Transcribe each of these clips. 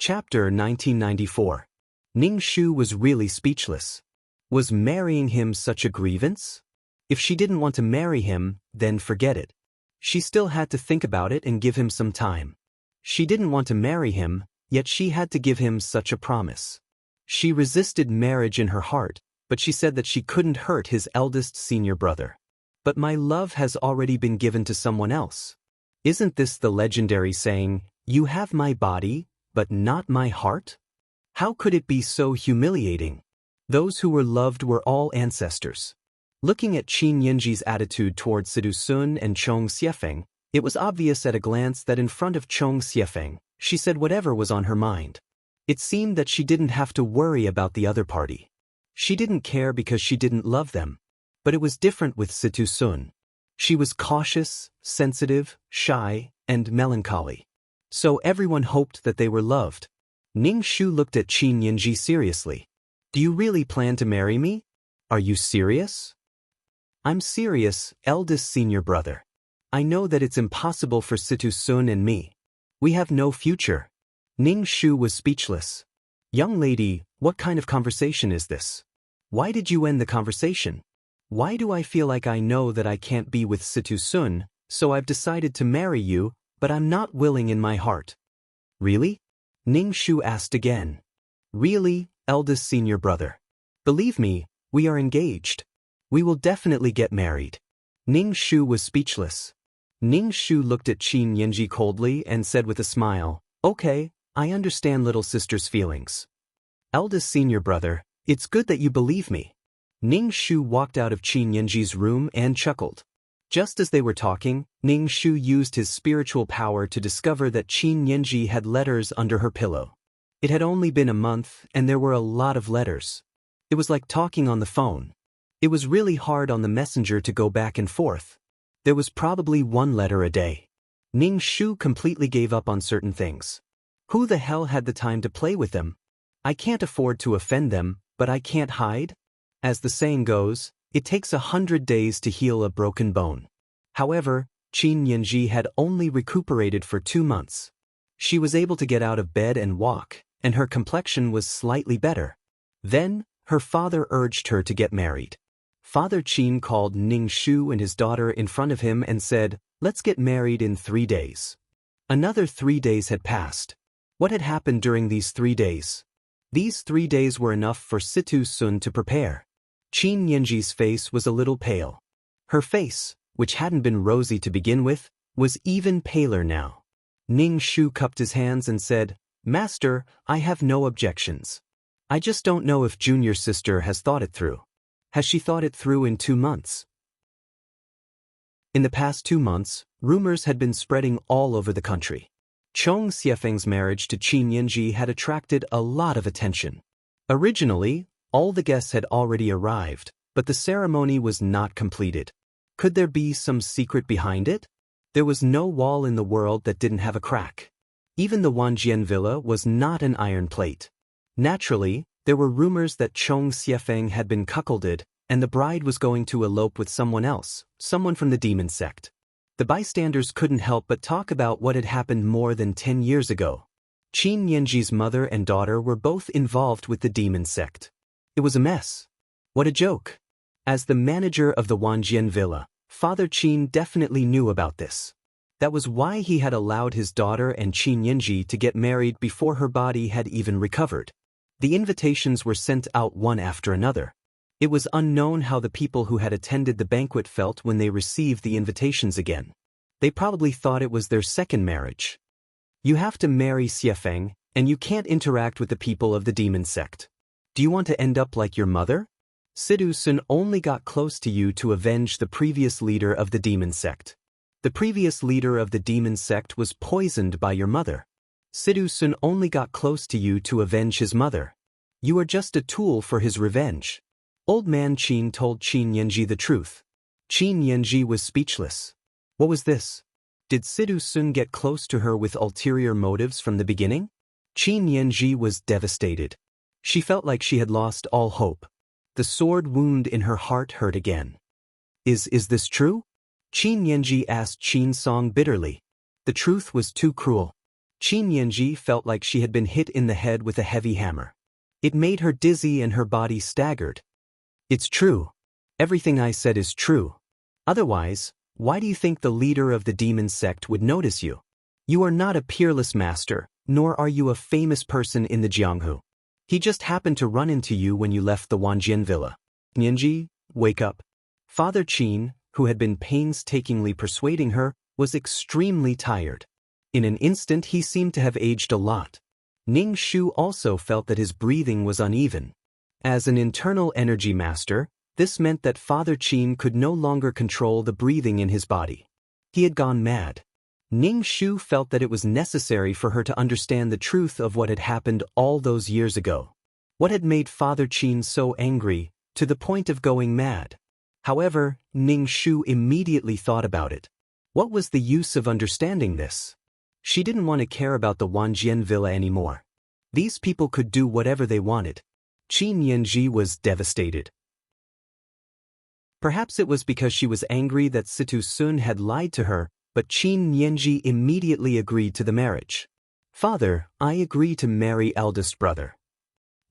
Chapter 1994. Ning Shu was really speechless. Was marrying him such a grievance? If she didn't want to marry him, then forget it. She still had to think about it and give him some time. She didn't want to marry him, yet she had to give him such a promise. She resisted marriage in her heart, but she said that she couldn't hurt his eldest senior brother. But my love has already been given to someone else. Isn't this the legendary saying, "You have my body, but not my heart"? How could it be so humiliating? Those who were loved were all ancestors. Looking at Qin Yinji's attitude towards Sidu Sun and Chong Xiefeng, it was obvious at a glance that in front of Chong Xiefeng, she said whatever was on her mind. It seemed that she didn't have to worry about the other party. She didn't care because she didn't love them. But it was different with Sidu Sun. She was cautious, sensitive, shy, and melancholy. So everyone hoped that they were loved. Ning Shu looked at Qin Yinji seriously. "Do you really plan to marry me? Are you serious?" "I'm serious, eldest senior brother. I know that it's impossible for Sidu Sun and me. We have no future." Ning Shu was speechless. "Young lady, what kind of conversation is this? Why did you end the conversation? Why do I feel like I know that I can't be with Sidu Sun, so I've decided to marry you, but I'm not willing in my heart." "Really?" Ning Shu asked again. "Really, eldest senior brother? Believe me, we are engaged. We will definitely get married." Ning Shu was speechless. Ning Shu looked at Qin Yinji coldly and said with a smile, "Okay, I understand little sister's feelings. Eldest senior brother, it's good that you believe me." Ning Shu walked out of Qin Yinji's room and chuckled. Just as they were talking, Ning Shu used his spiritual power to discover that Qin Yinji had letters under her pillow. It had only been a month, and there were a lot of letters. It was like talking on the phone. It was really hard on the messenger to go back and forth. There was probably one letter a day. Ning Shu completely gave up on certain things. Who the hell had the time to play with them? I can't afford to offend them, but I can't hide? As the saying goes, it takes 100 days to heal a broken bone. However, Qin Yinji had only recuperated for 2 months. She was able to get out of bed and walk, and her complexion was slightly better. Then, her father urged her to get married. Father Qin called Ning Shu and his daughter in front of him and said, "Let's get married in 3 days." Another 3 days had passed. What had happened during these 3 days? These 3 days were enough for Sidu Sun to prepare. Qin Yinji's face was a little pale. Her face, which hadn't been rosy to begin with, was even paler now. Ning Shu cupped his hands and said, "Master, I have no objections. I just don't know if junior sister has thought it through. Has she thought it through in 2 months?" In the past 2 months, rumors had been spreading all over the country. Chong Xiefeng's marriage to Qin Yinji had attracted a lot of attention. Originally, all the guests had already arrived, but the ceremony was not completed. Could there be some secret behind it? There was no wall in the world that didn't have a crack. Even the Wanjian villa was not an iron plate. Naturally, there were rumors that Chong Xiefeng had been cuckolded, and the bride was going to elope with someone else, someone from the demon sect. The bystanders couldn't help but talk about what had happened more than 10 years ago. Qin Yinji's mother and daughter were both involved with the demon sect. It was a mess. What a joke. As the manager of the Wanjian villa, Father Qin definitely knew about this. That was why he had allowed his daughter and Qin Yinji to get married before her body had even recovered. The invitations were sent out one after another. It was unknown how the people who had attended the banquet felt when they received the invitations again. They probably thought it was their second marriage. You have to marry Xiefeng, and you can't interact with the people of the demon sect. Do you want to end up like your mother? Sidu Sun only got close to you to avenge the previous leader of the demon sect. The previous leader of the demon sect was poisoned by your mother. Sidu Sun only got close to you to avenge his mother. You are just a tool for his revenge. Old man Qin told Qin Yinji the truth. Qin Yinji was speechless. What was this? Did Sidu Sun get close to her with ulterior motives from the beginning? Qin Yinji was devastated. She felt like she had lost all hope. The sword wound in her heart hurt again. Is this true? Qin Yinji asked Qin Song bitterly. The truth was too cruel. Qin Yanji felt like she had been hit in the head with a heavy hammer. It made her dizzy and her body staggered. It's true. Everything I said is true. Otherwise, why do you think the leader of the demon sect would notice you? You are not a peerless master, nor are you a famous person in the Jianghu. He just happened to run into you when you left the Wanjian villa. Yanji, wake up. Father Qin, who had been painstakingly persuading her, was extremely tired. In an instant he seemed to have aged a lot. Ning Shu also felt that his breathing was uneven. As an internal energy master, this meant that Father Qin could no longer control the breathing in his body. He had gone mad. Ning Shu felt that it was necessary for her to understand the truth of what had happened all those years ago. What had made Father Qin so angry, to the point of going mad? However, Ning Shu immediately thought about it. What was the use of understanding this? She didn't want to care about the Wanjian villa anymore. These people could do whatever they wanted. Qin Yanji was devastated. Perhaps it was because she was angry that Situ Sun had lied to her, but Qin Yanji immediately agreed to the marriage. Father, I agree to marry eldest brother.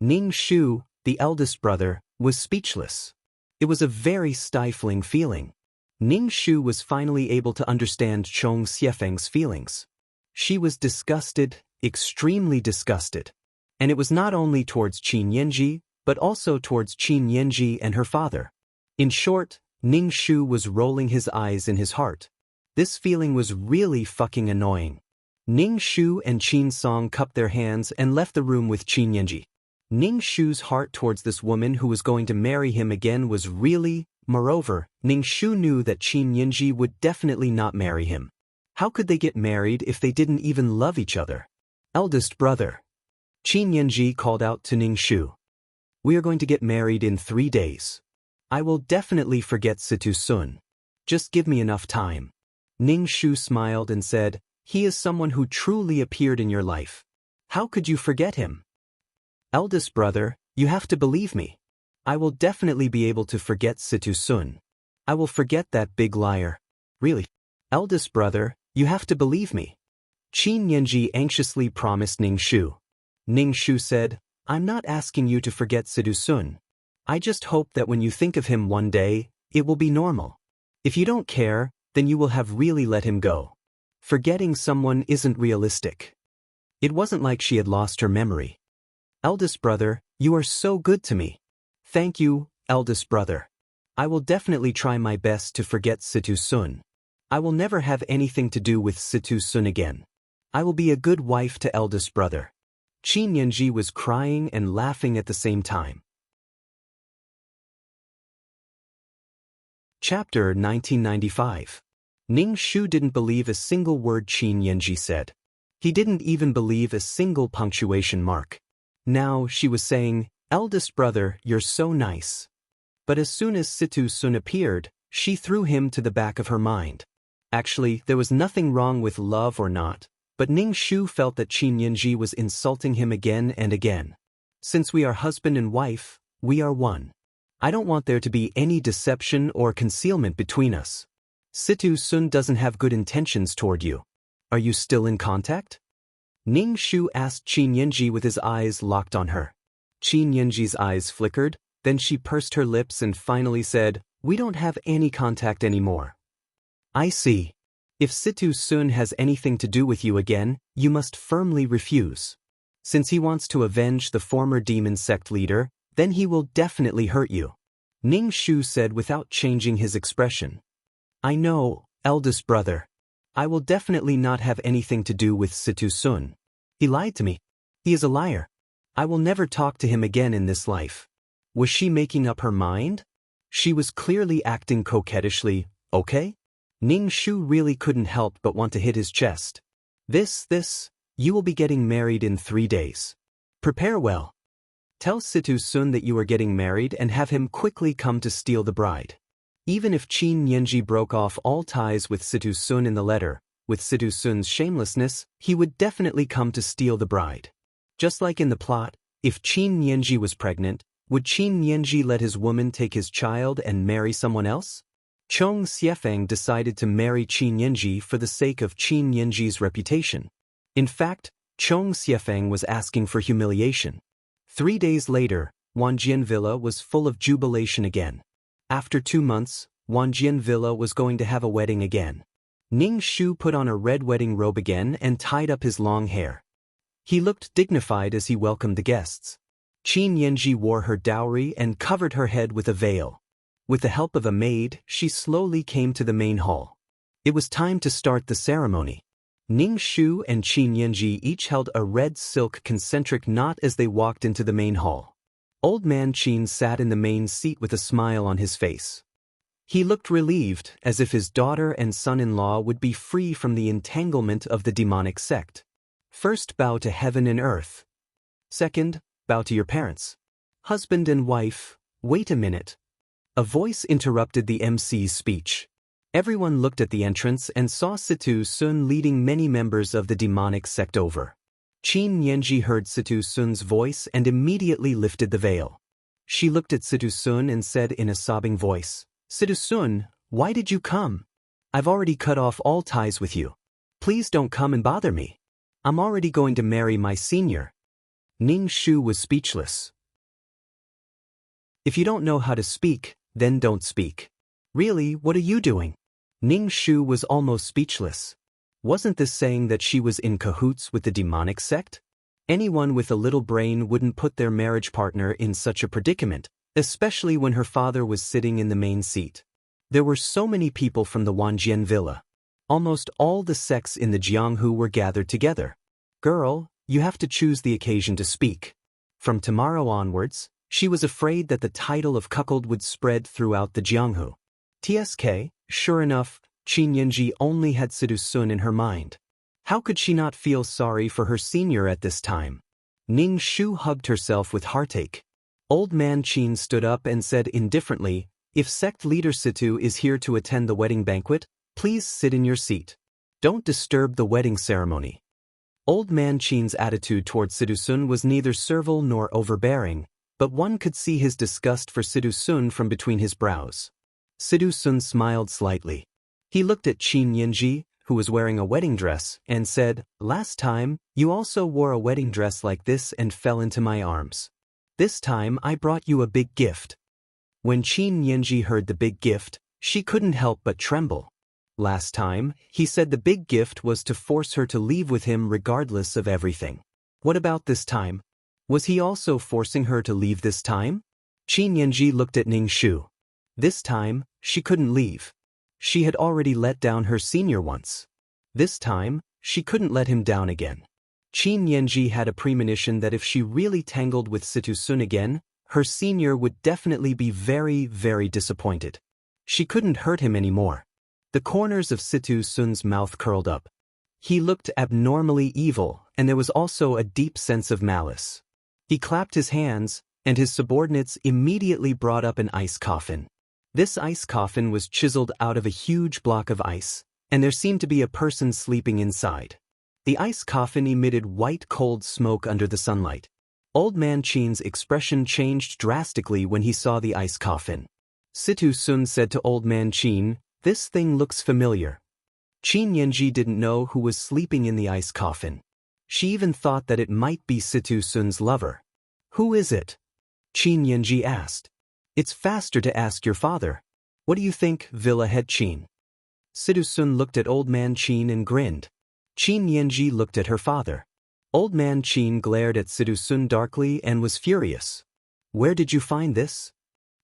Ning Shu, the eldest brother, was speechless. It was a very stifling feeling. Ning Shu was finally able to understand Chong Xiefeng's feelings. She was disgusted, extremely disgusted. And it was not only towards Qin Yanji, but also towards Qin Yanji and her father. In short, Ning Shu was rolling his eyes in his heart. This feeling was really fucking annoying. Ning Shu and Qin Song cupped their hands and left the room with Qin Yanji. Ning Shu's heart towards this woman who was going to marry him again was really, moreover, Ning Shu knew that Qin Yanji would definitely not marry him. How could they get married if they didn't even love each other? Eldest brother. Qin Yanji called out to Ning Shu. We are going to get married in 3 days. I will definitely forget Situ Sun. Just give me enough time. Ning Shu smiled and said, he is someone who truly appeared in your life. How could you forget him? Eldest brother, you have to believe me. I will definitely be able to forget Situ Sun. I will forget that big liar. Really? Eldest brother, you have to believe me. Qin Yanji anxiously promised Ning Shu. Ning Shu said, I'm not asking you to forget Situ Sun. I just hope that when you think of him one day, it will be normal. If you don't care, then you will have really let him go. Forgetting someone isn't realistic. It wasn't like she had lost her memory. Eldest brother, you are so good to me. Thank you, eldest brother. I will definitely try my best to forget Situ Sun. I will never have anything to do with Situ Sun again. I will be a good wife to eldest brother. Qin Yanji was crying and laughing at the same time. Chapter 1995. Ning Shu didn't believe a single word Qin Yanji said. He didn't even believe a single punctuation mark. Now she was saying, eldest brother, you're so nice. But as soon as Situ Sun appeared, she threw him to the back of her mind. Actually, there was nothing wrong with love or not, but Ning Shu felt that Qin Yanji was insulting him again and again. Since we are husband and wife, we are one. I don't want there to be any deception or concealment between us. Situ Sun doesn't have good intentions toward you. Are you still in contact? Ning Shu asked Qin Yanji with his eyes locked on her. Qin Yanji's eyes flickered, then she pursed her lips and finally said, we don't have any contact anymore. I see. If Situ Sun has anything to do with you again, you must firmly refuse. Since he wants to avenge the former demon sect leader, then he will definitely hurt you. Ning Shu said without changing his expression. I know, eldest brother. I will definitely not have anything to do with Situ Sun. He lied to me. He is a liar. I will never talk to him again in this life. Was she making up her mind? She was clearly acting coquettishly, okay? Ning Shu really couldn't help but want to hit his chest. You will be getting married in 3 days. Prepare well. Tell Situ Sun that you are getting married and have him quickly come to steal the bride. Even if Qin Yanji broke off all ties with Situ Sun in the letter, with Situ Sun's shamelessness, he would definitely come to steal the bride. Just like in the plot, if Qin Yanji was pregnant, would Qin Yanji let his woman take his child and marry someone else? Chong Xiefeng decided to marry Qin Yanji for the sake of Qin Yanji's reputation. In fact, Chong Xiefeng was asking for humiliation. 3 days later, Wanjian Villa was full of jubilation again. After 2 months, Wanjian Villa was going to have a wedding again. Ning Shu put on a red wedding robe again and tied up his long hair. He looked dignified as he welcomed the guests. Qin Yanji wore her dowry and covered her head with a veil. With the help of a maid, she slowly came to the main hall. It was time to start the ceremony. Ning Shu and Qin Yanji each held a red silk concentric knot as they walked into the main hall. Old man Qin sat in the main seat with a smile on his face. He looked relieved, as if his daughter and son-in-law would be free from the entanglement of the demonic sect. First, bow to heaven and earth. Second, bow to your parents. Husband and wife, wait a minute. A voice interrupted the MC's speech. Everyone looked at the entrance and saw Situ Sun leading many members of the demonic sect over. Qin Yanji heard Situ Sun's voice and immediately lifted the veil. She looked at Situ Sun and said in a sobbing voice, "Situ Sun, why did you come? I've already cut off all ties with you. Please don't come and bother me. I'm already going to marry my senior." Ning Shu was speechless. If you don't know how to speak, then don't speak. Really, what are you doing? Ning Shu was almost speechless. Wasn't this saying that she was in cahoots with the demonic sect? Anyone with a little brain wouldn't put their marriage partner in such a predicament, especially when her father was sitting in the main seat. There were so many people from the Wanjian Villa. Almost all the sects in the Jianghu were gathered together. Girl, you have to choose the occasion to speak. From tomorrow onwards, she was afraid that the title of cuckold would spread throughout the Jianghu. TSK, sure enough, Qin Yanji only had Situ Sun in her mind. How could she not feel sorry for her senior at this time? Ning Shu hugged herself with heartache. Old man Qin stood up and said indifferently, "If sect leader Situ is here to attend the wedding banquet, please sit in your seat. Don't disturb the wedding ceremony." Old man Qin's attitude toward Situ Sun was neither servile nor overbearing, but one could see his disgust for Situ Sun from between his brows. Situ Sun smiled slightly. He looked at Qin Yanji, who was wearing a wedding dress, and said, "Last time, you also wore a wedding dress like this and fell into my arms. This time I brought you a big gift." When Qin Yanji heard the big gift, she couldn't help but tremble. Last time, he said the big gift was to force her to leave with him regardless of everything. What about this time? Was he also forcing her to leave this time? Qin Yanji looked at Ning Shu. This time, she couldn't leave. She had already let down her senior once. This time, she couldn't let him down again. Qin Yanji had a premonition that if she really tangled with Situ Sun again, her senior would definitely be very, very disappointed. She couldn't hurt him anymore. The corners of Situ Sun's mouth curled up. He looked abnormally evil, and there was also a deep sense of malice. He clapped his hands, and his subordinates immediately brought up an ice coffin. This ice coffin was chiseled out of a huge block of ice, and there seemed to be a person sleeping inside. The ice coffin emitted white cold smoke under the sunlight. Old man Qin's expression changed drastically when he saw the ice coffin. Situ Sun said to Old man Qin, "This thing looks familiar." Qin Yanji didn't know who was sleeping in the ice coffin. She even thought that it might be Situ Sun's lover. "Who is it?" Qin Yanji asked. "It's faster to ask your father. What do you think, Villa head Qin?" Situ Sun looked at Old man Qin and grinned. Qin Yanji looked at her father. Old man Qin glared at Situ Sun darkly and was furious. "Where did you find this?"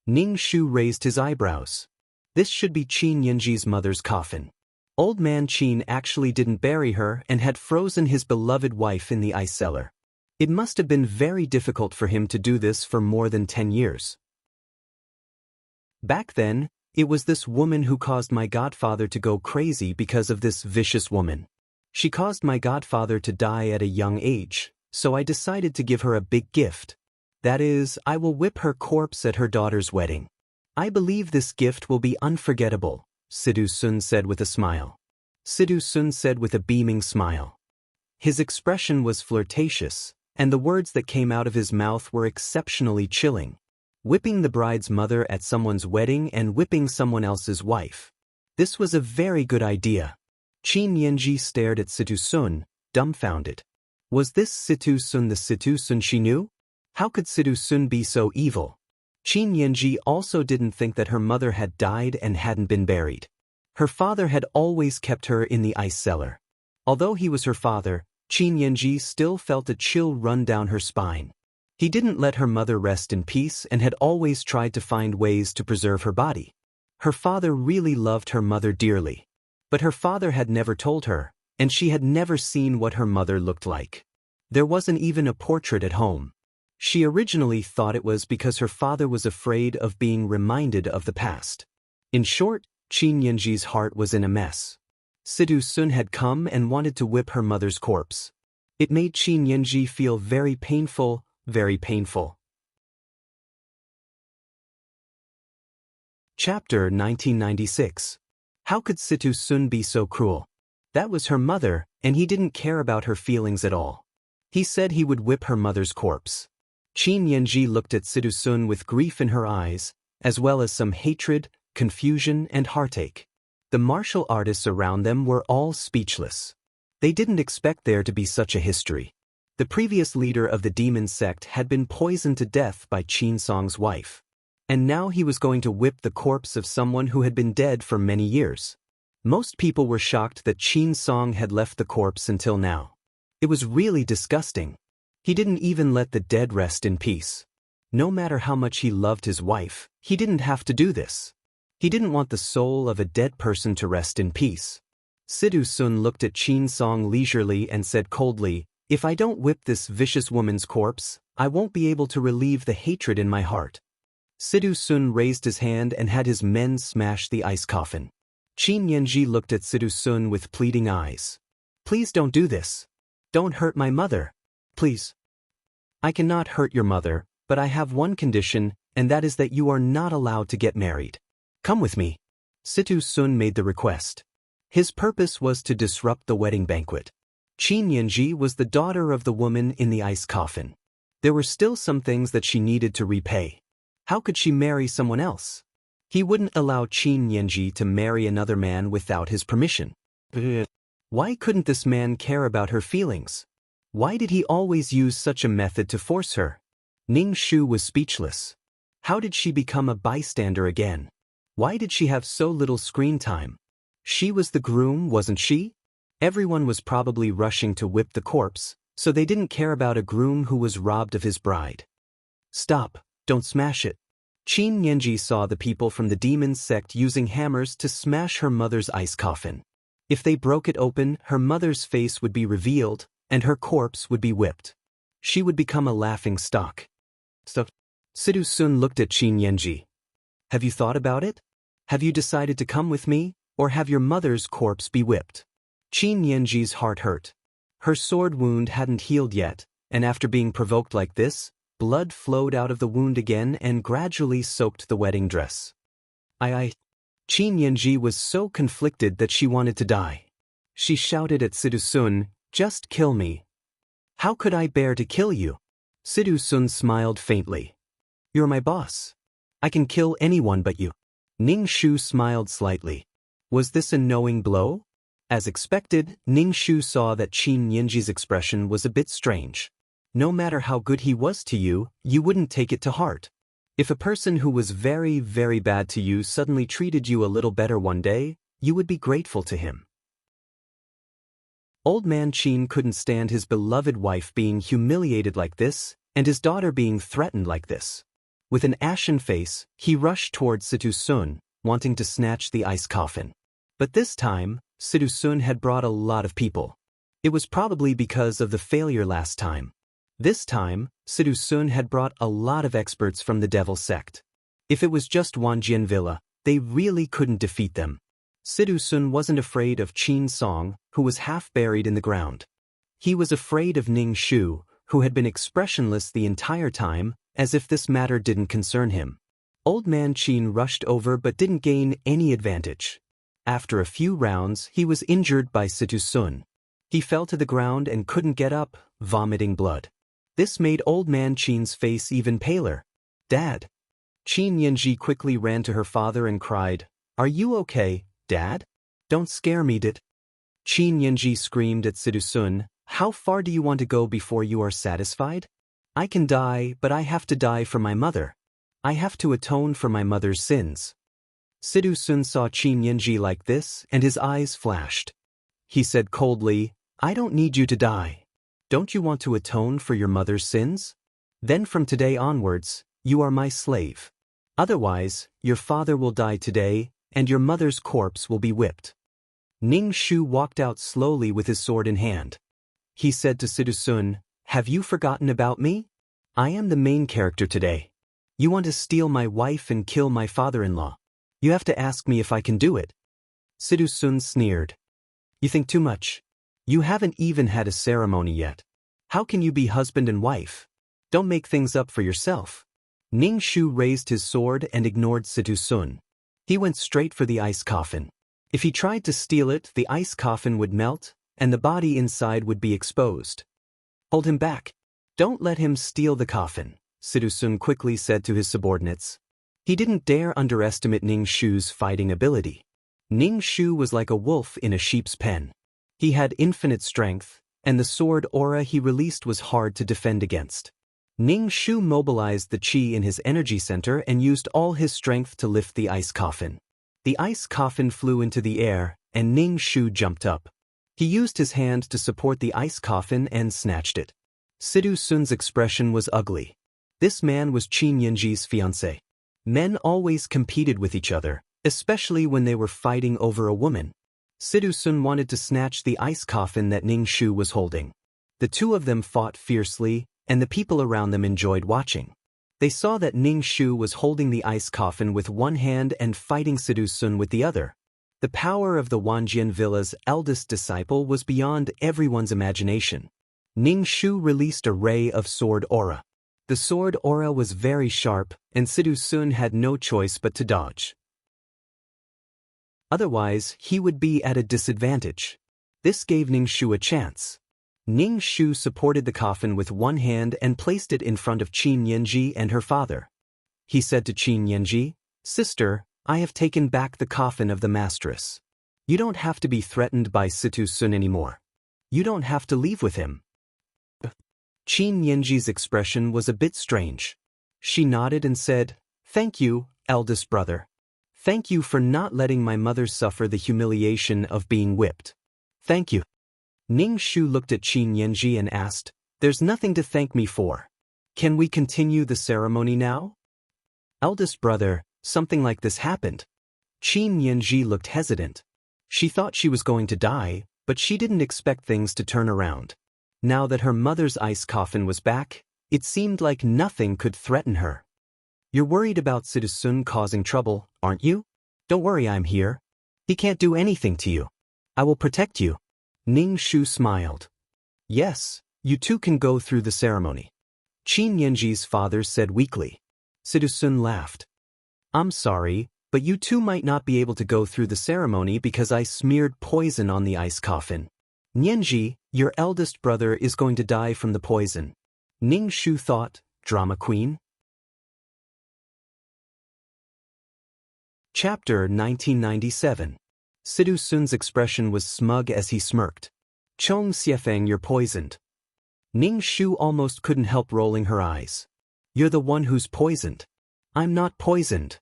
Ning Shu raised his eyebrows. This should be Qin Yanji's mother's coffin. Old man Qin actually didn't bury her and had frozen his beloved wife in the ice cellar. It must have been very difficult for him to do this for more than 10 years. Back then, it was this woman who caused my godfather to go crazy because of this vicious woman. She caused my godfather to die at a young age, so I decided to give her a big gift. That is, I will whip her corpse at her daughter's wedding. I believe this gift will be unforgettable, Situ Sun said with a smile. Situ Sun said with a beaming smile. His expression was flirtatious, and the words that came out of his mouth were exceptionally chilling. Whipping the bride's mother at someone's wedding and whipping someone else's wife. This was a very good idea. Qin Yanji stared at Situ Sun, dumbfounded. Was this Situ Sun the Situ Sun she knew? How could Situ Sun be so evil? Qin Yanji also didn't think that her mother had died and hadn't been buried. Her father had always kept her in the ice cellar. Although he was her father, Qin Yanji still felt a chill run down her spine. He didn't let her mother rest in peace and had always tried to find ways to preserve her body. Her father really loved her mother dearly. But her father had never told her, and she had never seen what her mother looked like. There wasn't even a portrait at home. She originally thought it was because her father was afraid of being reminded of the past. In short, Qin Yanji's heart was in a mess. Situ Sun had come and wanted to whip her mother's corpse. It made Qin Yanji feel very painful, very painful. Chapter 1996. How could Situ Sun be so cruel? That was her mother, and he didn't care about her feelings at all. He said he would whip her mother's corpse. Qin Yanji looked at Situ Sun with grief in her eyes, as well as some hatred, confusion, and heartache. The martial artists around them were all speechless. They didn't expect there to be such a history. The previous leader of the demon sect had been poisoned to death by Qin Song's wife. And now he was going to whip the corpse of someone who had been dead for many years. Most people were shocked that Qin Song had left the corpse until now. It was really disgusting. He didn't even let the dead rest in peace. No matter how much he loved his wife, he didn't have to do this. He didn't want the soul of a dead person to rest in peace. Situ Sun looked at Qin Song leisurely and said coldly, "If I don't whip this vicious woman's corpse, I won't be able to relieve the hatred in my heart." Situ Sun raised his hand and had his men smash the ice coffin. Qin Yanji looked at Situ Sun with pleading eyes. "Please don't do this. Don't hurt my mother. Please." "I cannot hurt your mother, but I have one condition, and that is that you are not allowed to get married. Come with me." Situ Sun made the request. His purpose was to disrupt the wedding banquet. Qin Yanji was the daughter of the woman in the ice coffin. There were still some things that she needed to repay. How could she marry someone else? He wouldn't allow Qin Yanji to marry another man without his permission. Why couldn't this man care about her feelings? Why did he always use such a method to force her? Ning Shu was speechless. How did she become a bystander again? Why did she have so little screen time? She was the groom, wasn't she? Everyone was probably rushing to whip the corpse, so they didn't care about a groom who was robbed of his bride. "Stop, don't smash it." Qin Yanji saw the people from the demon sect using hammers to smash her mother's ice coffin. If they broke it open, her mother's face would be revealed, and her corpse would be whipped. She would become a laughing stock. Situ Sun looked at Qin Yanji. "Have you thought about it? Have you decided to come with me, or have your mother's corpse be whipped?" Qin Yanji's heart hurt. Her sword wound hadn't healed yet, and after being provoked like this, blood flowed out of the wound again and gradually soaked the wedding dress. Qin Yanji was so conflicted that she wanted to die. She shouted at Situ Sun, "Just kill me." "How could I bear to kill you?" Situ Sun smiled faintly. "You're my boss. I can kill anyone but you." Ning Shu smiled slightly. Was this a knowing blow? As expected, Ning Shu saw that Qin Yanji's expression was a bit strange. No matter how good he was to you, you wouldn't take it to heart. If a person who was very, very bad to you suddenly treated you a little better one day, you would be grateful to him. Old man Qin couldn't stand his beloved wife being humiliated like this, and his daughter being threatened like this. With an ashen face, he rushed towards Situ Sun, wanting to snatch the ice coffin. But this time, Situ Sun had brought a lot of people. It was probably because of the failure last time. This time, Situ Sun had brought a lot of experts from the Devil sect. If it was just Wanjian Villa, they really couldn't defeat them. Situ Sun wasn't afraid of Qin Song, who was half buried in the ground. He was afraid of Ning Shu, who had been expressionless the entire time, as if this matter didn't concern him. Old man Qin rushed over but didn't gain any advantage. After a few rounds, he was injured by Situ Sun. He fell to the ground and couldn't get up, vomiting blood. This made old man Qin's face even paler. "Dad." Qin Yanji quickly ran to her father and cried, "Are you okay, Dad? Don't scare me, Qin Yanji screamed at Situ Sun, How far do you want to go before you are satisfied? I can die, but I have to die for my mother. I have to atone for my mother's sins. Sidhu Sun saw Qin Yinji like this, and his eyes flashed. He said coldly, I don't need you to die. Don't you want to atone for your mother's sins? Then from today onwards, you are my slave. Otherwise, your father will die today, and your mother's corpse will be whipped. Ning Shu walked out slowly with his sword in hand. He said to Sidhu Sun, have you forgotten about me? I am the main character today. You want to steal my wife and kill my father-in-law. You have to ask me if I can do it. Sidhu Sun sneered. You think too much. You haven't even had a ceremony yet. How can you be husband and wife? Don't make things up for yourself. Ning Shu raised his sword and ignored Sidhu Sun. He went straight for the ice coffin. If he tried to steal it, the ice coffin would melt, and the body inside would be exposed. Hold him back. Don't let him steal the coffin, Sidhu Sun quickly said to his subordinates. He didn't dare underestimate Ning Shu's fighting ability. Ning Shu was like a wolf in a sheep's pen. He had infinite strength, and the sword aura he released was hard to defend against. Ning Shu mobilized the chi in his energy center and used all his strength to lift the ice coffin. The ice coffin flew into the air, and Ning Shu jumped up. He used his hand to support the ice coffin and snatched it. Sidhu Sun's expression was ugly. This man was Qin Yinji's fiancé. Men always competed with each other, especially when they were fighting over a woman. Sidhu Sun wanted to snatch the ice coffin that Ning Shu was holding. The two of them fought fiercely, and the people around them enjoyed watching. They saw that Ning Shu was holding the ice coffin with one hand and fighting Sidhu Sun with the other. The power of the Wanjian Villa's eldest disciple was beyond everyone's imagination. Ning Shu released a ray of sword aura. The sword aura was very sharp, and Sidhu Sun had no choice but to dodge. Otherwise, he would be at a disadvantage. This gave Ning Shu a chance. Ning Shu supported the coffin with one hand and placed it in front of Qin Yinji and her father. He said to Qin Yinji, Sister, I have taken back the coffin of the Mastress. You don't have to be threatened by Sidhu Sun anymore. You don't have to leave with him. Qin Yinji's expression was a bit strange. She nodded and said, Thank you, eldest brother. Thank you for not letting my mother suffer the humiliation of being whipped. Thank you. Ning Shu looked at Qin Yinji and asked, There's nothing to thank me for. Can we continue the ceremony now? Eldest brother, something like this happened. Qin Yinji looked hesitant. She thought she was going to die, but she didn't expect things to turn around. Now that her mother's ice coffin was back, it seemed like nothing could threaten her. You're worried about Sidhu Sun causing trouble, aren't you? Don't worry, I'm here. He can't do anything to you. I will protect you. Ning Shu smiled. Yes, you two can go through the ceremony. Qin Yinji's father said weakly. Sidhu Sun laughed. I'm sorry, but you two might not be able to go through the ceremony because I smeared poison on the ice coffin. Yinji, your eldest brother is going to die from the poison. Ning Shu thought, Drama Queen. Chapter 1997. Sidhu Sun's expression was smug as he smirked. Chong Xiefeng, you're poisoned. Ning Shu almost couldn't help rolling her eyes. You're the one who's poisoned. I'm not poisoned.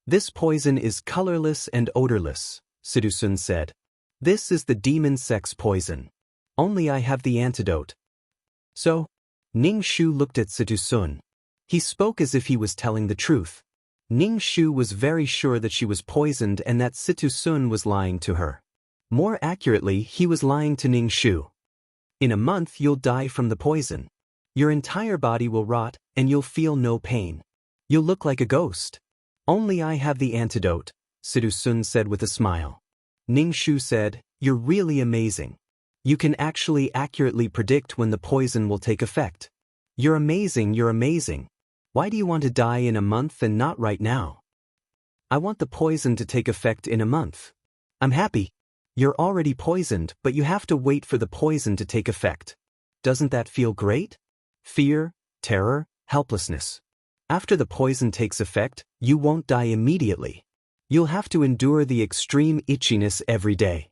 This poison is colorless and odorless, Sidhu Sun said. This is the demon sex poison. Only I have the antidote. So? Ning Shu looked at Sidhu Sun. He spoke as if he was telling the truth. Ning Shu was very sure that she was poisoned and that Sidhu Sun was lying to her. More accurately, he was lying to Ning Shu. In a month you'll die from the poison. Your entire body will rot, and you'll feel no pain. You'll look like a ghost. Only I have the antidote, Sidhu Sun said with a smile. Ning Shu said, You're really amazing. You can actually accurately predict when the poison will take effect. You're amazing, you're amazing. Why do you want to die in a month and not right now? I want the poison to take effect in a month. I'm happy. You're already poisoned, but you have to wait for the poison to take effect. Doesn't that feel great? Fear, terror, helplessness. After the poison takes effect, you won't die immediately. You'll have to endure the extreme itchiness every day.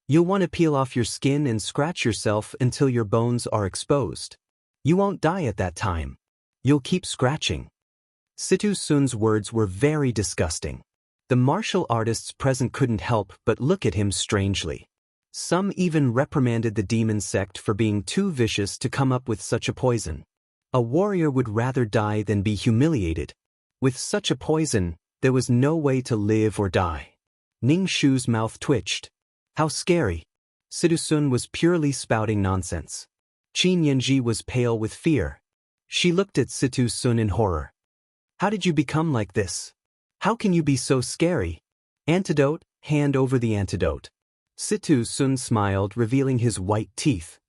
You'll want to peel off your skin and scratch yourself until your bones are exposed. You won't die at that time. You'll keep scratching. Situ Sun's words were very disgusting. The martial artists present couldn't help but look at him strangely. Some even reprimanded the demon sect for being too vicious to come up with such a poison. A warrior would rather die than be humiliated. With such a poison, there was no way to live or die. Ning Shu's mouth twitched. How scary. Situ Sun was purely spouting nonsense. Qin Yanji was pale with fear. She looked at Situ Sun in horror. How did you become like this? How can you be so scary? Antidote, hand over the antidote. Situ Sun smiled, revealing his white teeth.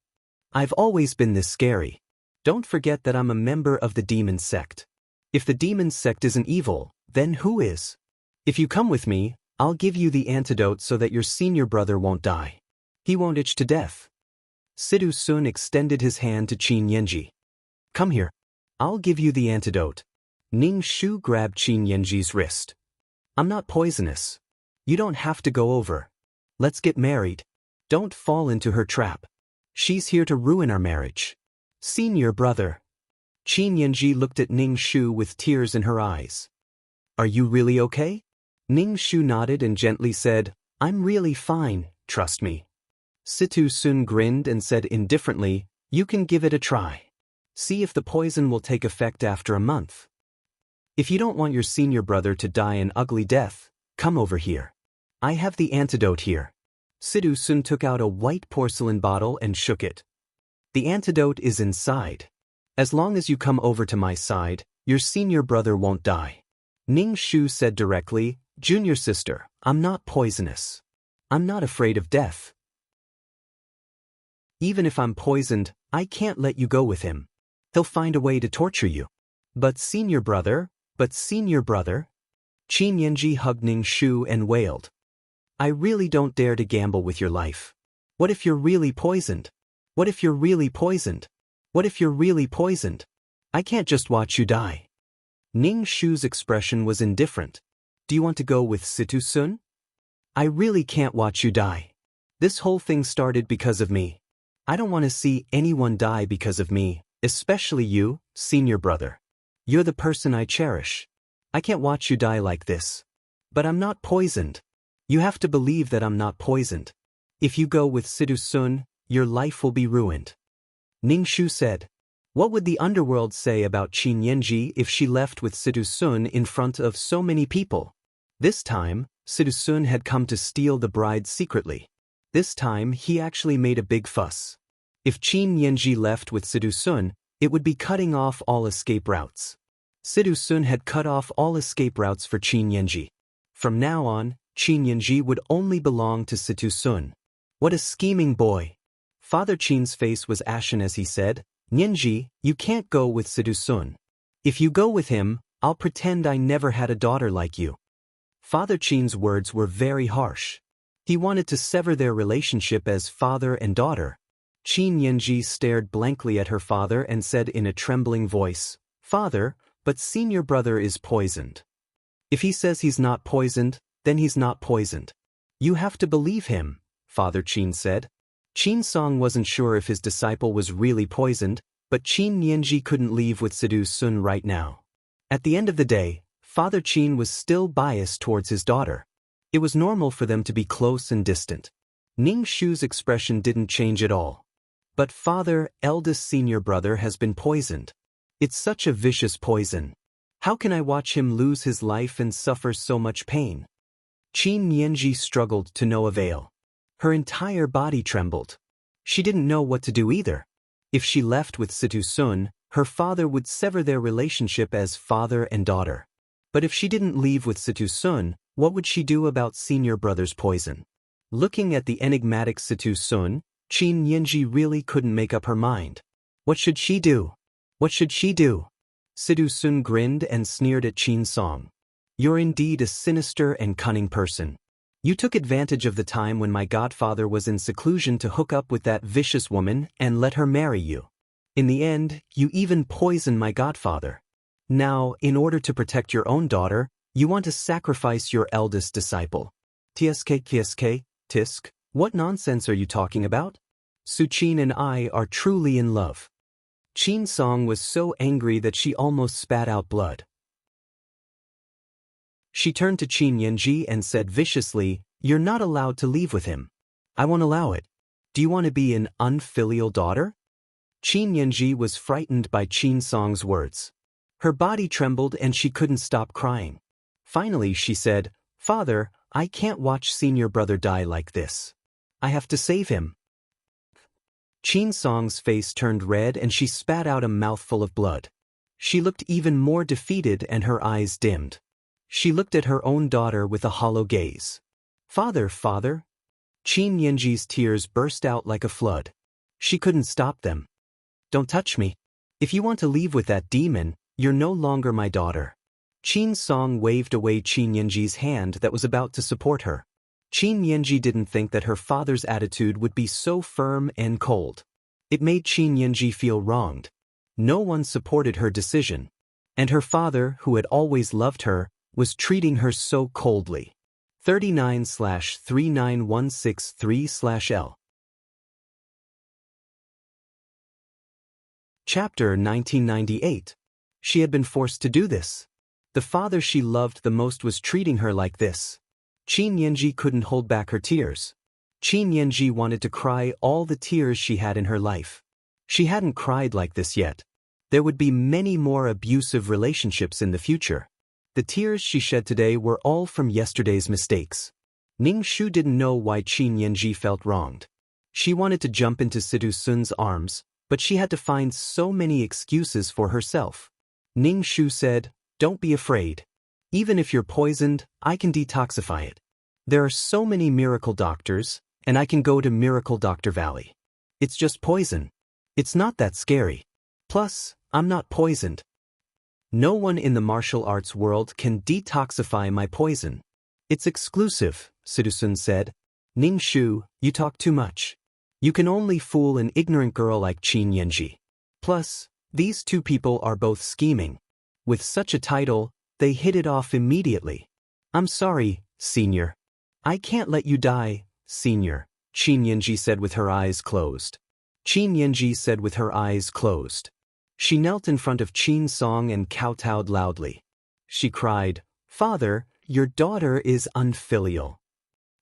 I've always been this scary. Don't forget that I'm a member of the demon sect. If the demon sect isn't evil, then who is? If you come with me, I'll give you the antidote so that your senior brother won't die. He won't itch to death. Situ Sun extended his hand to Qin Yanji. Come here. I'll give you the antidote. Ning Shu grabbed Qin Yanji's wrist. I'm not poisonous. You don't have to go over. Let's get married. Don't fall into her trap. She's here to ruin our marriage. Senior brother. Qin Yanji looked at Ning Shu with tears in her eyes. Are you really okay? Ning Shu nodded and gently said, I'm really fine, trust me. Situ Sun grinned and said indifferently, you can give it a try. See if the poison will take effect after a month. If you don't want your senior brother to die an ugly death, come over here. I have the antidote here. Situ Sun took out a white porcelain bottle and shook it. The antidote is inside. As long as you come over to my side, your senior brother won't die. Ning Shu said directly, Junior sister, I'm not poisonous. I'm not afraid of death. Even if I'm poisoned, I can't let you go with him. He'll find a way to torture you. But senior brother, Qin Yanji hugged Ning Shu and wailed. I really don't dare to gamble with your life. What if you're really poisoned? What if you're really poisoned? What if you're really poisoned? I can't just watch you die. Ning Shu's expression was indifferent. Do you want to go with Situ Sun? I really can't watch you die. This whole thing started because of me. I don't want to see anyone die because of me, especially you, senior brother. You're the person I cherish. I can't watch you die like this. But I'm not poisoned. You have to believe that I'm not poisoned. If you go with Situ Sun, your life will be ruined. Ning Shu said. What would the underworld say about Qin Yanji if she left with Situ Sun in front of so many people? This time, Situ Sun had come to steal the bride secretly. This time he actually made a big fuss. If Qin Yanji left with Situ Sun, it would be cutting off all escape routes. Situ Sun had cut off all escape routes for Qin Yanji. From now on, Qin Yanji would only belong to Situ Sun. What a scheming boy! Father Qin's face was ashen as he said, Yanji, you can't go with Situ Sun. If you go with him, I'll pretend I never had a daughter like you. Father Qin's words were very harsh. He wanted to sever their relationship as father and daughter. Qin Yanji stared blankly at her father and said in a trembling voice, Father, but senior brother is poisoned. If he says he's not poisoned, then he's not poisoned. You have to believe him, Father Qin said. Qin Song wasn't sure if his disciple was really poisoned, but Qin Yanji couldn't leave with Situ Sun right now. At the end of the day, Father Qin was still biased towards his daughter. It was normal for them to be close and distant. Ning Shu's expression didn't change at all. But father, eldest senior brother has been poisoned. It's such a vicious poison. How can I watch him lose his life and suffer so much pain? Qin Yanji struggled to no avail. Her entire body trembled. She didn't know what to do either. If she left with Situ Sun, her father would sever their relationship as father and daughter. But if she didn't leave with Situ Sun, what would she do about senior brother's poison? Looking at the enigmatic Situ Sun, Qin Yanji really couldn't make up her mind. What should she do? What should she do? Situ Sun grinned and sneered at Qin Song. You're indeed a sinister and cunning person. You took advantage of the time when my godfather was in seclusion to hook up with that vicious woman and let her marry you. In the end, you even poisoned my godfather. Now, in order to protect your own daughter, you want to sacrifice your eldest disciple. Tsk, tisk. What nonsense are you talking about? Su-Qin and I are truly in love. Qin Song was so angry that she almost spat out blood. She turned to Qin Yanji and said viciously, "You're not allowed to leave with him. I won't allow it. Do you want to be an unfilial daughter?" Qin Yanji was frightened by Qin Song's words. Her body trembled and she couldn't stop crying. Finally she said, "Father, I can't watch senior brother die like this. I have to save him." Qin Song's face turned red and she spat out a mouthful of blood. She looked even more defeated and her eyes dimmed. She looked at her own daughter with a hollow gaze. "Father, father." Qin Yanji's tears burst out like a flood. She couldn't stop them. "Don't touch me. If you want to leave with that demon, you're no longer my daughter." Qin Song waved away Qin Yanji's hand that was about to support her. Qin Yanji didn't think that her father's attitude would be so firm and cold. It made Qin Yanji feel wronged. No one supported her decision. And her father, who had always loved her, was treating her so coldly. 39/39163/L. Chapter 1998. She had been forced to do this. The father she loved the most was treating her like this. Qin Yanji couldn't hold back her tears. Qin Yanji wanted to cry all the tears she had in her life. She hadn't cried like this yet. There would be many more abusive relationships in the future. The tears she shed today were all from yesterday's mistakes. Ning Shu didn't know why Qin Yanji felt wronged. She wanted to jump into Sidu Sun's arms, but she had to find so many excuses for herself. Ning Shu said, "Don't be afraid. Even if you're poisoned, I can detoxify it. There are so many miracle doctors, and I can go to Miracle Doctor Valley. It's just poison. It's not that scary. Plus, I'm not poisoned. No one in the martial arts world can detoxify my poison. It's exclusive," Sidu-sun said. "Ning Shu, you talk too much. You can only fool an ignorant girl like Qin Yanji. Plus, these two people are both scheming. With such a title, they hit it off immediately. I'm sorry, senior. I can't let you die, senior," Qin Yanji said with her eyes closed. Qin Yanji said with her eyes closed. She knelt in front of Qin Song and kowtowed loudly. She cried, "Father, your daughter is unfilial."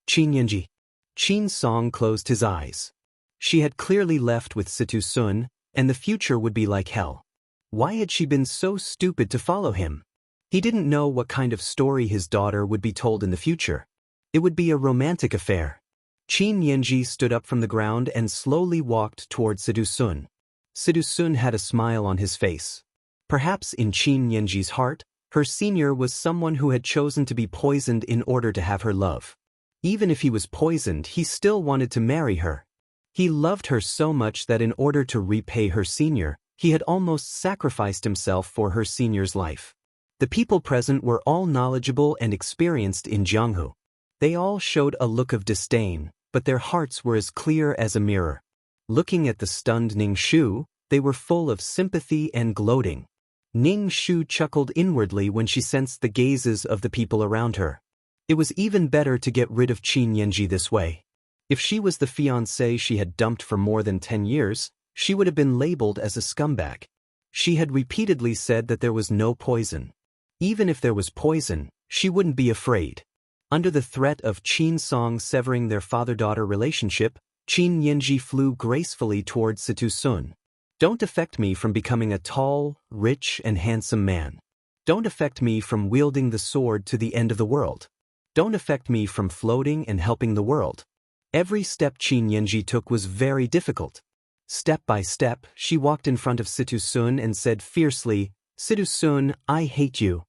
Qin Yanji. Qin Song closed his eyes. She had clearly left with Situ Sun, and the future would be like hell. Why had she been so stupid to follow him? He didn't know what kind of story his daughter would be told in the future. It would be a romantic affair. Qin Yanji stood up from the ground and slowly walked toward Sidu Sun. Sidu Sun had a smile on his face. Perhaps in Qin Yanji's heart, her senior was someone who had chosen to be poisoned in order to have her love. Even if he was poisoned, he still wanted to marry her. He loved her so much that in order to repay her senior, he had almost sacrificed himself for her senior's life. The people present were all knowledgeable and experienced in Jianghu. They all showed a look of disdain, but their hearts were as clear as a mirror. Looking at the stunned Ning Shu, they were full of sympathy and gloating. Ning Shu chuckled inwardly when she sensed the gazes of the people around her. It was even better to get rid of Qin Yanji this way. If she was the fiancé she had dumped for more than 10 years, she would have been labeled as a scumbag. She had repeatedly said that there was no poison. Even if there was poison, she wouldn't be afraid. Under the threat of Qin Song severing their father-daughter relationship, Qin Yanji flew gracefully toward Situ Sun. "Don't affect me from becoming a tall, rich, and handsome man. Don't affect me from wielding the sword to the end of the world. Don't affect me from floating and helping the world." Every step Qin Yanji took was very difficult. Step by step, she walked in front of Situ Sun and said fiercely, "Situ Sun, I hate you.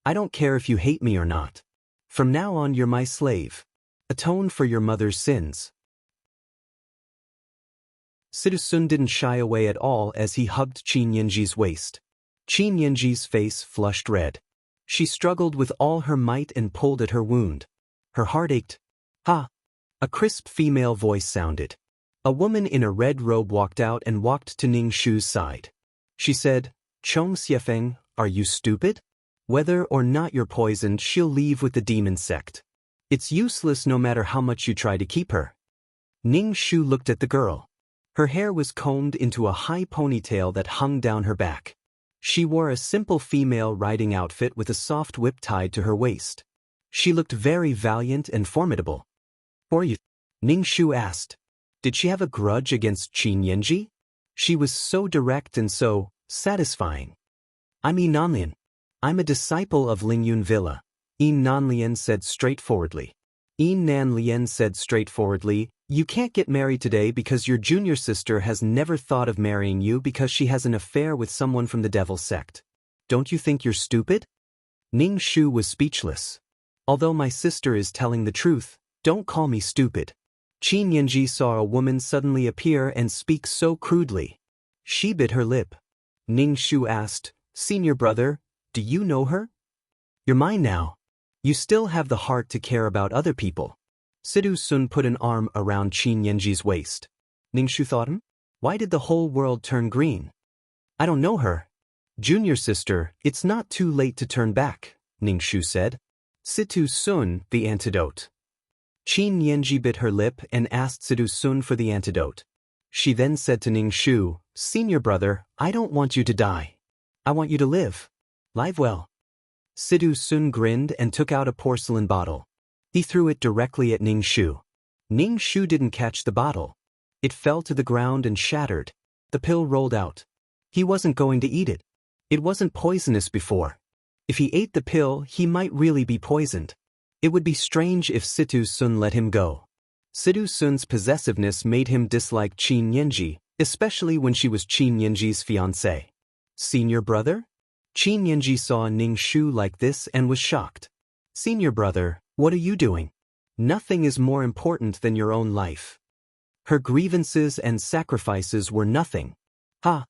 I don't care if you hate me or not. From now on you're my slave. Atone for your mother's sins." Situ Sun didn't shy away at all as he hugged Qin Yanji's waist. Qin Yanji's face flushed red. She struggled with all her might and pulled at her wound. Her heart ached. "Ha!" A crisp female voice sounded. A woman in a red robe walked out and walked to Ning Shu's side. She said, "Chong Xiefeng, are you stupid? Whether or not you're poisoned, she'll leave with the demon sect. It's useless no matter how much you try to keep her. Ning Shu looked at the girl. Her hair was combed into a high ponytail that hung down her back. She wore a simple female riding outfit with a soft whip tied to her waist. She looked very valiant and formidable. "For you?" Ning Shu asked. Did she have a grudge against Qin Yanji? She was so direct and so satisfying. "I'm Yi Nanlian. I'm a disciple of Lingyun Villa," Yi Nanlian said straightforwardly. Yi Nanlian said straightforwardly, "You can't get married today because your junior sister has never thought of marrying you because she has an affair with someone from the Devil sect. Don't you think you're stupid?" Ning Shu was speechless. "Although my sister is telling the truth, don't call me stupid." Qin Yanji saw a woman suddenly appear and speak so crudely. She bit her lip. Ning Shu asked, "Senior brother, do you know her?" "You're mine now. You still have the heart to care about other people." Sidhu Sun put an arm around Qin Yanji's waist. Ning Shu thought, why did the whole world turn green? "I don't know her." "Junior sister, it's not too late to turn back," Ning Shu said. Sidhu Sun, the antidote. Qin Yanji bit her lip and asked Sidhu Sun for the antidote. She then said to Ning Shu, "Senior brother, I don't want you to die. I want you to live. Live well." Sidhu Sun grinned and took out a porcelain bottle. He threw it directly at Ning Shu. Ning Shu didn't catch the bottle. It fell to the ground and shattered. The pill rolled out. He wasn't going to eat it. It wasn't poisonous before. If he ate the pill, he might really be poisoned. It would be strange if Sidhu Sun let him go. Sidhu Sun's possessiveness made him dislike Qin Yanji, especially when she was Qin Yanji's fiancée. "Senior brother?" Qin Yanji saw Ning Shu like this and was shocked. "Senior brother, what are you doing? Nothing is more important than your own life." Her grievances and sacrifices were nothing. "Ha!"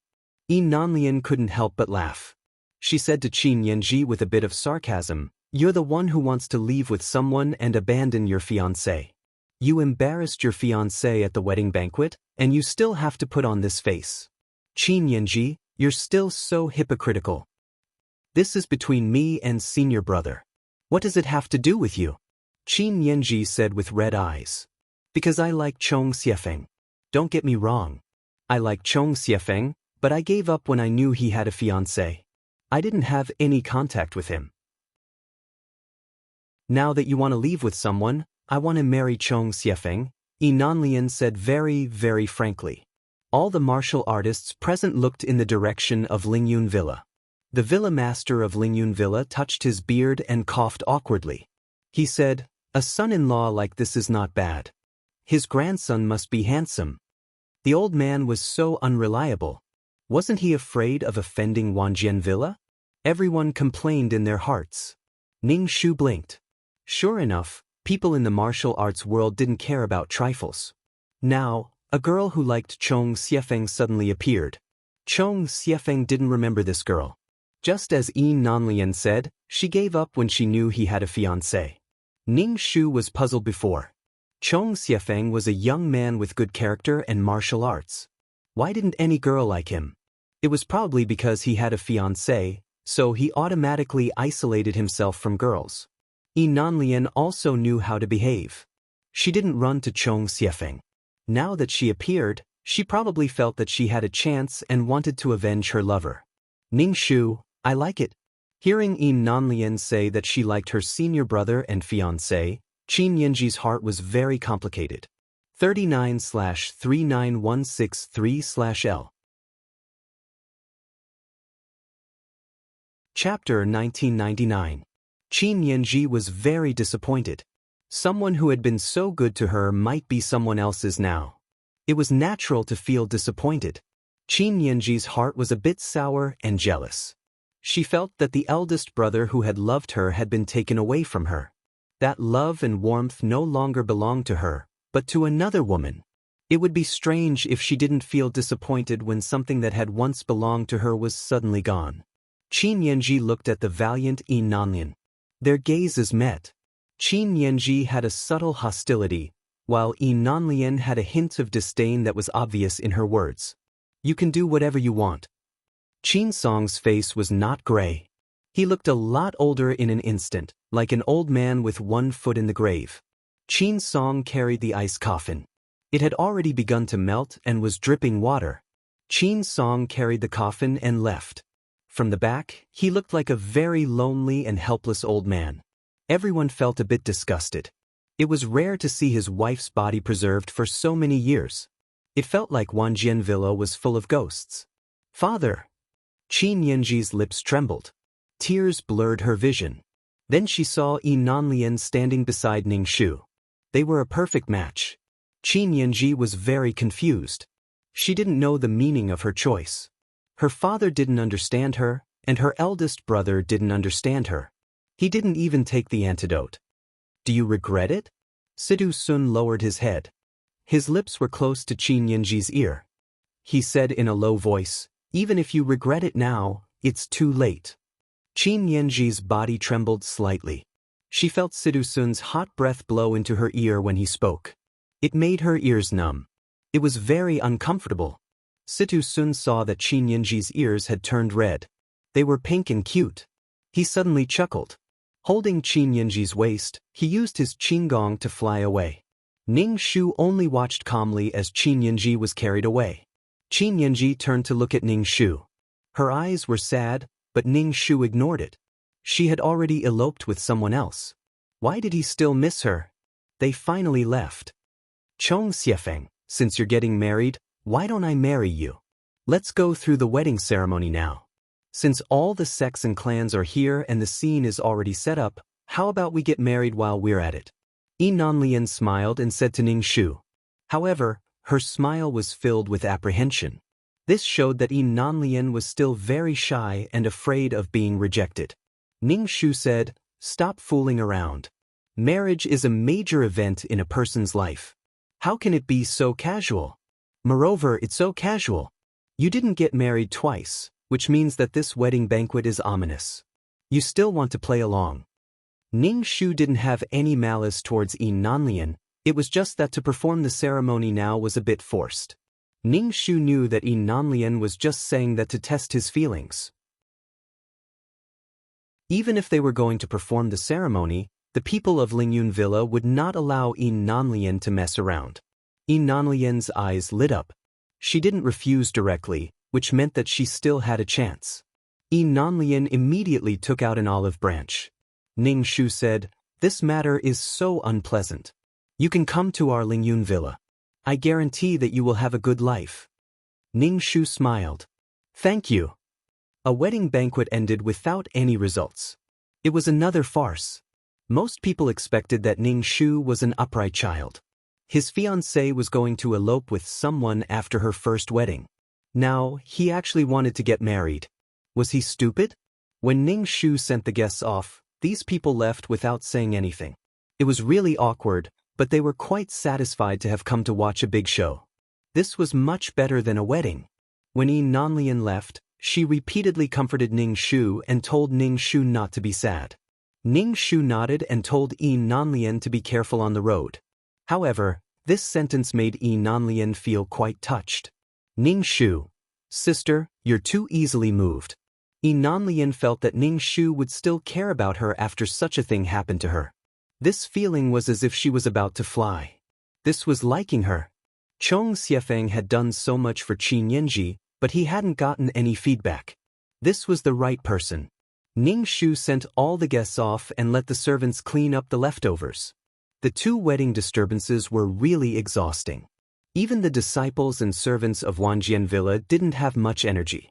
Yi Nanlian couldn't help but laugh. She said to Qin Yanji with a bit of sarcasm, "You're the one who wants to leave with someone and abandon your fiancé. You embarrassed your fiancé at the wedding banquet, and you still have to put on this face. Qin Yanji, you're still so hypocritical. This is between me and senior brother. What does it have to do with you?" Qin Yanji said with red eyes. "Because I like Chong Xiefeng. Don't get me wrong. I like Chong Xiefeng, but I gave up when I knew he had a fiancé. I didn't have any contact with him. Now that you want to leave with someone, I want to marry Chong Xiefeng," Yi Nanlian said very frankly. All the martial artists present looked in the direction of Lingyun Villa. The villa master of Lingyun Villa touched his beard and coughed awkwardly. He said, "A son-in-law like this is not bad. His grandson must be handsome." The old man was so unreliable. Wasn't he afraid of offending Wanjian Villa? Everyone complained in their hearts. Ning Shu blinked. Sure enough, people in the martial arts world didn't care about trifles. Now, a girl who liked Chong Xiefeng suddenly appeared. Chong Xiefeng didn't remember this girl. Just as Yi Nanlian said, she gave up when she knew he had a fiancé. Ning Shu was puzzled before. Chong Xiefeng was a young man with good character and martial arts. Why didn't any girl like him? It was probably because he had a fiancé, so he automatically isolated himself from girls. Yi Nanlian also knew how to behave. She didn't run to Chong Xiefeng. Now that she appeared, she probably felt that she had a chance and wanted to avenge her lover. Ning Shu, I like it. Hearing Yi Nanlian say that she liked her senior brother and fiancé, Qin Yanji's heart was very complicated. 39/39163/L. Chapter 1999. Qin Yanji was very disappointed. Someone who had been so good to her might be someone else's now. It was natural to feel disappointed. Qin Yanji's heart was a bit sour and jealous. She felt that the eldest brother who had loved her had been taken away from her. That love and warmth no longer belonged to her, but to another woman. It would be strange if she didn't feel disappointed when something that had once belonged to her was suddenly gone. Qin Yanji looked at the valiant Yi Nanlian. Their gazes met. Qin Yanji had a subtle hostility, while Yi Nanlian had a hint of disdain that was obvious in her words. "You can do whatever you want." Qin Song's face was not gray. He looked a lot older in an instant, like an old man with one foot in the grave. Qin Song carried the ice coffin. It had already begun to melt and was dripping water. Qin Song carried the coffin and left. From the back, he looked like a very lonely and helpless old man. Everyone felt a bit disgusted. It was rare to see his wife's body preserved for so many years. It felt like Wanjian Villa was full of ghosts. Father! Qin Yanji's lips trembled. Tears blurred her vision. Then she saw Yi Nanlian standing beside Ning Shu. They were a perfect match. Qin Yanji was very confused. She didn't know the meaning of her choice. Her father didn't understand her, and her eldest brother didn't understand her. He didn't even take the antidote. Do you regret it? Sidu Sun lowered his head. His lips were close to Qin Yanji's ear. He said in a low voice, even if you regret it now, it's too late. Qin Yanji's body trembled slightly. She felt Sidu Sun's hot breath blow into her ear when he spoke. It made her ears numb. It was very uncomfortable. Sidu Sun saw that Qin Yanji's ears had turned red. They were pink and cute. He suddenly chuckled. Holding Qin Yanji's waist, he used his qinggong to fly away. Ning Shu only watched calmly as Qin Yanji was carried away. Qin Yanji turned to look at Ning Shu. Her eyes were sad, but Ning Shu ignored it. She had already eloped with someone else. Why did he still miss her? They finally left. Chong Xiefeng, since you're getting married, why don't I marry you? Let's go through the wedding ceremony now. Since all the sects and clans are here and the scene is already set up, how about we get married while we're at it? Yi Nanlian smiled and said to Ning Shu. However, her smile was filled with apprehension. This showed that Yi Nanlian was still very shy and afraid of being rejected. Ning Shu said, stop fooling around. Marriage is a major event in a person's life. How can it be so casual? Moreover, it's so casual. You didn't get married twice, which means that this wedding banquet is ominous. You still want to play along. Ning Shu didn't have any malice towards Yi Nanlian, it was just that to perform the ceremony now was a bit forced. Ning Shu knew that Yi Nanlian was just saying that to test his feelings. Even if they were going to perform the ceremony, the people of Lingyun Villa would not allow Yi Nanlian to mess around. Yi Nanlian's eyes lit up. She didn't refuse directly, which meant that she still had a chance. Yi Nanlian immediately took out an olive branch. Ning Shu said, this matter is so unpleasant. You can come to our Lingyun Villa. I guarantee that you will have a good life. Ning Shu smiled. Thank you. A wedding banquet ended without any results. It was another farce. Most people expected that Ning Shu was an upright child. His fiancée was going to elope with someone after her first wedding. Now, he actually wanted to get married. Was he stupid? When Ning Shu sent the guests off, these people left without saying anything. It was really awkward, but they were quite satisfied to have come to watch a big show. This was much better than a wedding. When Yi Nanlian left, she repeatedly comforted Ning Shu and told Ning Shu not to be sad. Ning Shu nodded and told Yi Nanlian to be careful on the road. However, this sentence made Yi Nanlian feel quite touched. Ning Shu, sister, you're too easily moved. Yi Nanlian felt that Ning Shu would still care about her after such a thing happened to her. This feeling was as if she was about to fly. This was liking her. Chong Xiefeng had done so much for Qin Yanji, but he hadn't gotten any feedback. This was the right person. Ning Shu sent all the guests off and let the servants clean up the leftovers. The two wedding disturbances were really exhausting. Even the disciples and servants of Wanjian Villa didn't have much energy.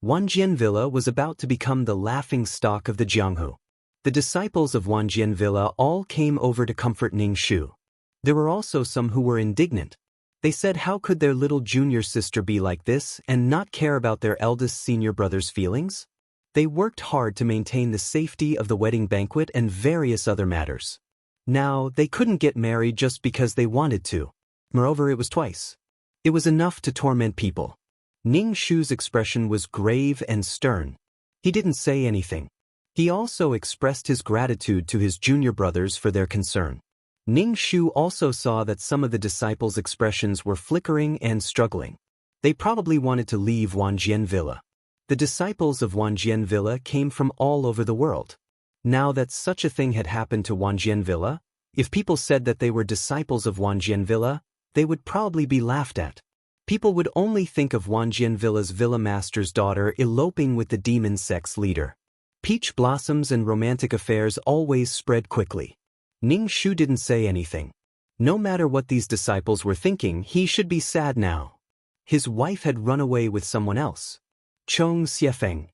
Wanjian Villa was about to become the laughing stock of the Jianghu. The disciples of Wanjian Villa all came over to comfort Ning Shu. There were also some who were indignant. They said how could their little junior sister be like this and not care about their eldest senior brother's feelings? They worked hard to maintain the safety of the wedding banquet and various other matters. Now, they couldn't get married just because they wanted to. Moreover, it was twice. It was enough to torment people. Ning Shu's expression was grave and stern. He didn't say anything. He also expressed his gratitude to his junior brothers for their concern. Ning Shu also saw that some of the disciples' expressions were flickering and struggling. They probably wanted to leave Wanjian Villa. The disciples of Wanjian Villa came from all over the world. Now that such a thing had happened to Wanjian Villa, if people said that they were disciples of Wanjian Villa, they would probably be laughed at. People would only think of Wanjian Villa's villa master's daughter eloping with the demon sex leader. Peach blossoms and romantic affairs always spread quickly. Ning Shu didn't say anything. No matter what these disciples were thinking, he should be sad now. His wife had run away with someone else. Chong Xiefeng.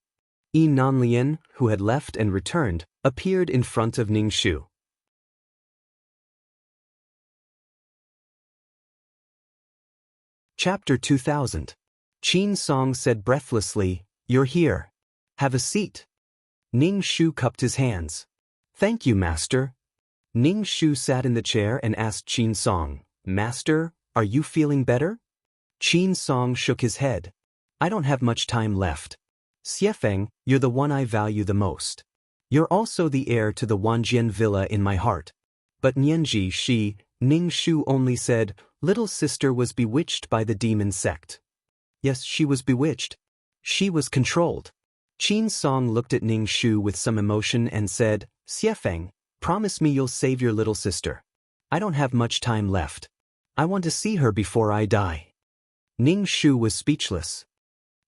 Yi Nanlian, who had left and returned, appeared in front of Ning Shu. Chapter 2000. Qin Song said breathlessly, "You're here. Have a seat." Ning Shu cupped his hands. "Thank you, Master." Ning Shu sat in the chair and asked Qin Song, "Master, are you feeling better?" Qin Song shook his head. "I don't have much time left. Xiefeng, you're the one I value the most. You're also the heir to the Wanjian Villa in my heart." But Nianji Ning Shu only said, "Little sister was bewitched by the demon sect." Yes, she was bewitched. She was controlled. Qin Song looked at Ning Shu with some emotion and said, "Xiefeng, promise me you'll save your little sister. I don't have much time left. I want to see her before I die." Ning Shu was speechless.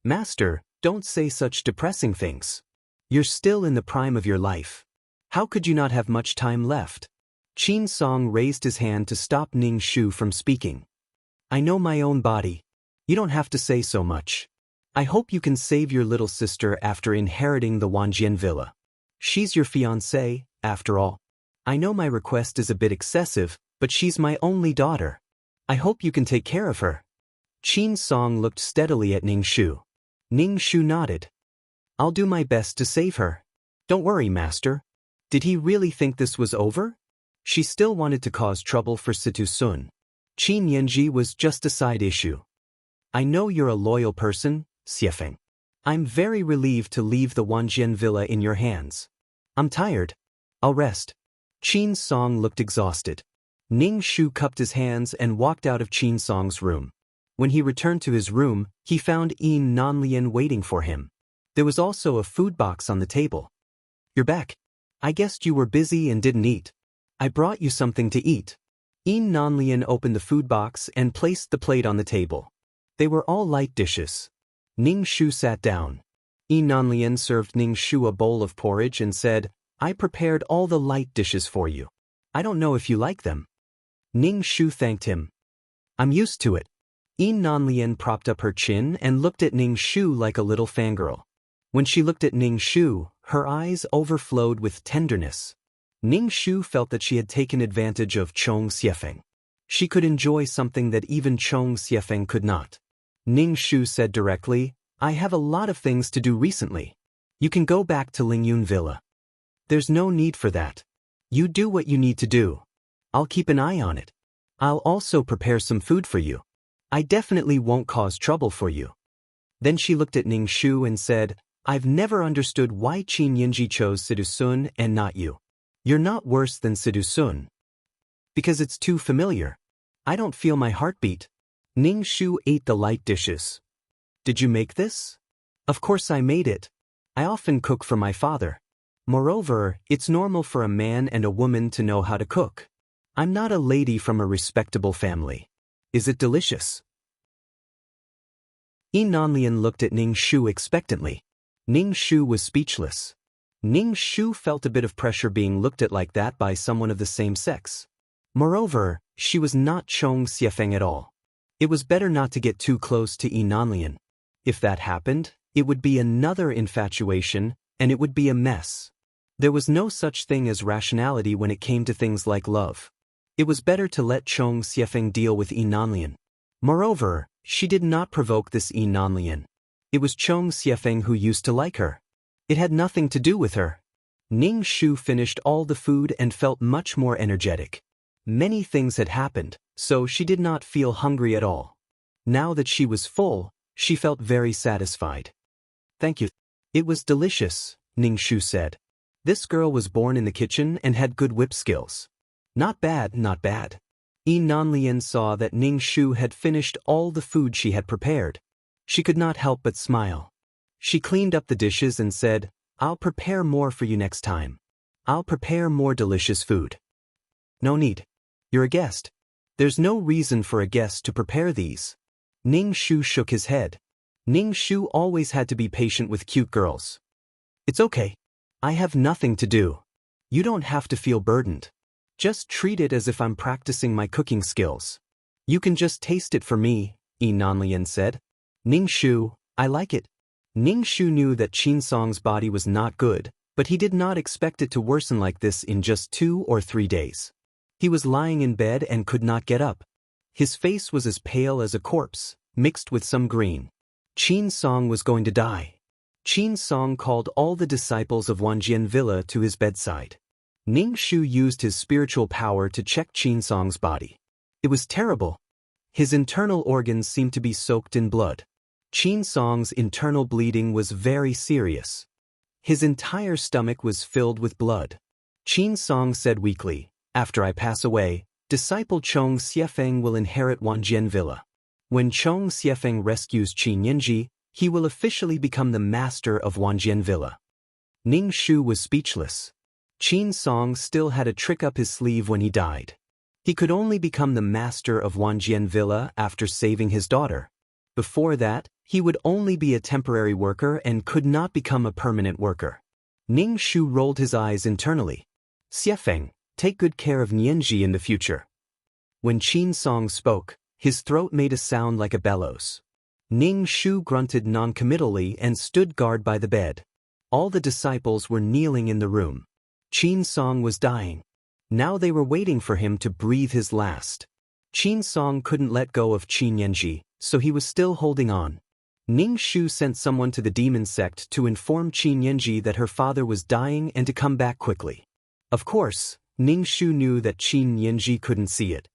"Master, don't say such depressing things. You're still in the prime of your life. How could you not have much time left?" Qin Song raised his hand to stop Ning Shu from speaking. "I know my own body. You don't have to say so much. I hope you can save your little sister after inheriting the Wanjian Villa. She's your fiancée, after all. I know my request is a bit excessive, but she's my only daughter. I hope you can take care of her." Qin Song looked steadily at Ning Shu. Ning Shu nodded. "I'll do my best to save her. Don't worry, Master." Did he really think this was over? She still wanted to cause trouble for Situ Sun. Qin Yanji was just a side issue. "I know you're a loyal person, Xiefeng. I'm very relieved to leave the Wanjian Villa in your hands. I'm tired. I'll rest." Qin Song looked exhausted. Ning Shu cupped his hands and walked out of Qin Song's room. When he returned to his room, he found Yi Nanlian waiting for him. There was also a food box on the table. "You're back. I guessed you were busy and didn't eat. I brought you something to eat." Yi Nanlian opened the food box and placed the plate on the table. They were all light dishes. Ning Shu sat down. Yi Nanlian served Ning Shu a bowl of porridge and said, "I prepared all the light dishes for you. I don't know if you like them." Ning Shu thanked him. "I'm used to it." Yi Nanlian propped up her chin and looked at Ning Shu like a little fangirl. When she looked at Ning Shu, her eyes overflowed with tenderness. Ning Shu felt that she had taken advantage of Chong Xiefeng. She could enjoy something that even Chong Xiefeng could not. Ning Shu said directly, "I have a lot of things to do recently. You can go back to Lingyun Villa." "There's no need for that. You do what you need to do. I'll keep an eye on it. I'll also prepare some food for you. I definitely won't cause trouble for you." Then she looked at Ning Shu and said, "I've never understood why Qin Yinji chose Sidu Sun and not you. You're not worse than Sidu Sun. Because it's too familiar. I don't feel my heartbeat." Ning Shu ate the light dishes. "Did you make this?" "Of course I made it. I often cook for my father. Moreover, it's normal for a man and a woman to know how to cook. I'm not a lady from a respectable family. Is it delicious?" Yi Nanlian looked at Ning Shu expectantly. Ning Shu was speechless. Ning Shu felt a bit of pressure being looked at like that by someone of the same sex. Moreover, she was not Chong Xiefeng at all. It was better not to get too close to Yi Nanlian. If that happened, it would be another infatuation, and it would be a mess. There was no such thing as rationality when it came to things like love. It was better to let Chong Xiefeng deal with Yi Nanlian. Moreover, she did not provoke this Yi Nanlian. It was Chong Xiefeng who used to like her. It had nothing to do with her. Ning Shu finished all the food and felt much more energetic. Many things had happened, so she did not feel hungry at all. Now that she was full, she felt very satisfied. "Thank you. It was delicious," Ning Shu said. This girl was born in the kitchen and had good whip skills. Not bad, not bad. Yi Nanlian saw that Ning Shu had finished all the food she had prepared. She could not help but smile. She cleaned up the dishes and said, "I'll prepare more for you next time. I'll prepare more delicious food." "No need. You're a guest. There's no reason for a guest to prepare these. Ning Shu shook his head. Ning Shu always had to be patient with cute girls. It's okay. I have nothing to do. You don't have to feel burdened. Just treat it as if I'm practicing my cooking skills. You can just taste it for me, Yi Nanlian said. Ning Shu, I like it. Ning Shu knew that Qin Song's body was not good, but he did not expect it to worsen like this in just 2 or 3 days. He was lying in bed and could not get up. His face was as pale as a corpse, mixed with some green. Qin Song was going to die. Qin Song called all the disciples of Wanjian Villa to his bedside. Ning Shu used his spiritual power to check Qin Song's body. It was terrible. His internal organs seemed to be soaked in blood. Qin Song's internal bleeding was very serious. His entire stomach was filled with blood. Qin Song said weakly, "After I pass away, disciple Chong Xiefeng will inherit Wanjian Villa. When Chong Xiefeng rescues Qin Yinji, he will officially become the master of Wanjian Villa." Ning Shu was speechless. Qin Song still had a trick up his sleeve when he died. He could only become the master of Wanjian Villa after saving his daughter. Before that, he would only be a temporary worker and could not become a permanent worker. Ning Shu rolled his eyes internally. "Xiefeng, take good care of Nianji in the future." When Qin Song spoke, his throat made a sound like a bellows. Ning Shu grunted noncommittally and stood guard by the bed. All the disciples were kneeling in the room. Qin Song was dying. Now they were waiting for him to breathe his last. Qin Song couldn't let go of Qin Yanji, so he was still holding on. Ning Shu sent someone to the demon sect to inform Qin Yanji that her father was dying and to come back quickly. Of course, Ning Shu knew that Qin Yanji couldn't see it.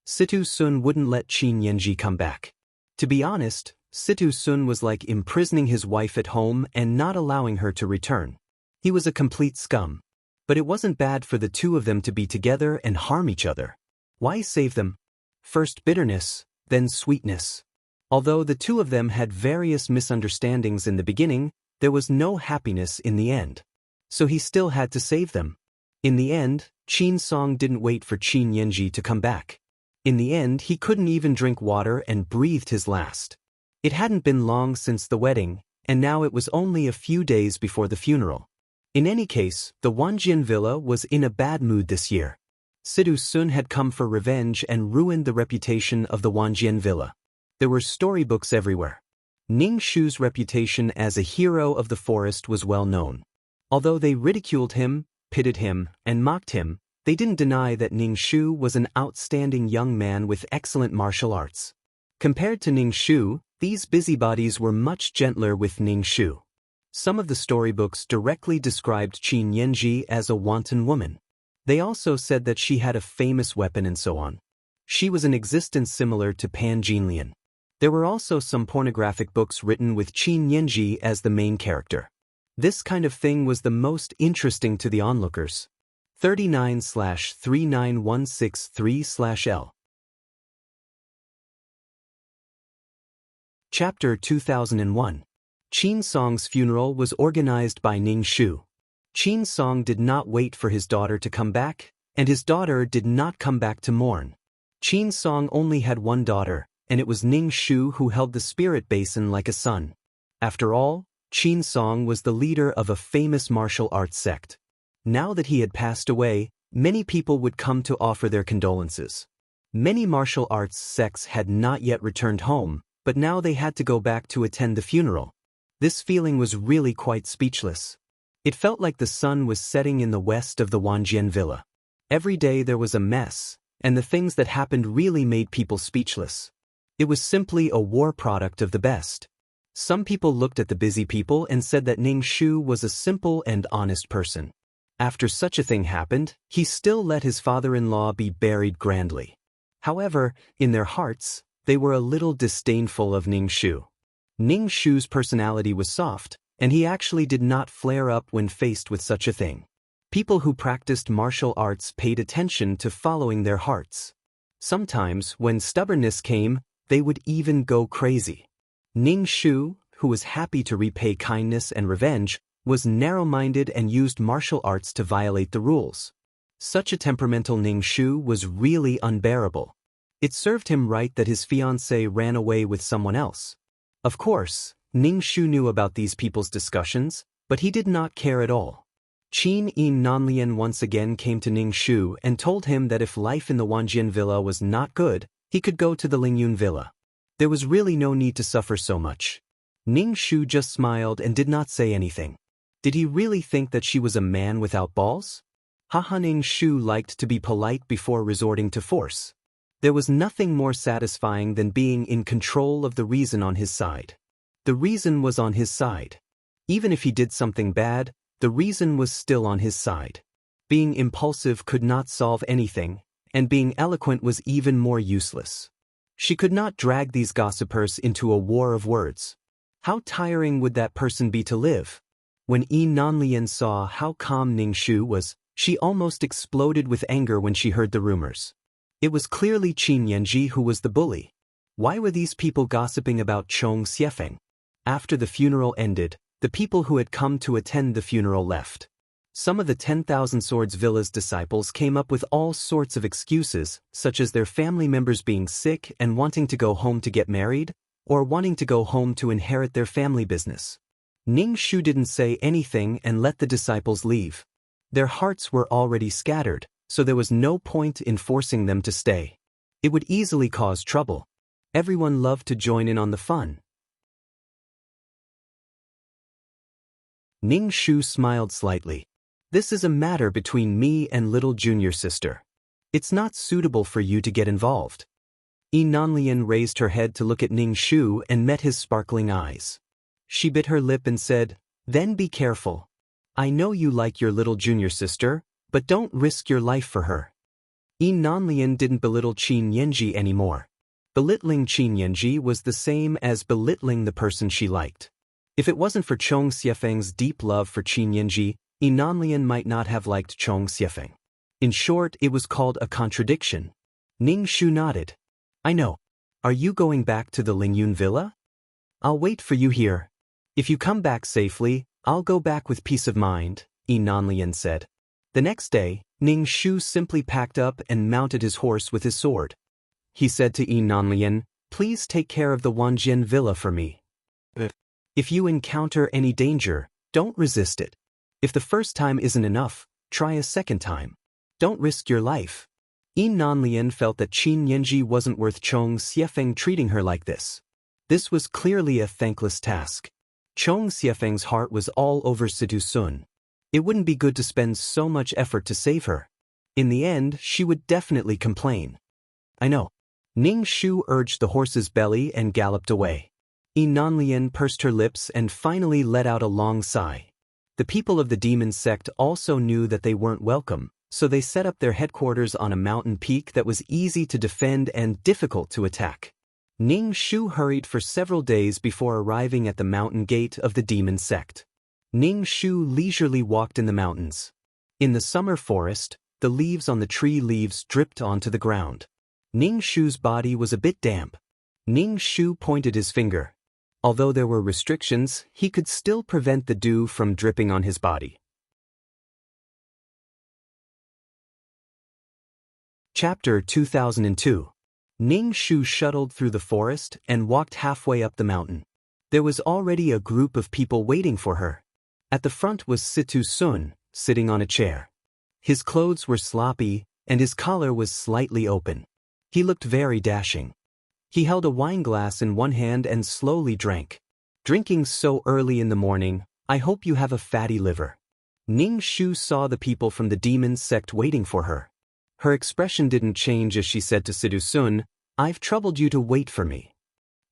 Situ Sun wouldn't let Qin Yanji come back. To be honest, Situ Sun was like imprisoning his wife at home and not allowing her to return. He was a complete scum. But it wasn't bad for the two of them to be together and harm each other. Why save them? First bitterness, then sweetness. Although the two of them had various misunderstandings in the beginning, there was no happiness in the end. So he still had to save them. In the end, Qin Song didn't wait for Qin Yanji to come back. In the end, he couldn't even drink water and breathed his last. It hadn't been long since the wedding, and now it was only a few days before the funeral. In any case, the Wanjian Villa was in a bad mood this year. Situ Sun had come for revenge and ruined the reputation of the Wanjian Villa. There were storybooks everywhere. Ning Shu's reputation as a hero of the forest was well known. Although they ridiculed him, pitted him, and mocked him, they didn't deny that Ning Shu was an outstanding young man with excellent martial arts. Compared to Ning Shu, these busybodies were much gentler with Ning Shu. Some of the storybooks directly described Qin Yanji as a wanton woman. They also said that she had a famous weapon and so on. She was an existence similar to Pan Jinlian. There were also some pornographic books written with Qin Yanji as the main character. This kind of thing was the most interesting to the onlookers. 39/39163/L. Chapter 2001. Qin Song's funeral was organized by Ning Shu. Qin Song did not wait for his daughter to come back, and his daughter did not come back to mourn. Qin Song only had one daughter, and it was Ning Shu who held the spirit basin like a son. After all, Qin Song was the leader of a famous martial arts sect. Now that he had passed away, many people would come to offer their condolences. Many martial arts sects had not yet returned home, but now they had to go back to attend the funeral. This feeling was really quite speechless. It felt like the sun was setting in the west of the Wanjian Villa. Every day there was a mess, and the things that happened really made people speechless. It was simply a war product of the best. Some people looked at the busy people and said that Ning Shu was a simple and honest person. After such a thing happened, he still let his father-in-law be buried grandly. However, in their hearts, they were a little disdainful of Ning Shu. Ning Shu's personality was soft, and he actually did not flare up when faced with such a thing. People who practiced martial arts paid attention to following their hearts. Sometimes, when stubbornness came, they would even go crazy. Ning Shu, who was happy to repay kindness and revenge, was narrow-minded and used martial arts to violate the rules. Such a temperamental Ning Shu was really unbearable. It served him right that his fiancée ran away with someone else. Of course, Ning Shu knew about these people's discussions, but he did not care at all. Qin Yin Nanlian once again came to Ning Shu and told him that if life in the Wanjian villa was not good, he could go to the Lingyun villa. There was really no need to suffer so much. Ning Shu just smiled and did not say anything. Did he really think that she was a man without balls? Haha, Ning Shu liked to be polite before resorting to force. There was nothing more satisfying than being in control of the reason on his side. The reason was on his side. Even if he did something bad, the reason was still on his side. Being impulsive could not solve anything, and being eloquent was even more useless. She could not drag these gossipers into a war of words. How tiring would that person be to live? When Yi Nanlian saw how calm Ning Shu was, she almost exploded with anger when she heard the rumors. It was clearly Qin Yanji who was the bully. Why were these people gossiping about Chong Xiefeng? After the funeral ended, the people who had come to attend the funeral left. Some of the 10,000 Swords Villa's disciples came up with all sorts of excuses, such as their family members being sick and wanting to go home to get married, or wanting to go home to inherit their family business. Ning Shu didn't say anything and let the disciples leave. Their hearts were already scattered, so there was no point in forcing them to stay. It would easily cause trouble. Everyone loved to join in on the fun. Ning Shu smiled slightly. This is a matter between me and little junior sister. It's not suitable for you to get involved. Yi Nanlian raised her head to look at Ning Shu and met his sparkling eyes. She bit her lip and said, "Then be careful. I know you like your little junior sister, but don't risk your life for her." Yi Nanlian didn't belittle Qin Yanji anymore. Belittling Qin Yanji was the same as belittling the person she liked. If it wasn't for Chong Xiefeng's deep love for Qin Yanji, Yi Nanlian might not have liked Chong Xiefeng. In short, it was called a contradiction. Ning Shu nodded. "I know. Are you going back to the Lingyun villa? I'll wait for you here. If you come back safely, I'll go back with peace of mind," Yi Nanlian said. The next day, Ning Shu simply packed up and mounted his horse with his sword. He said to Yi Nanlian, "Please take care of the Wanjian villa for me. If you encounter any danger, don't resist it. If the first time isn't enough, try a second time. Don't risk your life." Yi Nanlian felt that Qin Yanji wasn't worth Chong Xiefeng treating her like this. This was clearly a thankless task. Chong Xiefeng's heart was all over Situ Sun. It wouldn't be good to spend so much effort to save her. In the end, she would definitely complain. "I know." Ning Shu urged the horse's belly and galloped away. Yi Nanlian pursed her lips and finally let out a long sigh. The people of the demon sect also knew that they weren't welcome, so they set up their headquarters on a mountain peak that was easy to defend and difficult to attack. Ning Shu hurried for several days before arriving at the mountain gate of the demon sect. Ning Shu leisurely walked in the mountains. In the summer forest, the leaves on the tree leaves dripped onto the ground. Ning Shu's body was a bit damp. Ning Shu pointed his finger. Although there were restrictions, he could still prevent the dew from dripping on his body. Chapter 2002. Ning Shu shuttled through the forest and walked halfway up the mountain. There was already a group of people waiting for her. At the front was Situ Sun, sitting on a chair. His clothes were sloppy, and his collar was slightly open. He looked very dashing. He held a wineglass in one hand and slowly drank. "Drinking so early in the morning, I hope you have a fatty liver." Ning Shu saw the people from the demon sect waiting for her. Her expression didn't change as she said to Situ Sun, "I've troubled you to wait for me."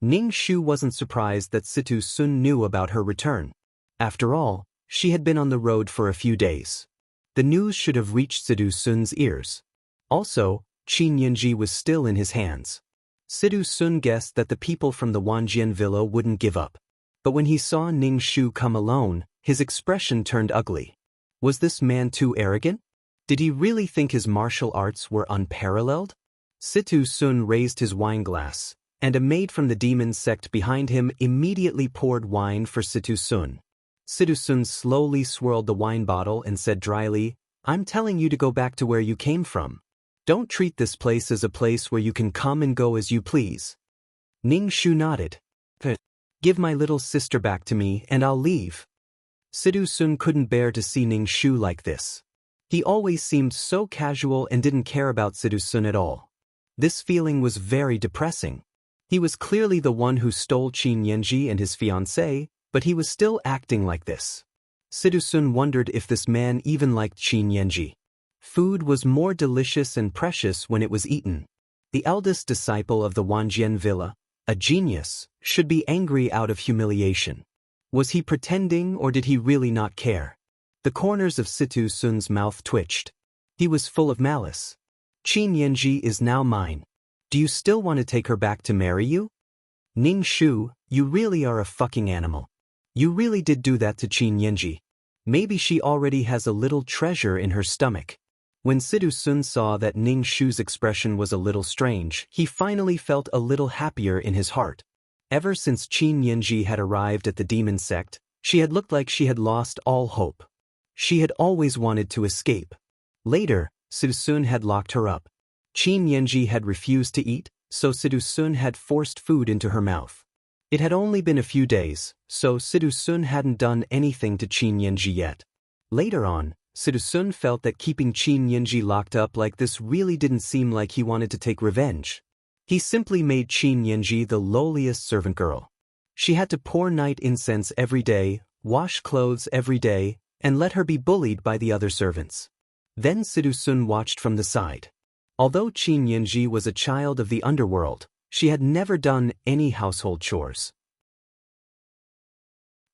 Ning Shu wasn't surprised that Situ Sun knew about her return. After all, she had been on the road for a few days. The news should have reached Situ Sun's ears. Also, Qin Yanji was still in his hands. Situ Sun guessed that the people from the Wanjian villa wouldn't give up. But when he saw Ning Shu come alone, his expression turned ugly. Was this man too arrogant? Did he really think his martial arts were unparalleled? Situ Sun raised his wineglass, and a maid from the demon sect behind him immediately poured wine for Situ Sun. Situ Sun slowly swirled the wine bottle and said dryly, I'm telling you to go back to where you came from. Don't treat this place as a place where you can come and go as you please. Ning Shu nodded. Give my little sister back to me and I'll leave. Sidhu Sun couldn't bear to see Ning Shu like this. He always seemed so casual and didn't care about Sidhu Sun at all. This feeling was very depressing. He was clearly the one who stole Qin Yanji and his fiancée, but he was still acting like this. Sidhu Sun wondered if this man even liked Qin Yanji. Food was more delicious and precious when it was eaten. The eldest disciple of the Wanjian villa, a genius, should be angry out of humiliation. Was he pretending or did he really not care? The corners of Sidhu Sun's mouth twitched. He was full of malice. Qin Yanji is now mine. Do you still want to take her back to marry you? Ning Shu, you really are a fucking animal. You really did do that to Qin Yanji. Maybe she already has a little treasure in her stomach. When Sidhu Sun saw that Ning Shu's expression was a little strange, he finally felt a little happier in his heart. Ever since Qin Yanji had arrived at the demon sect, she had looked like she had lost all hope. She had always wanted to escape. Later, Sidhu Sun had locked her up. Qin Yanji had refused to eat, so Sidhu Sun had forced food into her mouth. It had only been a few days, so Sidhu Sun hadn't done anything to Qin Yanji yet. Later on, Sidhu Sun felt that keeping Qin Yanji locked up like this really didn't seem like he wanted to take revenge. He simply made Qin Yanji the lowliest servant girl. She had to pour night incense every day, wash clothes every day, and let her be bullied by the other servants. Then Sidhu Sun watched from the side. Although Qin Yanji was a child of the underworld, she had never done any household chores.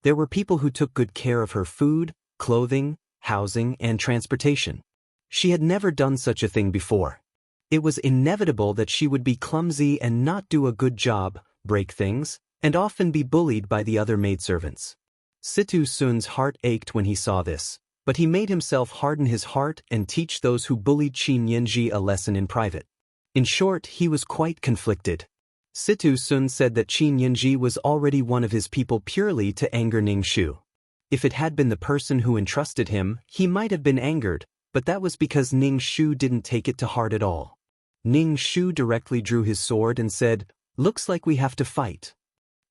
There were people who took good care of her food, clothing, housing, and transportation. She had never done such a thing before. It was inevitable that she would be clumsy and not do a good job, break things, and often be bullied by the other maidservants. Sidhu Sun's heart ached when he saw this, but he made himself harden his heart and teach those who bullied Qin Yanji a lesson in private. In short, he was quite conflicted. Sidhu Sun said that Qin Yanji was already one of his people purely to anger Ning Shu. If it had been the person who entrusted him, he might have been angered, but that was because Ning Shu didn't take it to heart at all. Ning Shu directly drew his sword and said, "Looks like we have to fight."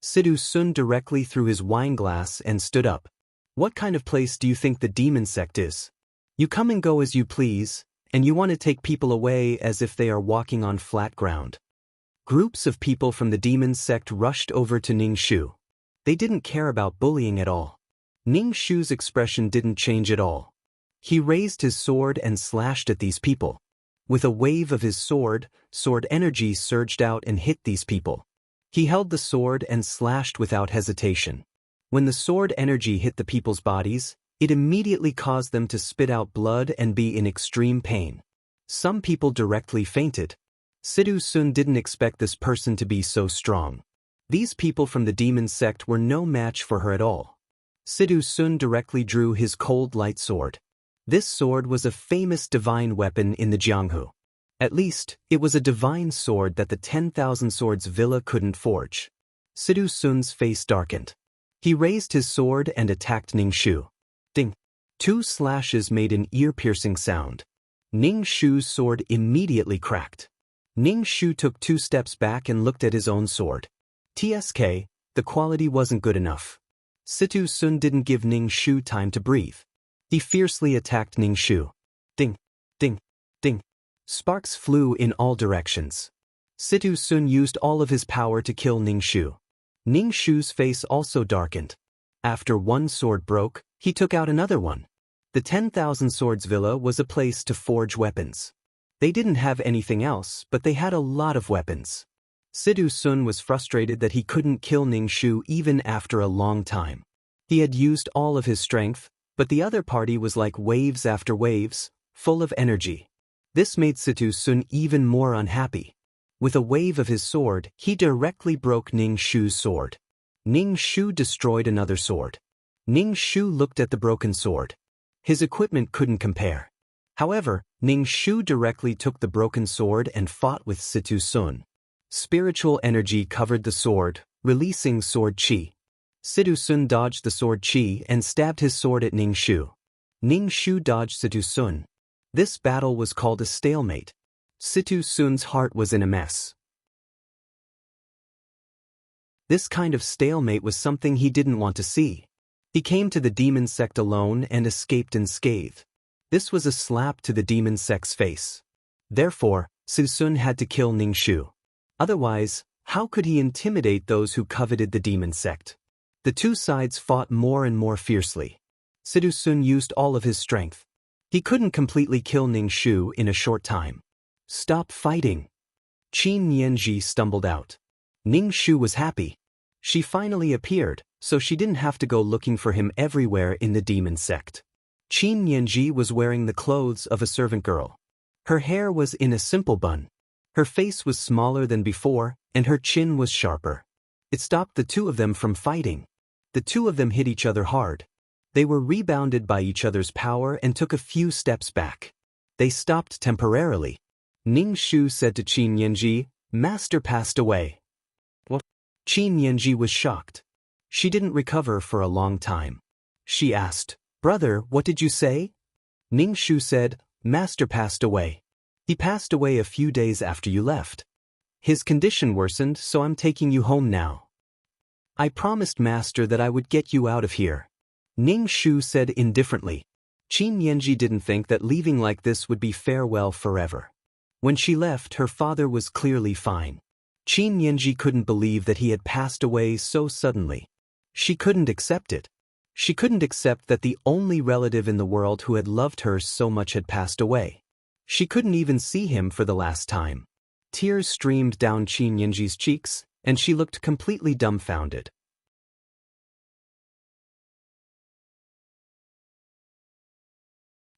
Sidhu Sun directly threw his wine glass and stood up. "What kind of place do you think the demon sect is? You come and go as you please, and you want to take people away as if they are walking on flat ground." Groups of people from the demon sect rushed over to Ning Shu. They didn't care about bullying at all. Ning Shu's expression didn't change at all. He raised his sword and slashed at these people. With a wave of his sword energy surged out and hit these people. He held the sword and slashed without hesitation. When the sword energy hit the people's bodies, it immediately caused them to spit out blood and be in extreme pain. Some people directly fainted. Sidhu Sun didn't expect this person to be so strong. These people from the demon sect were no match for her at all. Sidhu Sun directly drew his cold light sword. This sword was a famous divine weapon in the Jianghu. At least, it was a divine sword that the 10,000 Swords Villa couldn't forge. Sidhu Sun's face darkened. He raised his sword and attacked Ning Shu. Ding! 2 slashes made an ear-piercing sound. Ning Shu's sword immediately cracked. Ning Shu took 2 steps back and looked at his own sword. TSK, the quality wasn't good enough. Sidhu Sun didn't give Ning Shu time to breathe. He fiercely attacked Ning Shu. Ding! Ding! Ding! Sparks flew in all directions. Sidhu Sun used all of his power to kill Ning Shu. Ning Shu's face also darkened. After one sword broke, he took out another one. The 10,000 Swords Villa was a place to forge weapons. They didn't have anything else, but they had a lot of weapons. Sidhu Sun was frustrated that he couldn't kill Ning Shu even after a long time. He had used all of his strength, but the other party was like waves after waves, full of energy. This made Sidhu Sun even more unhappy. With a wave of his sword, he directly broke Ning Shu's sword. Ning Shu destroyed another sword. Ning Shu looked at the broken sword. His equipment couldn't compare. However, Ning Shu directly took the broken sword and fought with Sidhu Sun. Spiritual energy covered the sword, releasing sword chi. Sidhu Sun dodged the sword chi and stabbed his sword at Ning Shu. Ning Shu dodged Sidhu Sun, This battle was called a stalemate. Situ Sun's heart was in a mess. This kind of stalemate was something he didn't want to see. He came to the demon sect alone and escaped unscathed. This was a slap to the demon sect's face. Therefore, Situ Sun had to kill Ning Shu. Otherwise, how could he intimidate those who coveted the demon sect? The two sides fought more and more fiercely. Situ Sun used all of his strength. He couldn't completely kill Ning Shu in a short time. Stop fighting. Qin Yanji stumbled out. Ning Shu was happy. She finally appeared, so she didn't have to go looking for him everywhere in the demon sect. Qin Yanji was wearing the clothes of a servant girl. Her hair was in a simple bun. Her face was smaller than before, and her chin was sharper. It stopped the two of them from fighting. The two of them hit each other hard. They were rebounded by each other's power and took a few steps back. They stopped temporarily. Ning Shu said to Qin Yanji, "Master passed away." What? Qin Yanji was shocked. She didn't recover for a long time. She asked, "Brother, what did you say?" Ning Shu said, "Master passed away. He passed away a few days after you left. His condition worsened, so I'm taking you home now. I promised Master that I would get you out of here." Ning Shu said indifferently. Qin Yanji didn't think that leaving like this would be farewell forever. When she left, her father was clearly fine. Qin Yanji couldn't believe that he had passed away so suddenly. She couldn't accept it. She couldn't accept that the only relative in the world who had loved her so much had passed away. She couldn't even see him for the last time. Tears streamed down Qin Yanji's cheeks, and she looked completely dumbfounded.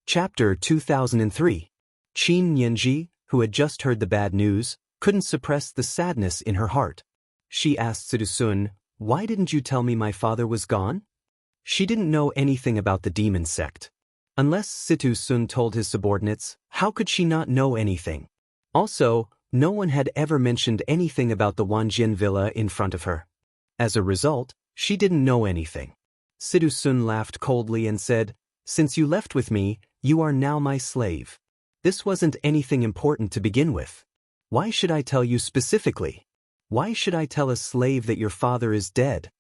Chapter 2003. Qin Yanji, who had just heard the bad news, couldn't suppress the sadness in her heart. She asked Situ Sun, "Why didn't you tell me my father was gone?" She didn't know anything about the demon sect. Unless Situ Sun told his subordinates, how could she not know anything? Also, no one had ever mentioned anything about the Wanjian villa in front of her. As a result, she didn't know anything. Situ Sun laughed coldly and said, "Since you left with me, you are now my slave. This wasn't anything important to begin with. Why should I tell you specifically? Why should I tell a slave that your father is dead?"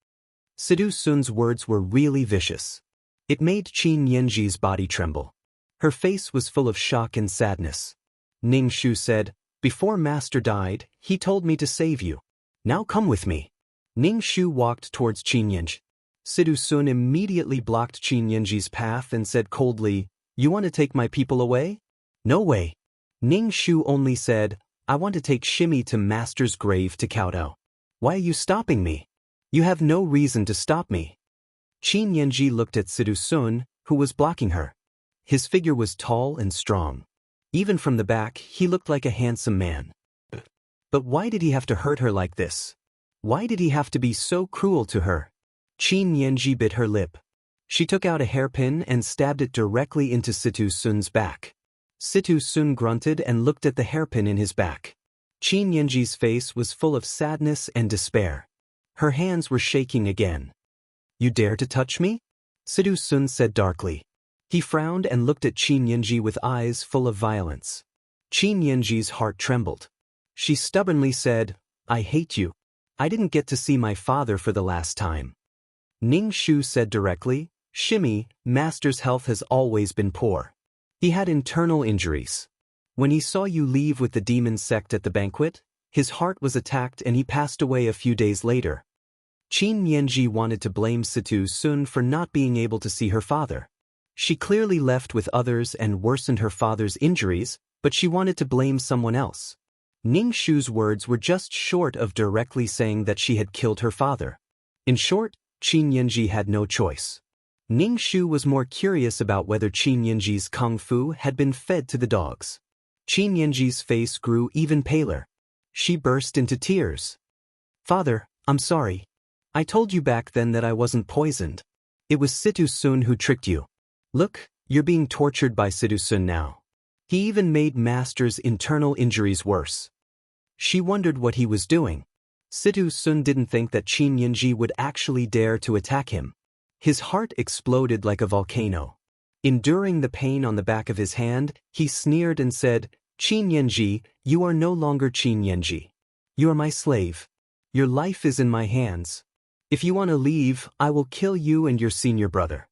Situ Sun's words were really vicious. It made Qin Yanji's body tremble. Her face was full of shock and sadness. Ning Shu said, "Before Master died, he told me to save you. Now come with me." Ning Shu walked towards Qin Yanji. Situ Sun immediately blocked Qin Yanji's path and said coldly, "You want to take my people away?" "No way." Ning Shu only said, "I want to take Shimi to Master's grave to kowtow. Why are you stopping me? You have no reason to stop me." Qin Yanji looked at Situ Sun, who was blocking her. His figure was tall and strong. Even from the back, he looked like a handsome man. But why did he have to hurt her like this? Why did he have to be so cruel to her? Qin Yanji bit her lip. She took out a hairpin and stabbed it directly into Situ Sun's back. Situ Sun grunted and looked at the hairpin in his back. Qin Yanji's face was full of sadness and despair. Her hands were shaking again. "You dare to touch me?" Situ Sun said darkly. He frowned and looked at Qin Yanji with eyes full of violence. Qin Yanji's heart trembled. She stubbornly said, "I hate you. I didn't get to see my father for the last time." Ning Shu said directly, "Shimi, Master's health has always been poor. He had internal injuries. When he saw you leave with the demon sect at the banquet, his heart was attacked and he passed away a few days later." Qin Yanji wanted to blame Situ Sun for not being able to see her father. She clearly left with others and worsened her father's injuries, but she wanted to blame someone else. Ning Shu's words were just short of directly saying that she had killed her father. In short, Qin Yanji had no choice. Ning Shu was more curious about whether Qin Yanji's kung fu had been fed to the dogs. Qin Yanji's face grew even paler. She burst into tears. "Father, I'm sorry. I told you back then that I wasn't poisoned. It was Situ Sun who tricked you. Look, you're being tortured by Situ Sun now. He even made Master's internal injuries worse." She wondered what he was doing. Situ Sun didn't think that Qin Yanji would actually dare to attack him. His heart exploded like a volcano. Enduring the pain on the back of his hand, he sneered and said, "Qin Yanji, you are no longer Qin Yanji. You are my slave. Your life is in my hands. If you want to leave, I will kill you and your senior brother."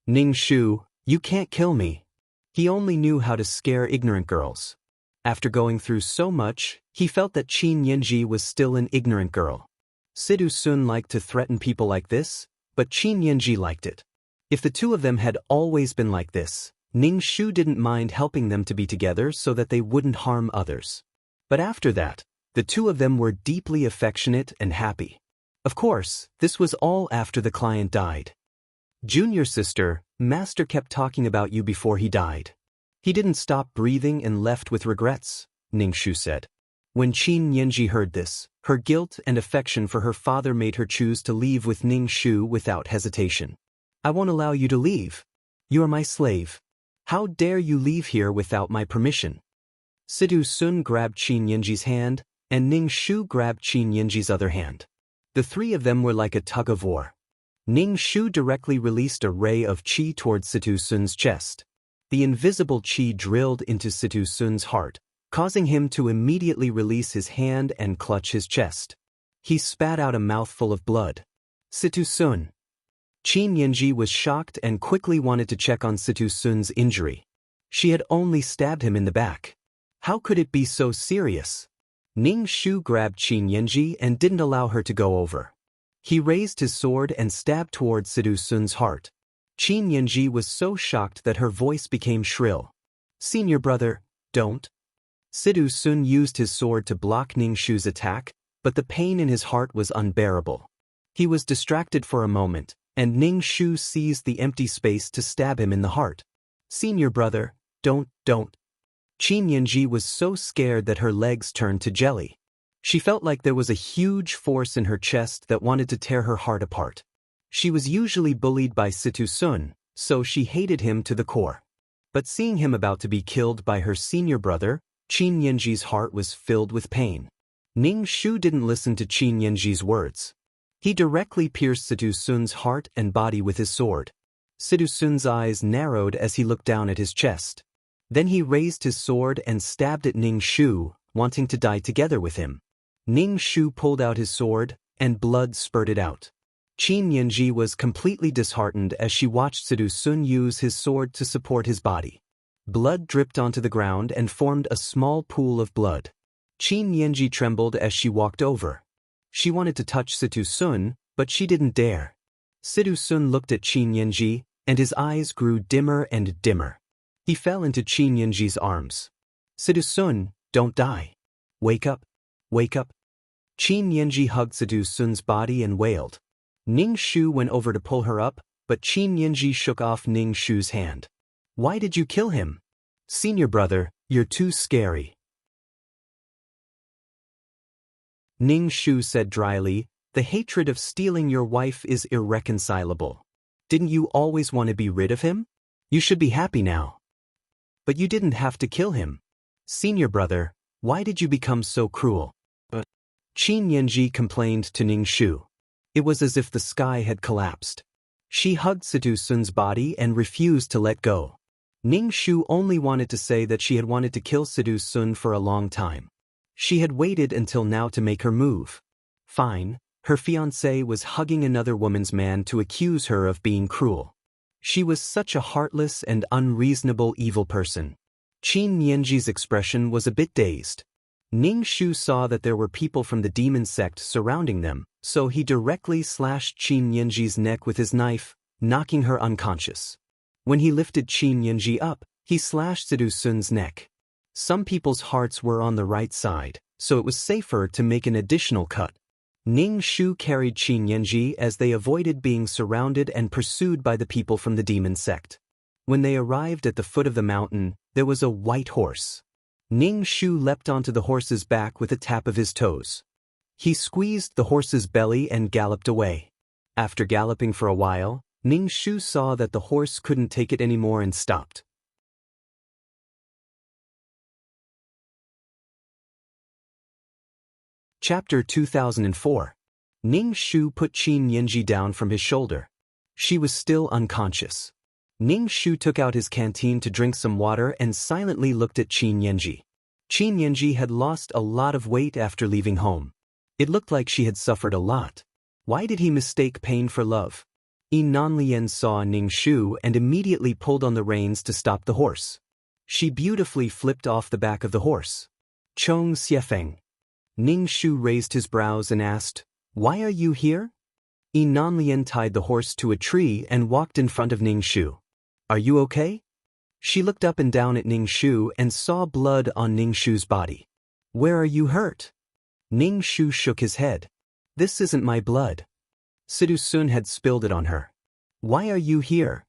Ning Shu, you can't kill me. He only knew how to scare ignorant girls. After going through so much, he felt that Qin Yanji was still an ignorant girl. Sidu Sun liked to threaten people like this, but Qin Yanji liked it. If the two of them had always been like this, Ning Shu didn't mind helping them to be together so that they wouldn't harm others. But after that, the two of them were deeply affectionate and happy. Of course, this was all after the client died. "Junior sister, Master kept talking about you before he died. He didn't stop breathing and left with regrets," Ning Shu said. When Qin Yanji heard this, her guilt and affection for her father made her choose to leave with Ning Shu without hesitation. "I won't allow you to leave. You are my slave. How dare you leave here without my permission?" Sidu Sun grabbed Qin Yanji's hand, and Ning Shu grabbed Qin Yanji's other hand. The three of them were like a tug-of-war. Ning Shu directly released a ray of qi towards Sidu Sun's chest. The invisible qi drilled into Sidu Sun's heart, causing him to immediately release his hand and clutch his chest. He spat out a mouthful of blood. "Sidu Sun." Qin Yanji was shocked and quickly wanted to check on Sidu Sun's injury. She had only stabbed him in the back. How could it be so serious? Ning Shu grabbed Qin Yanji and didn't allow her to go over. He raised his sword and stabbed towards Sidu Sun's heart. Qin Yanji was so shocked that her voice became shrill. "Senior brother, don't." Sidu Sun used his sword to block Ning Shu's attack, but the pain in his heart was unbearable. He was distracted for a moment, and Ning Shu seized the empty space to stab him in the heart. "Senior brother, don't." Qin Yanji was so scared that her legs turned to jelly. She felt like there was a huge force in her chest that wanted to tear her heart apart. She was usually bullied by Sidu Sun, so she hated him to the core. But seeing him about to be killed by her senior brother, Qin Yanji's heart was filled with pain. Ning Shu didn't listen to Qin Yanji's words. He directly pierced Sidu Sun's heart and body with his sword. Sidu Sun's eyes narrowed as he looked down at his chest. Then he raised his sword and stabbed at Ning Shu, wanting to die together with him. Ning Shu pulled out his sword, and blood spurted out. Qin Yanji was completely disheartened as she watched Sidu Sun use his sword to support his body. Blood dripped onto the ground and formed a small pool of blood. Qin Yanji trembled as she walked over. She wanted to touch Sidu Sun, but she didn't dare. Sidu Sun looked at Qin Yanji, and his eyes grew dimmer and dimmer. He fell into Qin Yanji's arms. "Sidu Sun, don't die. Wake up. Wake up." Qin Yanji hugged Sidu Sun's body and wailed. Ning Shu went over to pull her up, but Qin Yanji shook off Ning Shu's hand. "Why did you kill him? Senior brother, you're too scary." Ning Shu said dryly, "The hatred of stealing your wife is irreconcilable. Didn't you always want to be rid of him? You should be happy now. But you didn't have to kill him. Senior brother, why did you become so cruel?" Qin Yanji complained to Ning Shu. It was as if the sky had collapsed. She hugged Sidu Sun's body and refused to let go. Ning Shu only wanted to say that she had wanted to kill Sidu Sun for a long time. She had waited until now to make her move. Fine, her fiancé was hugging another woman's man to accuse her of being cruel. She was such a heartless and unreasonable evil person. Qin Yanji's expression was a bit dazed. Ning Shu saw that there were people from the demon sect surrounding them, so he directly slashed Qin Yanji's neck with his knife, knocking her unconscious. When he lifted Qin Yanji up, he slashed Sidu Sun's neck. Some people's hearts were on the right side, so it was safer to make an additional cut. Ning Shu carried Qin Yanji as they avoided being surrounded and pursued by the people from the demon sect. When they arrived at the foot of the mountain, there was a white horse. Ning Shu leapt onto the horse's back with a tap of his toes. He squeezed the horse's belly and galloped away. After galloping for a while, Ning Shu saw that the horse couldn't take it anymore and stopped. Chapter 2004. Ning Shu put Qin Yanji down from his shoulder. She was still unconscious. Ning Shu took out his canteen to drink some water and silently looked at Qin Yanji. Qin Yanji had lost a lot of weight after leaving home. It looked like she had suffered a lot. Why did he mistake pain for love? Yi Nanlian saw Ning Shu and immediately pulled on the reins to stop the horse. She beautifully flipped off the back of the horse. Chong Xiefeng. Ning Shu raised his brows and asked, "Why are you here?" Yi Nanlian tied the horse to a tree and walked in front of Ning Shu. "Are you okay?" She looked up and down at Ning Shu and saw blood on Ning Shu's body. "Where are you hurt?" Ning Shu shook his head. "This isn't my blood. Sidu Sun had spilled it on her." "Why are you here?"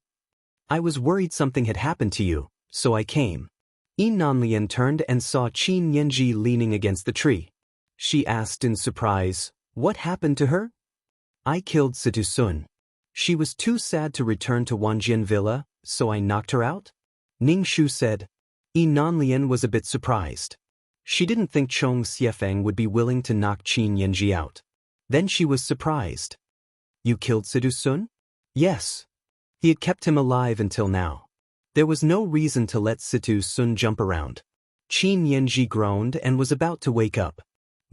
"I was worried something had happened to you, so I came." Yi Nanlian turned and saw Qin Yanji leaning against the tree. She asked in surprise, "What happened to her?" "I killed Situ Sun. She was too sad to return to Wanjian Villa, so I knocked her out?" Ning Shu said. Yi Nanlian was a bit surprised. She didn't think Chong Xiefeng would be willing to knock Qin Yanji out. Then she was surprised. "You killed Sidu Sun?" "Yes." He had kept him alive until now. There was no reason to let Situ Sun jump around. Qin Yanji groaned and was about to wake up.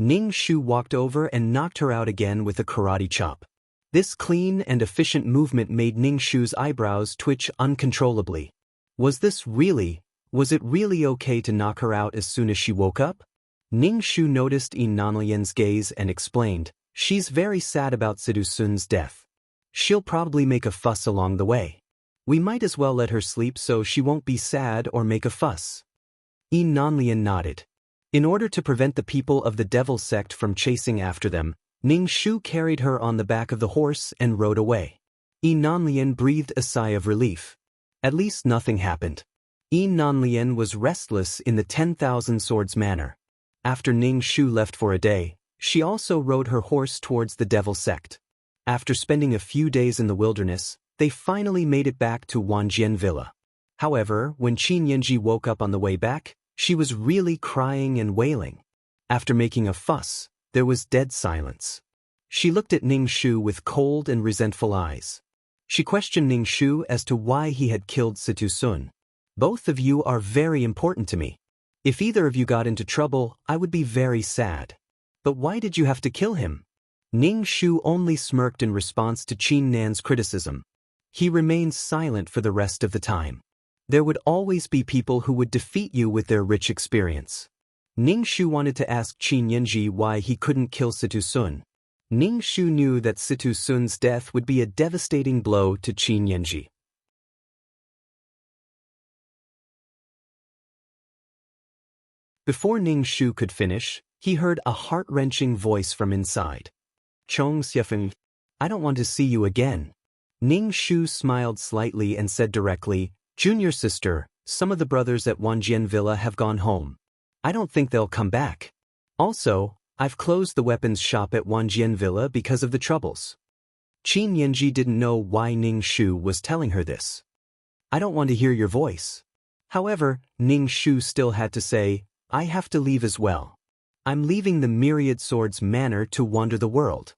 Ning Shu walked over and knocked her out again with a karate chop. This clean and efficient movement made Ning Shu's eyebrows twitch uncontrollably. Was it really okay to knock her out as soon as she woke up? Ning Shu noticed Yi Nanlian's gaze and explained, "She's very sad about Sidu Sun's death. She'll probably make a fuss along the way. We might as well let her sleep so she won't be sad or make a fuss." Yi Nanlian nodded. In order to prevent the people of the Devil sect from chasing after them, Ning Shu carried her on the back of the horse and rode away. Yi Nanlian breathed a sigh of relief. At least nothing happened. Yi Nanlian was restless in the 10,000 Swords manner. After Ning Shu left for a day, she also rode her horse towards the Devil sect. After spending a few days in the wilderness, they finally made it back to Wanjian Villa. However, when Qin Yanji woke up on the way back, she was really crying and wailing. After making a fuss, there was dead silence. She looked at Ning Shu with cold and resentful eyes. She questioned Ning Shu as to why he had killed Situ Sun. "Both of you are very important to me. If either of you got into trouble, I would be very sad. But why did you have to kill him?" Ning Shu only smirked in response to Qin Nan's criticism. He remained silent for the rest of the time. There would always be people who would defeat you with their rich experience. Ning Shu wanted to ask Qin Yanji why he couldn't kill Situ Sun. Ning Shu knew that Situ Sun's death would be a devastating blow to Qin Yanji. Before Ning Shu could finish, he heard a heart-wrenching voice from inside. "Chong Xiefeng, I don't want to see you again." Ning Shu smiled slightly and said directly, "Junior sister, some of the brothers at Wanjian Villa have gone home. I don't think they'll come back. Also, I've closed the weapons shop at Wanjian Villa because of the troubles." Qin Yanji didn't know why Ning Shu was telling her this. "I don't want to hear your voice." However, Ning Shu still had to say, "I have to leave as well. I'm leaving the Myriad Swords Manor to wander the world.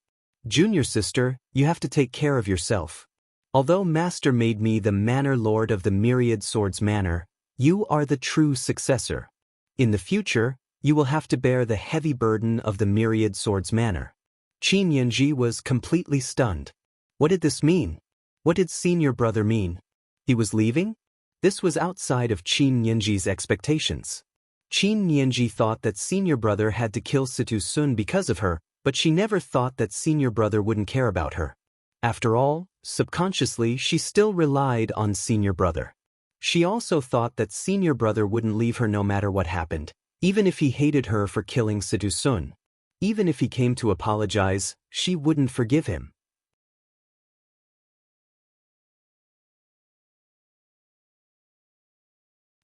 Junior sister, you have to take care of yourself. Although Master made me the Manor Lord of the Myriad Swords Manor, you are the true successor. In the future, you will have to bear the heavy burden of the Myriad Swords Manor." Qin Yanji was completely stunned. What did this mean? What did senior brother mean? He was leaving? This was outside of Qin Yanji's expectations. Qin Yanji thought that senior brother had to kill Situ Sun because of her, but she never thought that senior brother wouldn't care about her. After all, subconsciously she still relied on senior brother. She also thought that senior brother wouldn't leave her no matter what happened, even if he hated her for killing Situ Sun. Even if he came to apologize, she wouldn't forgive him.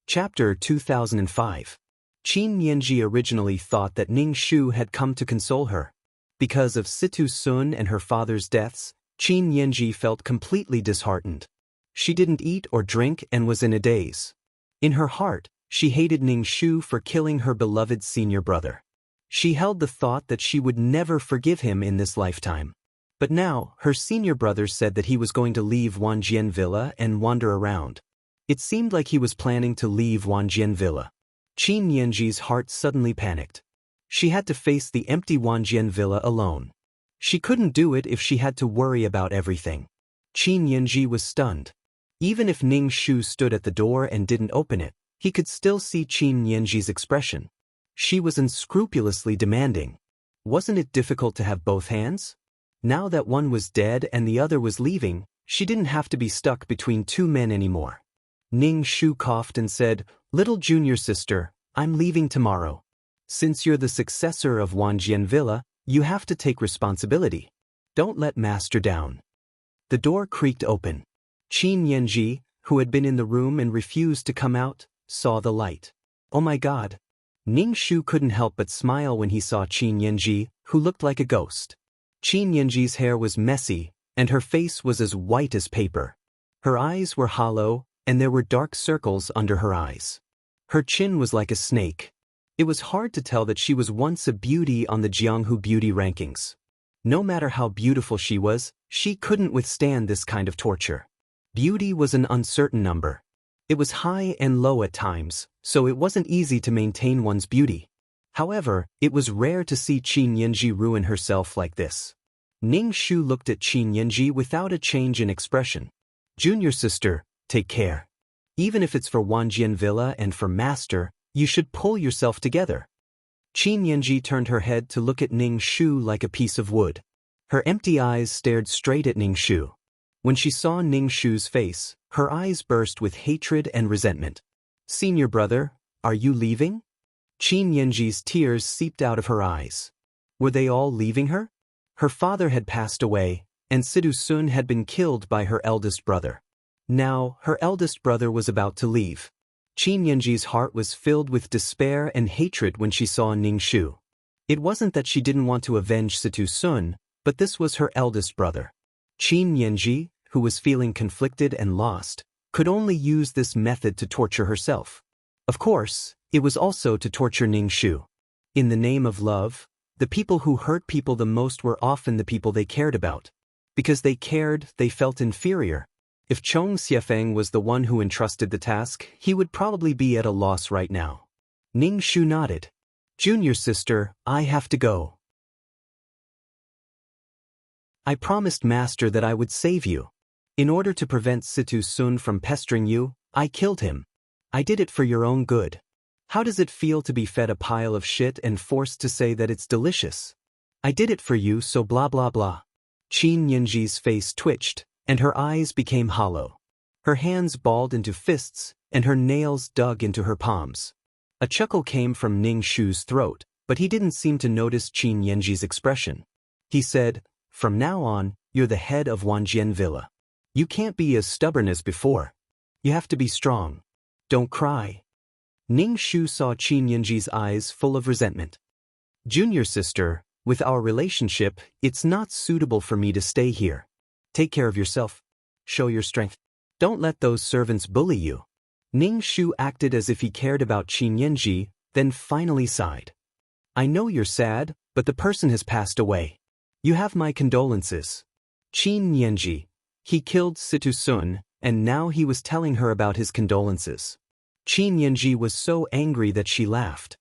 Chapter 2005. Qin Yanji originally thought that Ning Shu had come to console her. Because of Situ Sun and her father's deaths, Qin Yanji felt completely disheartened. She didn't eat or drink and was in a daze. In her heart, she hated Ning Shu for killing her beloved senior brother. She held the thought that she would never forgive him in this lifetime. But now, her senior brother said that he was going to leave Wanjian Villa and wander around. It seemed like he was planning to leave Wanjian Villa. Qin Yanji's heart suddenly panicked. She had to face the empty Wanjian Villa alone. She couldn't do it if she had to worry about everything. Qin Yanji was stunned. Even if Ning Shu stood at the door and didn't open it, he could still see Qin Yanji's expression. She was unscrupulously demanding. Wasn't it difficult to have both hands? Now that one was dead and the other was leaving, she didn't have to be stuck between two men anymore. Ning Shu coughed and said, "Little junior sister, I'm leaving tomorrow. Since you're the successor of Wanjian Villa, you have to take responsibility. Don't let master down." The door creaked open. Qin Yanji, who had been in the room and refused to come out, saw the light. Oh my God! Ning Shu couldn't help but smile when he saw Qin Yanji, who looked like a ghost. Qin Yanji's hair was messy, and her face was as white as paper. Her eyes were hollow, and there were dark circles under her eyes. Her chin was like a snake. It was hard to tell that she was once a beauty on the Jianghu beauty rankings. No matter how beautiful she was, she couldn't withstand this kind of torture. Beauty was an uncertain number. It was high and low at times, so it wasn't easy to maintain one's beauty. However, it was rare to see Qin Yanji ruin herself like this. Ning Shu looked at Qin Yanji without a change in expression. "Junior sister, take care. Even if it's for Wanjian Villa and for master, you should pull yourself together." Qin Yanji turned her head to look at Ning Shu like a piece of wood. Her empty eyes stared straight at Ning Shu. When she saw Ning Shu's face, her eyes burst with hatred and resentment. "Senior brother, are you leaving?" Qin Yanji's tears seeped out of her eyes. Were they all leaving her? Her father had passed away, and Sidu Sun had been killed by her eldest brother. Now, her eldest brother was about to leave. Qin Yanji's heart was filled with despair and hatred when she saw Ning Shu. It wasn't that she didn't want to avenge Situ Sun, but this was her eldest brother. Qin Yanji, who was feeling conflicted and lost, could only use this method to torture herself. Of course, it was also to torture Ning Shu. In the name of love, the people who hurt people the most were often the people they cared about. Because they cared, they felt inferior. If Chong Xiefeng was the one who entrusted the task, he would probably be at a loss right now. Ning Shu nodded. "Junior sister, I have to go. I promised master that I would save you. In order to prevent Situ Sun from pestering you, I killed him. I did it for your own good. How does it feel to be fed a pile of shit and forced to say that it's delicious? I did it for you, so blah blah blah." Qin Yanji's face twitched, and her eyes became hollow. Her hands balled into fists, and her nails dug into her palms. A chuckle came from Ning Shu's throat, but he didn't seem to notice Qin Yanji's expression. He said, "From now on, you're the head of Wanjian Villa. You can't be as stubborn as before. You have to be strong. Don't cry." Ning Shu saw Qin Yanji's eyes full of resentment. "Junior sister, with our relationship, it's not suitable for me to stay here. Take care of yourself. Show your strength. Don't let those servants bully you." Ning Shu acted as if he cared about Qin Yanji, then finally sighed. "I know you're sad, but the person has passed away. You have my condolences." Qin Yanji. He killed Situ Sun, and now he was telling her about his condolences. Qin Yanji was so angry that she laughed.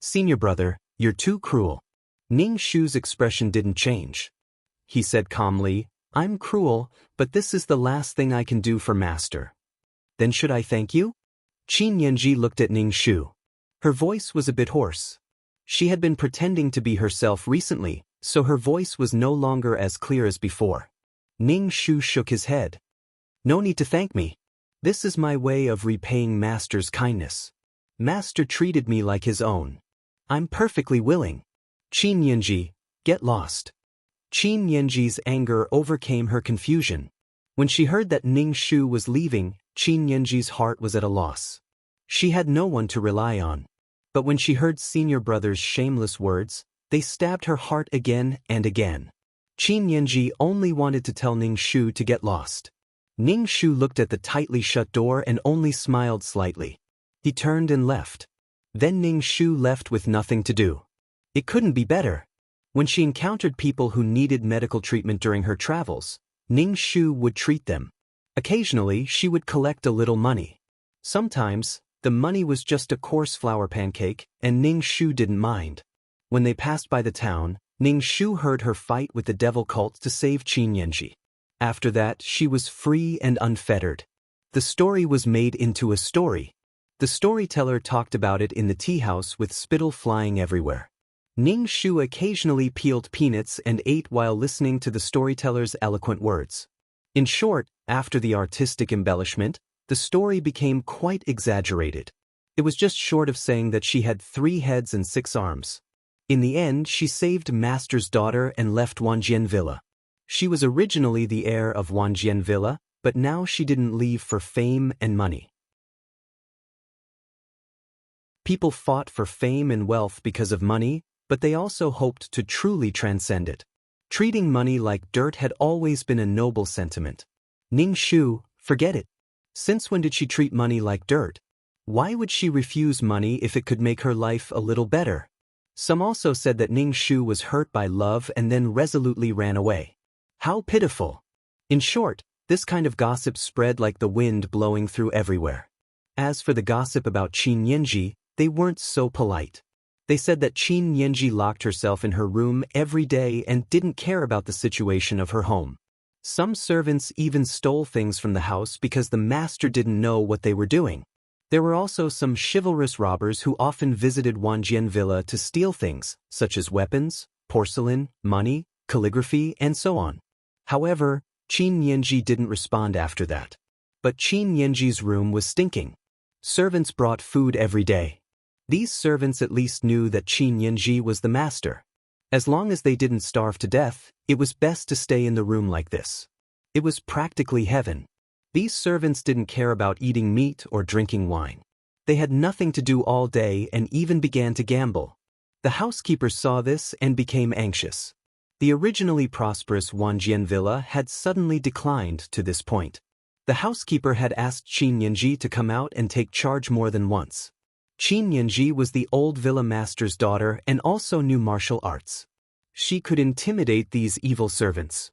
"Senior brother, you're too cruel." Ning Shu's expression didn't change. He said calmly, "I'm cruel, but this is the last thing I can do for master." "Then should I thank you?" Qin Yanji looked at Ning Shu. Her voice was a bit hoarse. She had been pretending to be herself recently, so her voice was no longer as clear as before. Ning Shu shook his head. "No need to thank me. This is my way of repaying master's kindness. Master treated me like his own. I'm perfectly willing. Qin Yanji, get lost." Qin Yanji's anger overcame her confusion. When she heard that Ning Shu was leaving, Qin Yanji's heart was at a loss. She had no one to rely on. But when she heard senior brother's shameless words, they stabbed her heart again and again. Qin Yanji only wanted to tell Ning Shu to get lost. Ning Shu looked at the tightly shut door and only smiled slightly. He turned and left. Then Ning Shu left with nothing to do. It couldn't be better. When she encountered people who needed medical treatment during her travels, Ning Shu would treat them. Occasionally, she would collect a little money. Sometimes, the money was just a coarse flour pancake, and Ning Shu didn't mind. When they passed by the town, Ning Shu heard her fight with the devil cult to save Qin Yanji. After that, she was free and unfettered. The story was made into a story. The storyteller talked about it in the tea house with spittle flying everywhere. Ning Shu occasionally peeled peanuts and ate while listening to the storyteller's eloquent words. In short, after the artistic embellishment, the story became quite exaggerated. It was just short of saying that she had 3 heads and 6 arms. In the end, she saved Master's daughter and left Wanjian Villa. She was originally the heir of Wanjian Villa, but now she didn't leave for fame and money. People fought for fame and wealth because of money, but they also hoped to truly transcend it. Treating money like dirt had always been a noble sentiment. Ning Shu, forget it. Since when did she treat money like dirt? Why would she refuse money if it could make her life a little better? Some also said that Ning Shu was hurt by love and then resolutely ran away. How pitiful! In short, this kind of gossip spread like the wind blowing through everywhere. As for the gossip about Qin Yanji, they weren't so polite. They said that Qin Yanji locked herself in her room every day and didn't care about the situation of her home. Some servants even stole things from the house because the master didn't know what they were doing. There were also some chivalrous robbers who often visited Wanjian Villa to steal things, such as weapons, porcelain, money, calligraphy, and so on. However, Qin Yanji didn't respond after that. But Qin Yanji's room was stinking. Servants brought food every day. These servants at least knew that Qin Yanji was the master. As long as they didn't starve to death, it was best to stay in the room like this. It was practically heaven. These servants didn't care about eating meat or drinking wine. They had nothing to do all day and even began to gamble. The housekeeper saw this and became anxious. The originally prosperous Wanjian Villa had suddenly declined to this point. The housekeeper had asked Qin Yanji to come out and take charge more than once. Qin Yanji was the old villa master's daughter and also knew martial arts. She could intimidate these evil servants.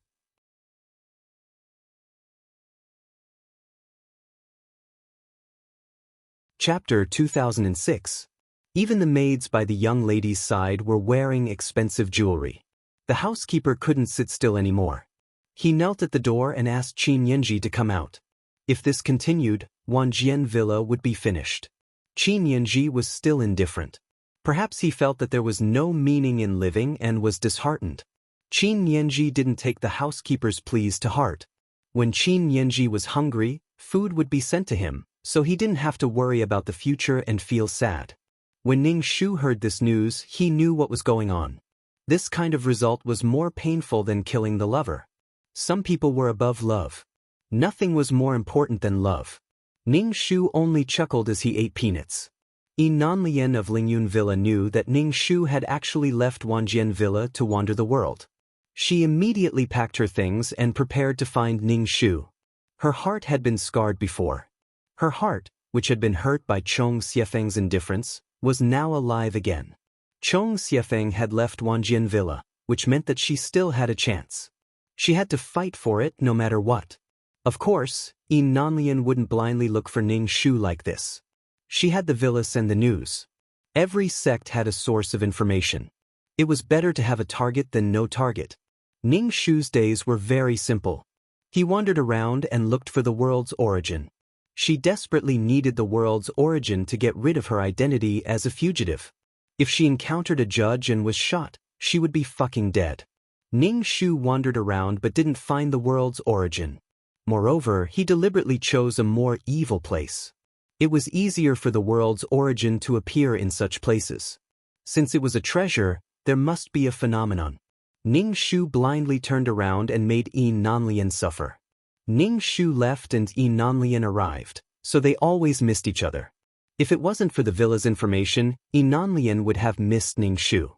Chapter 2006. Even the maids by the young lady's side were wearing expensive jewelry. The housekeeper couldn't sit still anymore. He knelt at the door and asked Qin Yanji to come out. If this continued, Wanjian Villa would be finished. Qin Yanji was still indifferent. Perhaps he felt that there was no meaning in living and was disheartened. Qin Yanji didn't take the housekeeper's pleas to heart. When Qin Yanji was hungry, food would be sent to him, so he didn't have to worry about the future and feel sad. When Ning Shu heard this news, he knew what was going on. This kind of result was more painful than killing the lover. Some people were above love. Nothing was more important than love. Ning Shu only chuckled as he ate peanuts. Yi Nanlian of Lingyun Villa knew that Ning Shu had actually left Wanjian Villa to wander the world. She immediately packed her things and prepared to find Ning Shu. Her heart had been scarred before. Her heart, which had been hurt by Chong Xiefeng's indifference, was now alive again. Chong Xiefeng had left Wanjian Villa, which meant that she still had a chance. She had to fight for it no matter what. Of course, Yi Nanlian wouldn't blindly look for Ning Shu like this. She had the villa send the news. Every sect had a source of information. It was better to have a target than no target. Ning Shu's days were very simple. He wandered around and looked for the world's origin. She desperately needed the world's origin to get rid of her identity as a fugitive. If she encountered a judge and was shot, she would be fucking dead. Ning Shu wandered around but didn't find the world's origin. Moreover, he deliberately chose a more evil place. It was easier for the world's origin to appear in such places. Since it was a treasure, there must be a phenomenon. Ning Shu blindly turned around and made Yi Nanlian suffer. Ning Shu left and Yi Nanlian arrived, so they always missed each other. If it wasn't for the villa's information, Yi Nanlian would have missed Ning Shu.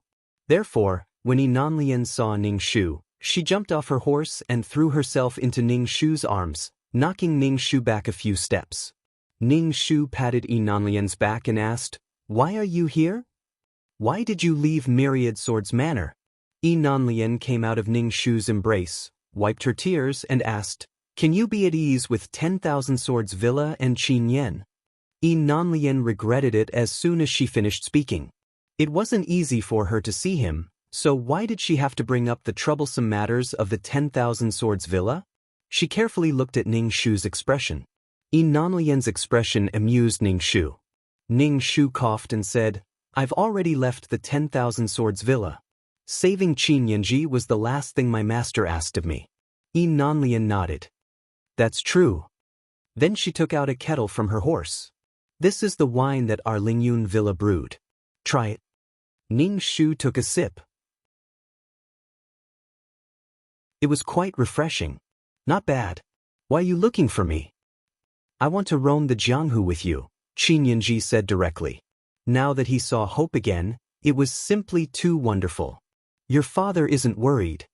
Therefore, when Yi Nanlian saw Ning Shu, she jumped off her horse and threw herself into Ning Shu's arms, knocking Ning Shu back a few steps. Ning Shu patted Yi Nanlian's back and asked, "Why are you here? Why did you leave Myriad Swords Manor?" Yi Nanlian came out of Ning Shu's embrace, wiped her tears and asked, "Can you be at ease with 10,000 Swords Villa and Qin Yan?" Yi Nanlian regretted it as soon as she finished speaking. It wasn't easy for her to see him, so why did she have to bring up the troublesome matters of the 10,000 Swords Villa? She carefully looked at Ning Shu's expression. Yi Nanlian's expression amused Ning Shu. Ning Shu coughed and said, "I've already left the 10,000 Swords Villa. Saving Qin Yanji was the last thing my master asked of me." Yi Nanlian nodded. "That's true." Then she took out a kettle from her horse. "This is the wine that our Lingyun Villa brewed. Try it." Ning Shu took a sip. It was quite refreshing. "Not bad. Why are you looking for me?" "I want to roam the Jianghu with you," Qin Yanji said directly. Now that he saw hope again, it was simply too wonderful. "Your father isn't worried?"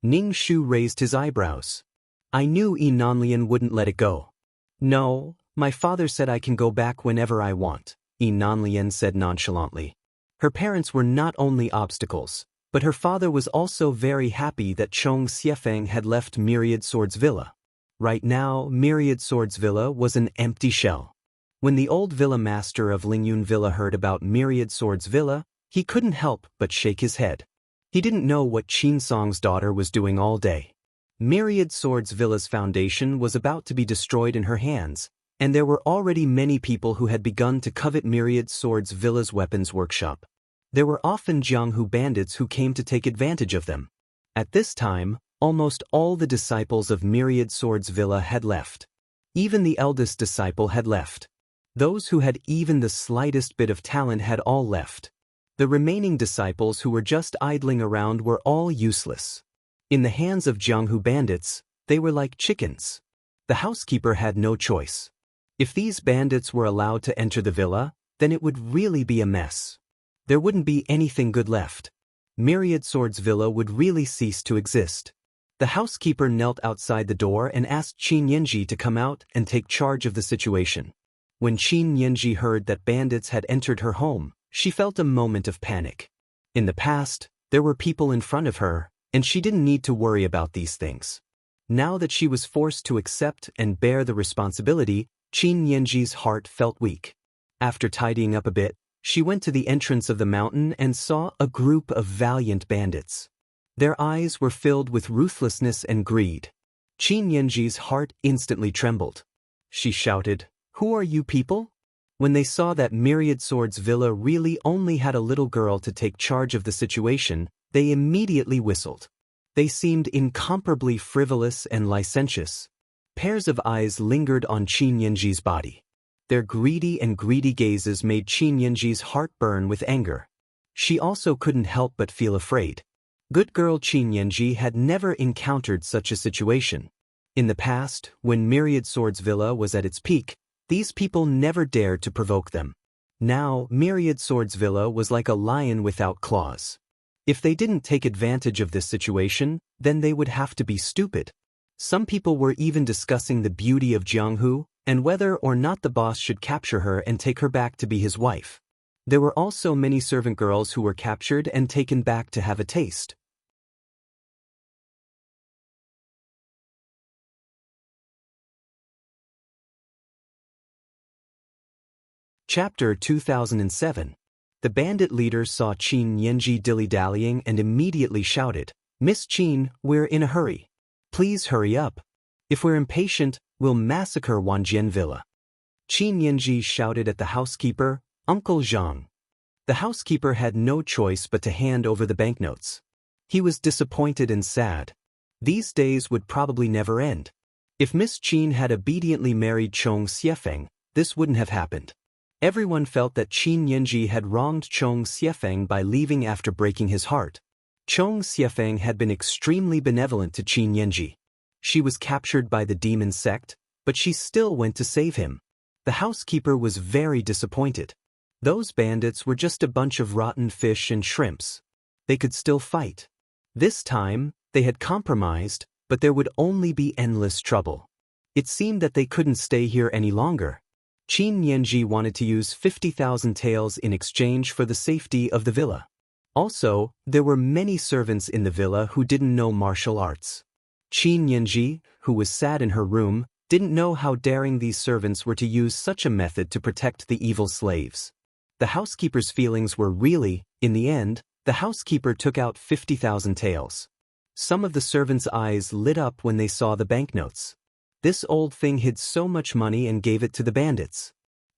Ning Shu raised his eyebrows. "I knew Yi Nanlian wouldn't let it go." "No, my father said I can go back whenever I want," Yi Nanlian said nonchalantly. Her parents were not only obstacles, but her father was also very happy that Chong Xiefeng had left Myriad Swords Villa. Right now, Myriad Swords Villa was an empty shell. When the old villa master of Lingyun Villa heard about Myriad Swords Villa, he couldn't help but shake his head. He didn't know what Qin Song's daughter was doing all day. Myriad Swords Villa's foundation was about to be destroyed in her hands, and there were already many people who had begun to covet Myriad Swords Villa's weapons workshop. There were often Jianghu bandits who came to take advantage of them. At this time, almost all the disciples of Myriad Swords Villa had left. Even the eldest disciple had left. Those who had even the slightest bit of talent had all left. The remaining disciples who were just idling around were all useless. In the hands of Jianghu bandits, they were like chickens. The housekeeper had no choice. If these bandits were allowed to enter the villa, then it would really be a mess. There wouldn't be anything good left. Myriad Swords Villa would really cease to exist. The housekeeper knelt outside the door and asked Qin Yanji to come out and take charge of the situation. When Qin Yanji heard that bandits had entered her home, she felt a moment of panic. In the past, there were people in front of her, and she didn't need to worry about these things. Now that she was forced to accept and bear the responsibility, Qin Yanji's heart felt weak. After tidying up a bit, she went to the entrance of the mountain and saw a group of valiant bandits. Their eyes were filled with ruthlessness and greed. Qin Yanji's heart instantly trembled. She shouted, "Who are you people?" When they saw that Myriad Swords Villa really only had a little girl to take charge of the situation, they immediately whistled. They seemed incomparably frivolous and licentious. Pairs of eyes lingered on Qin Yanji's body. Their greedy gazes made Qin Yanji's heart burn with anger. She also couldn't help but feel afraid. Good girl Qin Yanji had never encountered such a situation. In the past, when Myriad Swords Villa was at its peak, these people never dared to provoke them. Now, Myriad Swords Villa was like a lion without claws. If they didn't take advantage of this situation, then they would have to be stupid. Some people were even discussing the beauty of Jianghu, and whether or not the boss should capture her and take her back to be his wife. There were also many servant girls who were captured and taken back to have a taste. Chapter 2007. The bandit leader saw Qin Yanji dilly-dallying and immediately shouted, "Miss Qin, we're in a hurry. Please hurry up. If we're impatient, we'll massacre Wanjian Villa." Qin Yanji shouted at the housekeeper, "Uncle Zhang." The housekeeper had no choice but to hand over the banknotes. He was disappointed and sad. These days would probably never end. If Miss Qin had obediently married Chong Xiefeng, this wouldn't have happened. Everyone felt that Qin Yanji had wronged Chong Xiefeng by leaving after breaking his heart. Chong Xiefeng had been extremely benevolent to Qin Yanji. She was captured by the demon sect, but she still went to save him. The housekeeper was very disappointed. Those bandits were just a bunch of rotten fish and shrimps. They could still fight. This time, they had compromised, but there would only be endless trouble. It seemed that they couldn't stay here any longer. Qin Yanji wanted to use 50,000 taels in exchange for the safety of the villa. Also, there were many servants in the villa who didn't know martial arts. Qin Yanji, who was sad in her room, didn't know how daring these servants were to use such a method to protect the evil slaves. The housekeeper's feelings were really, in the end, the housekeeper took out 50,000 taels. Some of the servants' eyes lit up when they saw the banknotes. This old thing hid so much money and gave it to the bandits.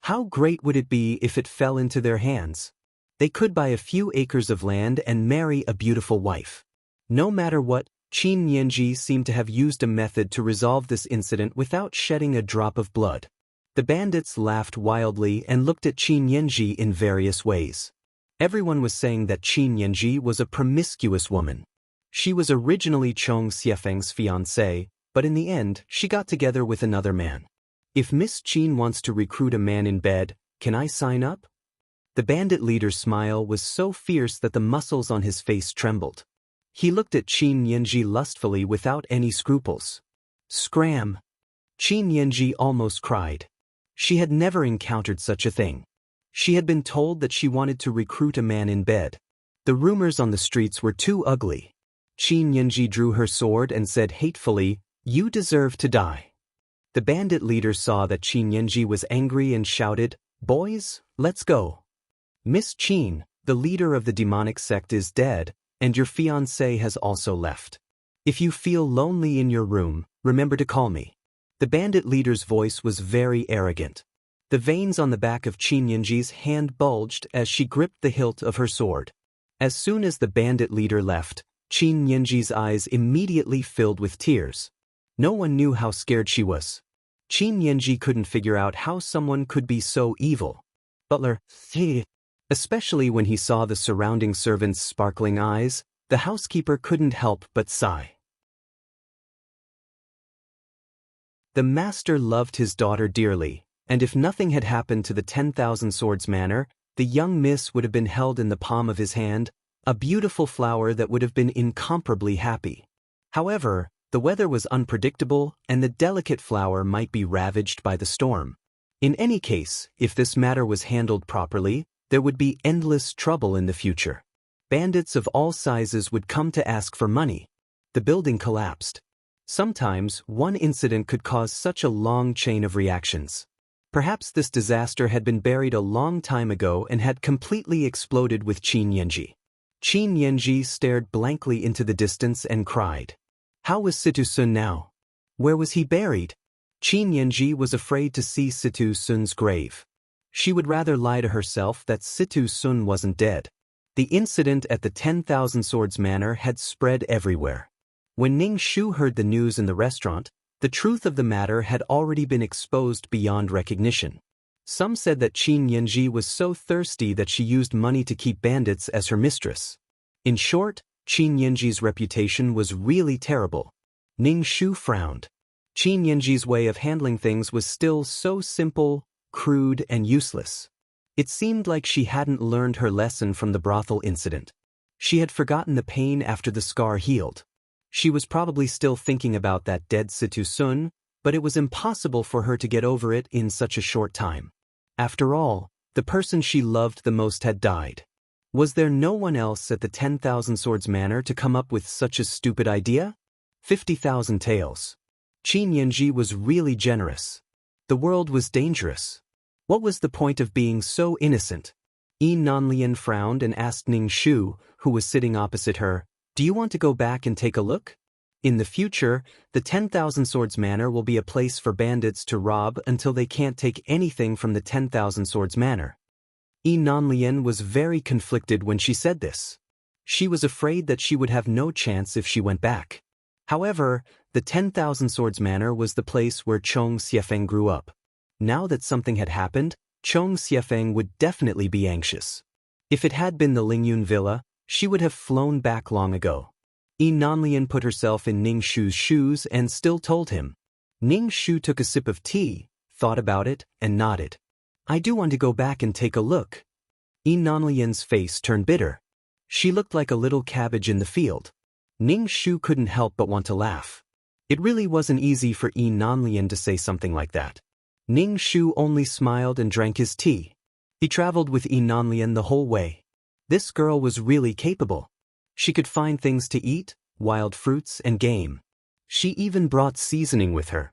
How great would it be if it fell into their hands? They could buy a few acres of land and marry a beautiful wife. No matter what, Qin Yanji seemed to have used a method to resolve this incident without shedding a drop of blood. The bandits laughed wildly and looked at Qin Yanji in various ways. Everyone was saying that Qin Yanji was a promiscuous woman. She was originally Chong Xiefeng's fiancée, but in the end, she got together with another man. If Miss Qin wants to recruit a man in bed, can I sign up? The bandit leader's smile was so fierce that the muscles on his face trembled. He looked at Qin Yanji lustfully without any scruples. Scram! Qin Yanji almost cried. She had never encountered such a thing. She had been told that she wanted to recruit a man in bed. The rumors on the streets were too ugly. Qin Yanji drew her sword and said hatefully, "You deserve to die." The bandit leader saw that Qin Yanji was angry and shouted, "Boys, let's go. Miss Qin, the leader of the demonic sect, is dead, and your fiancé has also left. If you feel lonely in your room, remember to call me." The bandit leader's voice was very arrogant. The veins on the back of Qin Yanji's hand bulged as she gripped the hilt of her sword. As soon as the bandit leader left, Qin Yanji's eyes immediately filled with tears. No one knew how scared she was. Qin Yanji couldn't figure out how someone could be so evil. Butler, especially when he saw the surrounding servants' sparkling eyes, the housekeeper couldn't help but sigh. The master loved his daughter dearly, and if nothing had happened to the 10,000 Swords Manor, the young miss would have been held in the palm of his hand, a beautiful flower that would have been incomparably happy. However, the weather was unpredictable and the delicate flower might be ravaged by the storm. In any case, if this matter was handled properly, there would be endless trouble in the future. Bandits of all sizes would come to ask for money. The building collapsed. Sometimes, one incident could cause such a long chain of reactions. Perhaps this disaster had been buried a long time ago and had completely exploded with Qin Yanji. Qin Yanji stared blankly into the distance and cried. How was Situ Sun now? Where was he buried? Qin Yanji was afraid to see Situ Sun's grave. She would rather lie to herself that Situ Sun wasn't dead. The incident at the 10,000 Swords Manor had spread everywhere. When Ning Shu heard the news in the restaurant, the truth of the matter had already been exposed beyond recognition. Some said that Qin Yanji was so thirsty that she used money to keep bandits as her mistress. In short, Qin Yanji's reputation was really terrible. Ning Shu frowned. Qin Yanji's way of handling things was still so simple, crude, and useless. It seemed like she hadn't learned her lesson from the brothel incident. She had forgotten the pain after the scar healed. She was probably still thinking about that dead Situ Sun, but it was impossible for her to get over it in such a short time. After all, the person she loved the most had died. Was there no one else at the 10,000 Swords Manor to come up with such a stupid idea? 50,000 taels. Qin Yanji was really generous. The world was dangerous. What was the point of being so innocent? Yi Nanlian frowned and asked Ning Shu, who was sitting opposite her, "Do you want to go back and take a look? In the future, the 10,000 Swords Manor will be a place for bandits to rob until they can't take anything from the 10,000 Swords Manor." Yi Nanlian was very conflicted when she said this. She was afraid that she would have no chance if she went back. However, the 10,000 Swords Manor was the place where Chong Xiefeng grew up. Now that something had happened, Chong Xiefeng would definitely be anxious. If it had been the Lingyun Villa, she would have flown back long ago. Yi Nanlian put herself in Ning Shu's shoes and still told him. Ning Shu took a sip of tea, thought about it, and nodded. "I do want to go back and take a look." Yi Nanlian's face turned bitter. She looked like a little cabbage in the field. Ning Shu couldn't help but want to laugh. It really wasn't easy for Yi Nanlian to say something like that. Ning Shu only smiled and drank his tea. He traveled with Yi Nanlian the whole way. This girl was really capable. She could find things to eat, wild fruits and game. She even brought seasoning with her.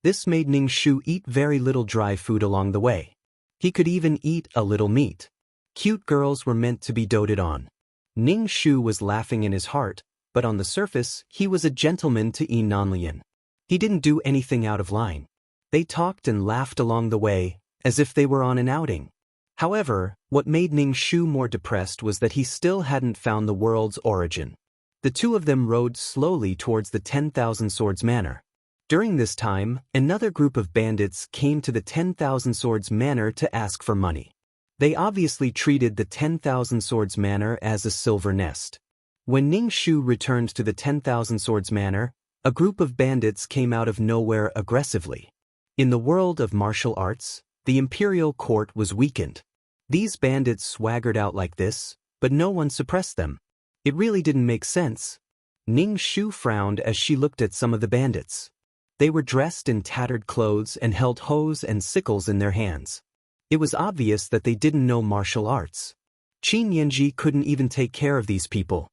This made Ning Shu eat very little dry food along the way. He could even eat a little meat. Cute girls were meant to be doted on. Ning Shu was laughing in his heart, but on the surface, he was a gentleman to Yi Nanlian. He didn't do anything out of line. They talked and laughed along the way, as if they were on an outing. However, what made Ning Shu more depressed was that he still hadn't found the world's origin. The two of them rode slowly towards the 10,000 Swords Manor. During this time, another group of bandits came to the 10,000 Swords Manor to ask for money. They obviously treated the 10,000 Swords Manor as a silver nest. When Ning Shu returned to the 10,000 Swords Manor, a group of bandits came out of nowhere aggressively. In the world of martial arts, the imperial court was weakened. These bandits swaggered out like this, but no one suppressed them. It really didn't make sense. Ning Shu frowned as she looked at some of the bandits. They were dressed in tattered clothes and held hoes and sickles in their hands. It was obvious that they didn't know martial arts. Qin Yanji couldn't even take care of these people.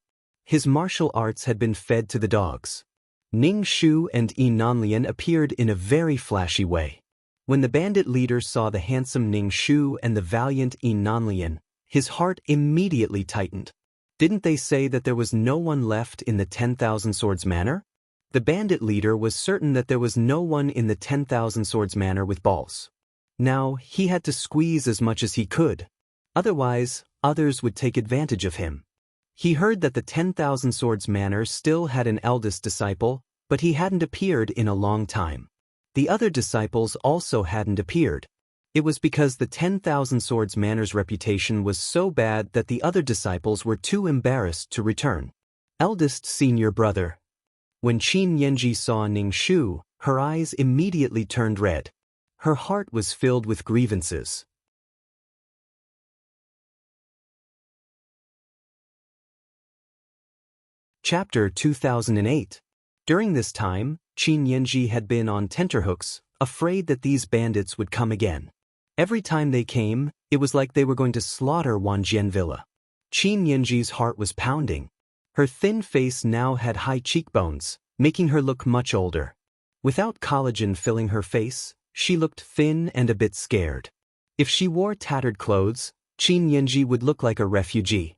His martial arts had been fed to the dogs. Ning Shu and Yi Nanlian appeared in a very flashy way. When the bandit leader saw the handsome Ning Shu and the valiant Yi Nanlian, his heart immediately tightened. Didn't they say that there was no one left in the 10,000 Swords Manor? The bandit leader was certain that there was no one in the 10,000 Swords Manor with balls. Now, he had to squeeze as much as he could. Otherwise, others would take advantage of him. He heard that the 10,000 Swords Manor still had an eldest disciple, but he hadn't appeared in a long time. The other disciples also hadn't appeared. It was because the 10,000 Swords Manor's reputation was so bad that the other disciples were too embarrassed to return. Eldest senior brother. When Qin Yanji saw Ning Shu, her eyes immediately turned red. Her heart was filled with grievances. Chapter 2008. During this time, Qin Yanji had been on tenterhooks, afraid that these bandits would come again. Every time they came, it was like they were going to slaughter Wanjian Villa. Qin Yanji's heart was pounding. Her thin face now had high cheekbones, making her look much older. Without collagen filling her face, she looked thin and a bit scared. If she wore tattered clothes, Qin Yanji would look like a refugee.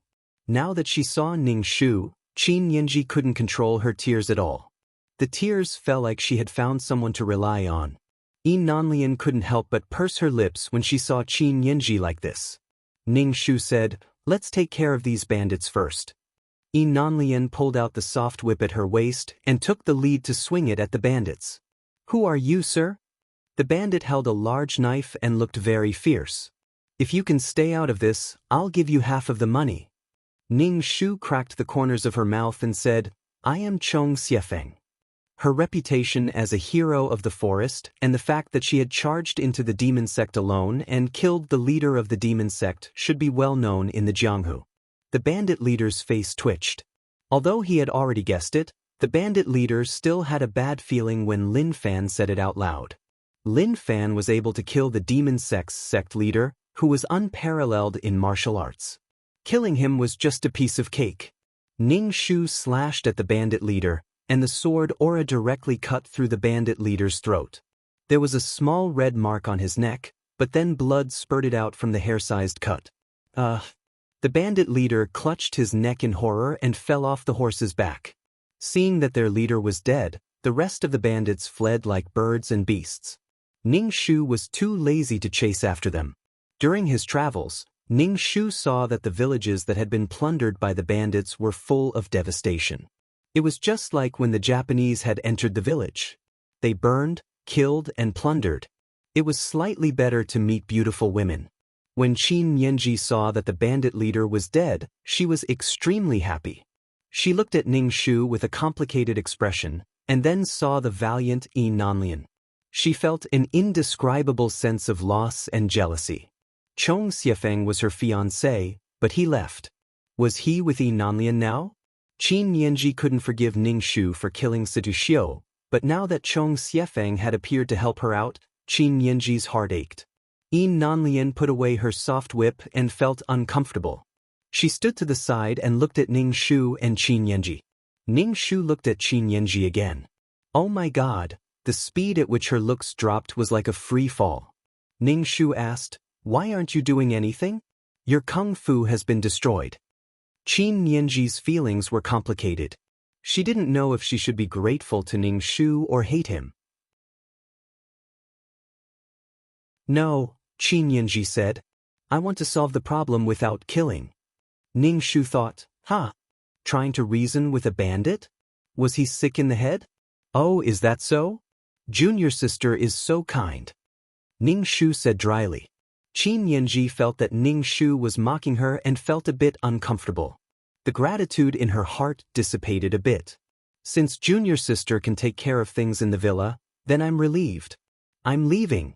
Now that she saw Ning Shu, Qin Yanji couldn't control her tears at all. The tears fell like she had found someone to rely on. Yi Nanlian couldn't help but purse her lips when she saw Qin Yanji like this. Ning Shu said, "Let's take care of these bandits first." Yi Nanlian pulled out the soft whip at her waist and took the lead to swing it at the bandits. "Who are you, sir?" The bandit held a large knife and looked very fierce. "If you can stay out of this, I'll give you half of the money." Ning Shu cracked the corners of her mouth and said, "I am Chong Xiefeng." Her reputation as a hero of the forest and the fact that she had charged into the demon sect alone and killed the leader of the demon sect should be well known in the Jianghu. The bandit leader's face twitched. Although he had already guessed it, the bandit leader still had a bad feeling when Lin Fan said it out loud. Lin Fan was able to kill the demon sect's sect leader, who was unparalleled in martial arts. Killing him was just a piece of cake. Ning Shu slashed at the bandit leader, and the sword aura directly cut through the bandit leader's throat. There was a small red mark on his neck, but then blood spurted out from the hair-sized cut. The bandit leader clutched his neck in horror and fell off the horse's back. Seeing that their leader was dead, the rest of the bandits fled like birds and beasts. Ning Shu was too lazy to chase after them. During his travels, Ning Shu saw that the villages that had been plundered by the bandits were full of devastation. It was just like when the Japanese had entered the village. They burned, killed, and plundered. It was slightly better to meet beautiful women. When Qin Yanji saw that the bandit leader was dead, she was extremely happy. She looked at Ning Shu with a complicated expression, and then saw the valiant Yi Nanlian. She felt an indescribable sense of loss and jealousy. Chong Xiefeng was her fiancé, but he left. Was he with Yi Nanlian now? Qin Yanji couldn't forgive Ning Shu for killing Situ Xiu, but now that Chong Xiefeng had appeared to help her out, Qin Yanji's heart ached. Yin Nanlian put away her soft whip and felt uncomfortable. She stood to the side and looked at Ning Shu and Qin Yanji. Ning Shu looked at Qin Yanji again. Oh my god, the speed at which her looks dropped was like a free fall. Ning Shu asked, "Why aren't you doing anything? Your kung fu has been destroyed." Qin Yanji's feelings were complicated. She didn't know if she should be grateful to Ning Shu or hate him. "No," Qin Yanji said. "I want to solve the problem without killing." Ning Shu thought, trying to reason with a bandit? Was he sick in the head? Oh, is that so? Junior sister is so kind. Ning Shu said dryly. Qin Yanji felt that Ning Shu was mocking her and felt a bit uncomfortable. The gratitude in her heart dissipated a bit. Since junior sister can take care of things in the villa, then I'm relieved. I'm leaving.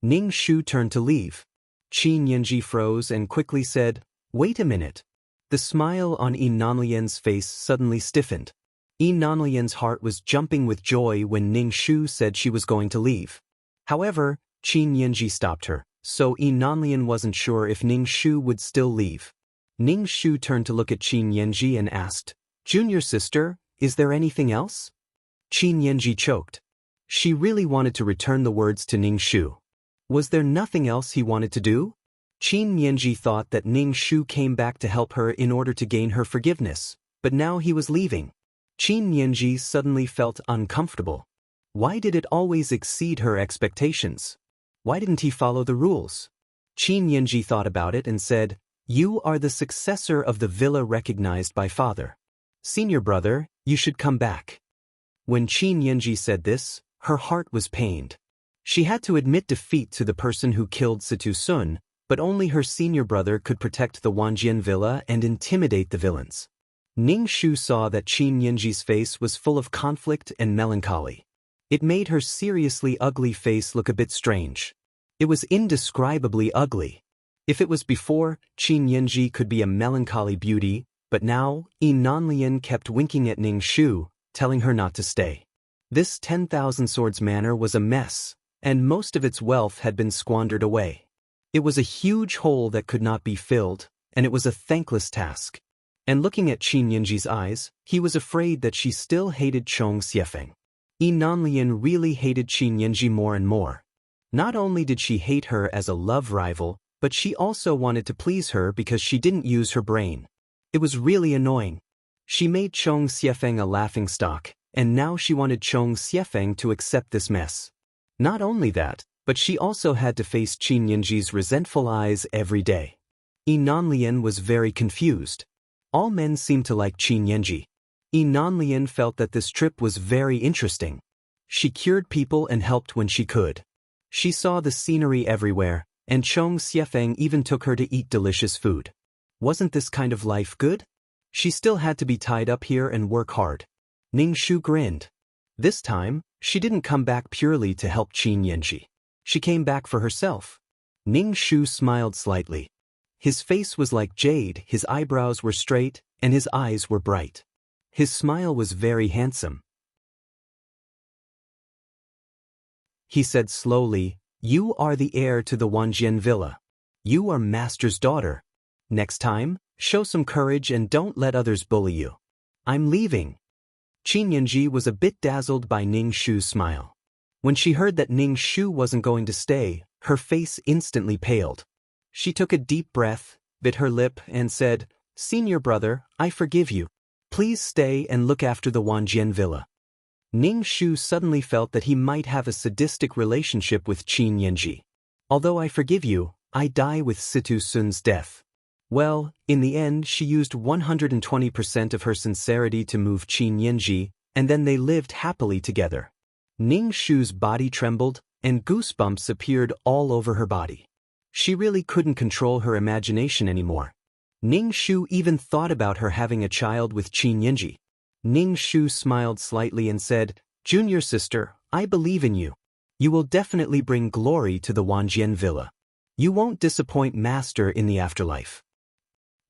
Ning Shu turned to leave. Qin Yanji froze and quickly said, "Wait a minute." The smile on Yin Nanlian's face suddenly stiffened. Yin Nanlian's heart was jumping with joy when Ning Shu said she was going to leave. However, Qin Yanji stopped her, so Yin Nanlian wasn't sure if Ning Shu would still leave. Ning Shu turned to look at Qin Yanji and asked, "Junior sister, is there anything else?" Qin Yanji choked. She really wanted to return the words to Ning Shu. Was there nothing else he wanted to do? Qin Yanji thought that Ning Shu came back to help her in order to gain her forgiveness, but now he was leaving. Qin Yanji suddenly felt uncomfortable. Why did it always exceed her expectations? Why didn't he follow the rules? Qin Yanji thought about it and said, "You are the successor of the villa recognized by Fodder. Senior brother, you should come back." When Qin Yanji said this, her heart was pained. She had to admit defeat to the person who killed Situ Sun, but only her senior brother could protect the Wanjian villa and intimidate the villains. Ning Shu saw that Qin Yanji's face was full of conflict and melancholy. It made her seriously ugly face look a bit strange. It was indescribably ugly. If it was before, Qin Yanji could be a melancholy beauty, but now, Yin Nanlian kept winking at Ning Shu, telling her not to stay. This 10,000 Swords manor was a mess, and most of its wealth had been squandered away. It was a huge hole that could not be filled, and it was a thankless task. And looking at Qin Yanji's eyes, he was afraid that she still hated Chong Xiefeng. Yin Nanlian really hated Qin Yanji more and more. Not only did she hate her as a love rival, but she also wanted to please her because she didn't use her brain. It was really annoying. She made Chong Xiefeng a laughingstock, and now she wanted Chong Xiefeng to accept this mess. Not only that, but she also had to face Qin Yanji's resentful eyes every day. Yin Nanlian was very confused. All men seemed to like Qin Yanji. Yin Nanlian felt that this trip was very interesting. She cured people and helped when she could. She saw the scenery everywhere, and Chong Xiefeng even took her to eat delicious food. Wasn't this kind of life good? She still had to be tied up here and work hard. Ning Shu grinned. This time, she didn't come back purely to help Qin Yanji. She came back for herself. Ning Shu smiled slightly. His face was like jade, his eyebrows were straight, and his eyes were bright. His smile was very handsome. He said slowly, "You are the heir to the Wanjian villa. You are master's daughter. Next time, show some courage and don't let others bully you. I'm leaving." Qin Yanji was a bit dazzled by Ning Shu's smile. When she heard that Ning Shu wasn't going to stay, her face instantly paled. She took a deep breath, bit her lip, and said, "Senior brother, I forgive you. Please stay and look after the Wanjian villa." Ning Shu suddenly felt that he might have a sadistic relationship with Qin Yanji. "Although I forgive you, I die with Situ Sun's death." Well, in the end she used 120% of her sincerity to move Qin Yanji, and then they lived happily together. Ning Shu's body trembled, and goosebumps appeared all over her body. She really couldn't control her imagination anymore. Ning Shu even thought about her having a child with Qin Yanji. Ning Shu smiled slightly and said, "Junior sister, I believe in you. You will definitely bring glory to the Wanjian villa. You won't disappoint master in the afterlife."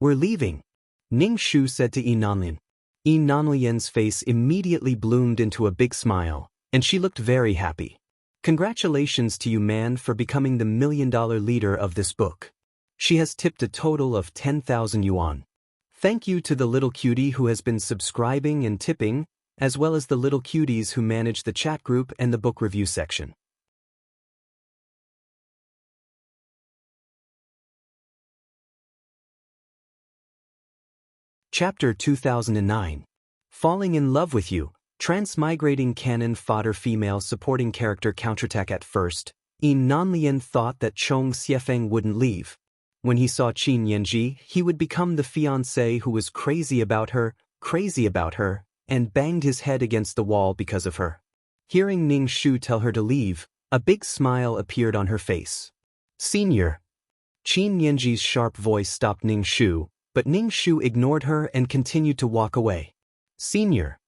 "We're leaving," Ning Shu said to Yin Nanlian. Yin Nanlian's face immediately bloomed into a big smile, and she looked very happy. Congratulations to you, man, for becoming the $1,000,000 leader of this book. She has tipped a total of 10,000 yuan. Thank you to the little cutie who has been subscribing and tipping, as well as the little cuties who manage the chat group and the book review section. Chapter 2009. Falling in Love with You. Transmigrating canon fodder female supporting character counterattack. At first, Yin Nanlian thought that Chong Xiefeng wouldn't leave. When he saw Qin Yanji, he would become the fiancé who was crazy about her, and banged his head against the wall because of her. Hearing Ning Shu tell her to leave, a big smile appeared on her face. Senior. Qin Yanji's sharp voice stopped Ning Shu, but Ning Shu ignored her and continued to walk away. Senior.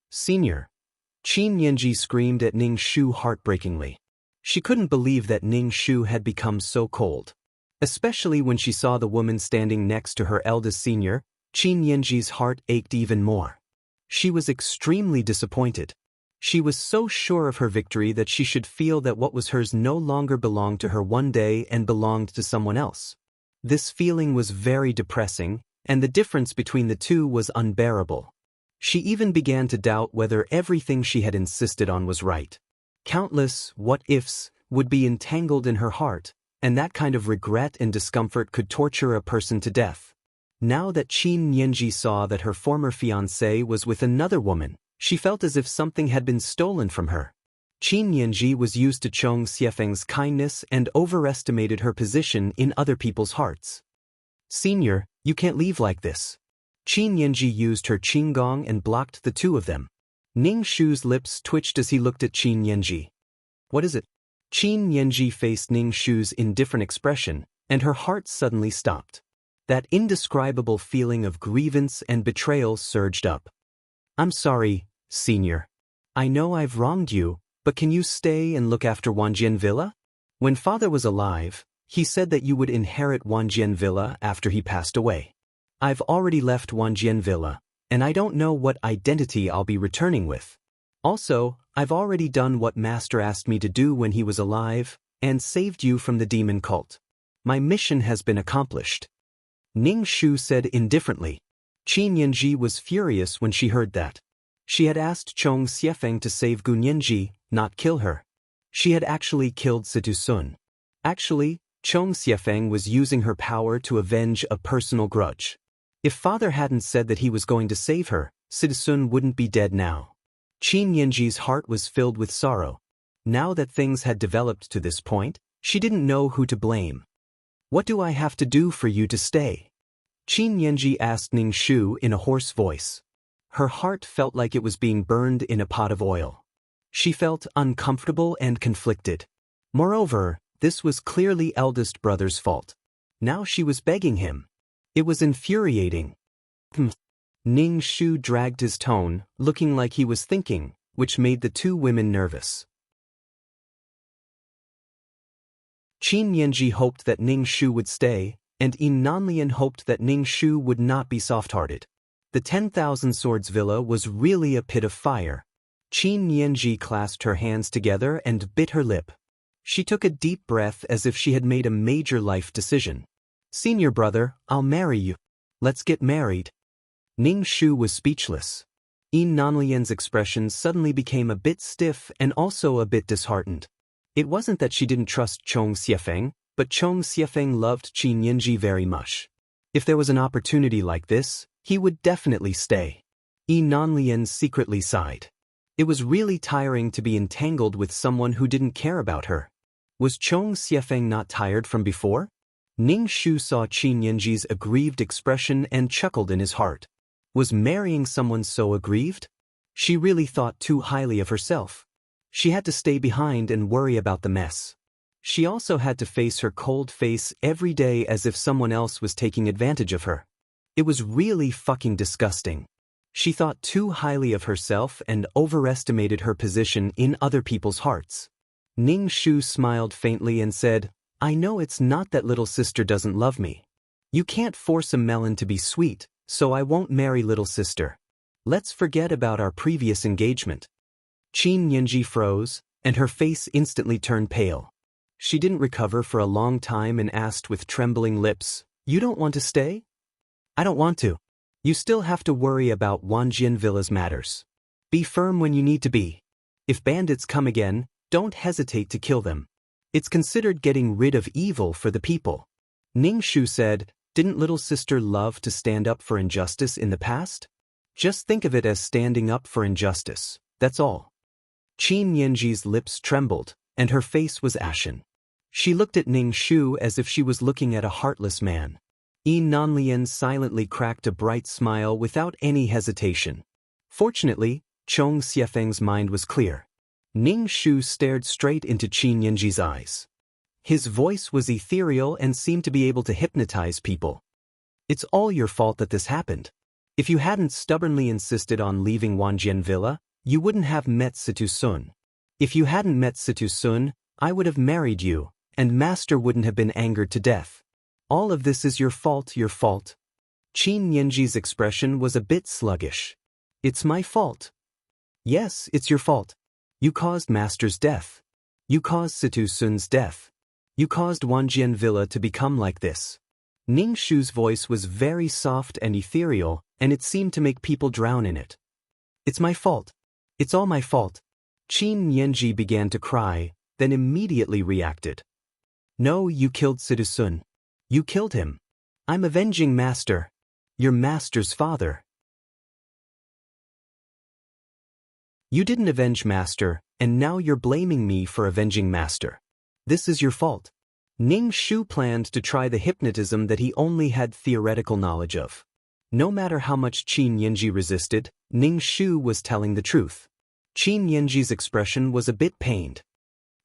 Qin Yanji screamed at Ning Shu heartbreakingly. She couldn't believe that Ning Shu had become so cold. Especially when she saw the woman standing next to her eldest senior, Qin Yanji's heart ached even more. She was extremely disappointed. She was so sure of her victory that she should feel that what was hers no longer belonged to her one day and belonged to someone else. This feeling was very depressing, and the difference between the two was unbearable. She even began to doubt whether everything she had insisted on was right. Countless what-ifs would be entangled in her heart, and that kind of regret and discomfort could torture a person to death. Now that Qin Yanji saw that her former fiancé was with another woman, she felt as if something had been stolen from her. Qin Yanji was used to Chong Xiefeng's kindness and overestimated her position in other people's hearts. Senior, you can't leave like this. Qin Yanji used her qinggong and blocked the two of them. Ning Shu's lips twitched as he looked at Qin Yanji. What is it? Qin Yanji faced Ning Shu's indifferent expression, and her heart suddenly stopped. That indescribable feeling of grievance and betrayal surged up. I'm sorry, Senior. I know I've wronged you, but can you stay and look after Wanjian Villa? When Father was alive, he said that you would inherit Wanjian Villa after he passed away. I've already left Wanjian Villa, and I don't know what identity I'll be returning with. Also, I've already done what Master asked me to do when he was alive, and saved you from the demon cult. My mission has been accomplished. Ning Shu said indifferently. Qin Yanji was furious when she heard that. She had asked Chong Xiefeng to save Gun Yanji, not kill her. She had actually killed Situ Sun. Actually, Chong Xiefeng was using her power to avenge a personal grudge. If Father hadn't said that he was going to save her, Situ Sun wouldn't be dead now. Qin Yanji's heart was filled with sorrow. Now that things had developed to this point, she didn't know who to blame. What do I have to do for you to stay? Qin Yanji asked Ning Shu in a hoarse voice. Her heart felt like it was being burned in a pot of oil. She felt uncomfortable and conflicted. Moreover, this was clearly eldest brother's fault. Now she was begging him. It was infuriating. Ning Shu dragged his tone, looking like he was thinking, which made the two women nervous. Qin Yanji hoped that Ning Shu would stay, and Yin Nanlian hoped that Ning Shu would not be soft-hearted. The 10,000 Swords Villa was really a pit of fire. Qin Yanji clasped her hands together and bit her lip. She took a deep breath as if she had made a major life decision. Senior brother, I'll marry you. Let's get married. Ning Shu was speechless. Yin Nanlian's expression suddenly became a bit stiff and also a bit disheartened. It wasn't that she didn't trust Chong Xiefeng, but Chong Xiefeng loved Qin Yanji very much. If there was an opportunity like this, he would definitely stay. Yin Nanlian secretly sighed. It was really tiring to be entangled with someone who didn't care about her. Was Chong Xiefeng not tired from before? Ning Shu saw Qin Yanji's aggrieved expression and chuckled in his heart. Was marrying someone so aggrieved? She really thought too highly of herself. She had to stay behind and worry about the mess. She also had to face her cold face every day as if someone else was taking advantage of her. It was really fucking disgusting. She thought too highly of herself and overestimated her position in other people's hearts. Ning Shu smiled faintly and said, I know it's not that little sister doesn't love me. You can't force a melon to be sweet, so I won't marry little sister. Let's forget about our previous engagement. Qin Yanji froze, and her face instantly turned pale. She didn't recover for a long time and asked with trembling lips, "You don't want to stay?" "I don't want to. You still have to worry about Wanjian Villa's matters. Be firm when you need to be. If bandits come again, don't hesitate to kill them. It's considered getting rid of evil for the people." Ning Shu said, "Didn't little sister love to stand up for injustice in the past? Just think of it as standing up for injustice, that's all." Qin Yanji's lips trembled, and her face was ashen. She looked at Ning Shu as if she was looking at a heartless man. Yi Nanlian silently cracked a bright smile without any hesitation. Fortunately, Chong Xiefeng's mind was clear. Ning Shu stared straight into Qin Yanji's eyes. His voice was ethereal and seemed to be able to hypnotize people. "It's all your fault that this happened. If you hadn't stubbornly insisted on leaving Wanjian Villa, you wouldn't have met Situ Sun. If you hadn't met Situ Sun, I would have married you, and Master wouldn't have been angered to death. All of this is your fault, your fault." Qin Yanji's expression was a bit sluggish. "It's my fault." "Yes, it's your fault. You caused Master's death. You caused Situ Sun's death. You caused Wanjian Villa to become like this." Ning Shu's voice was very soft and ethereal, and it seemed to make people drown in it. "It's my fault. It's all my fault." Qin Yanji began to cry, then immediately reacted. "No, you killed Situ Sun. You killed him. I'm avenging Master. Your Master's father." "You didn't avenge Master, and now you're blaming me for avenging Master. This is your fault." Ning Shu planned to try the hypnotism that he only had theoretical knowledge of. No matter how much Qin Yanji resisted, Ning Shu was telling the truth. Qin Yanji's expression was a bit pained.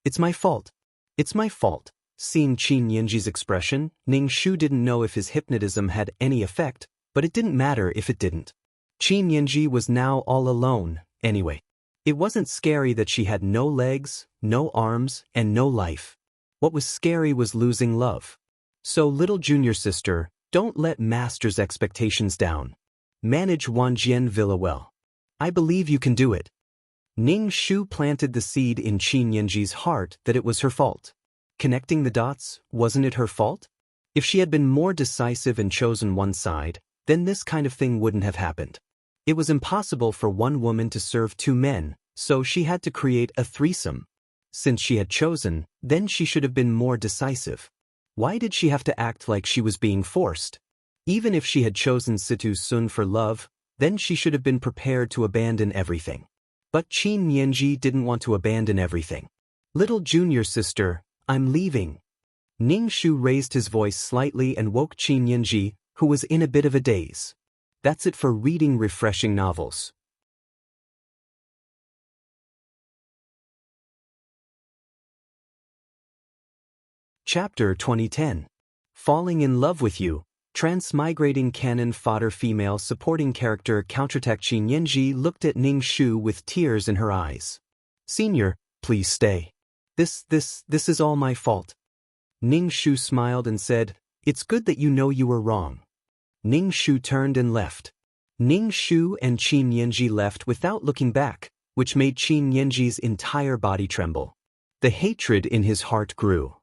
"It's my fault. It's my fault." Seeing Qin Yanji's expression, Ning Shu didn't know if his hypnotism had any effect, but it didn't matter if it didn't. Qin Yanji was now all alone, anyway. It wasn't scary that she had no legs, no arms, and no life. What was scary was losing love. So little junior sister, don't let Master's expectations down. Manage Wanjian Villa well. I believe you can do it. Ning Shu planted the seed in Qin Yanji's heart that it was her fault. Connecting the dots, wasn't it her fault? If she had been more decisive and chosen one side, then this kind of thing wouldn't have happened. It was impossible for one woman to serve two men, so she had to create a threesome. Since she had chosen, then she should have been more decisive. Why did she have to act like she was being forced? Even if she had chosen Situ Sun for love, then she should have been prepared to abandon everything. But Qin Yanji didn't want to abandon everything. "Little junior sister, I'm leaving." Ning Shu raised his voice slightly and woke Qin Yanji, who was in a bit of a daze. That's it for reading refreshing novels. Chapter 2010. Falling in Love with You. Transmigrating canon fodder female supporting character Counterattacks. Qin Yanji looked at Ning Shu with tears in her eyes. "Senior, please stay. This is all my fault." Ning Shu smiled and said, "It's good that you know you were wrong." Ning Shu turned and left. Ning Shu and Qin Yanji left without looking back, which made Qin Yanji's entire body tremble. The hatred in his heart grew.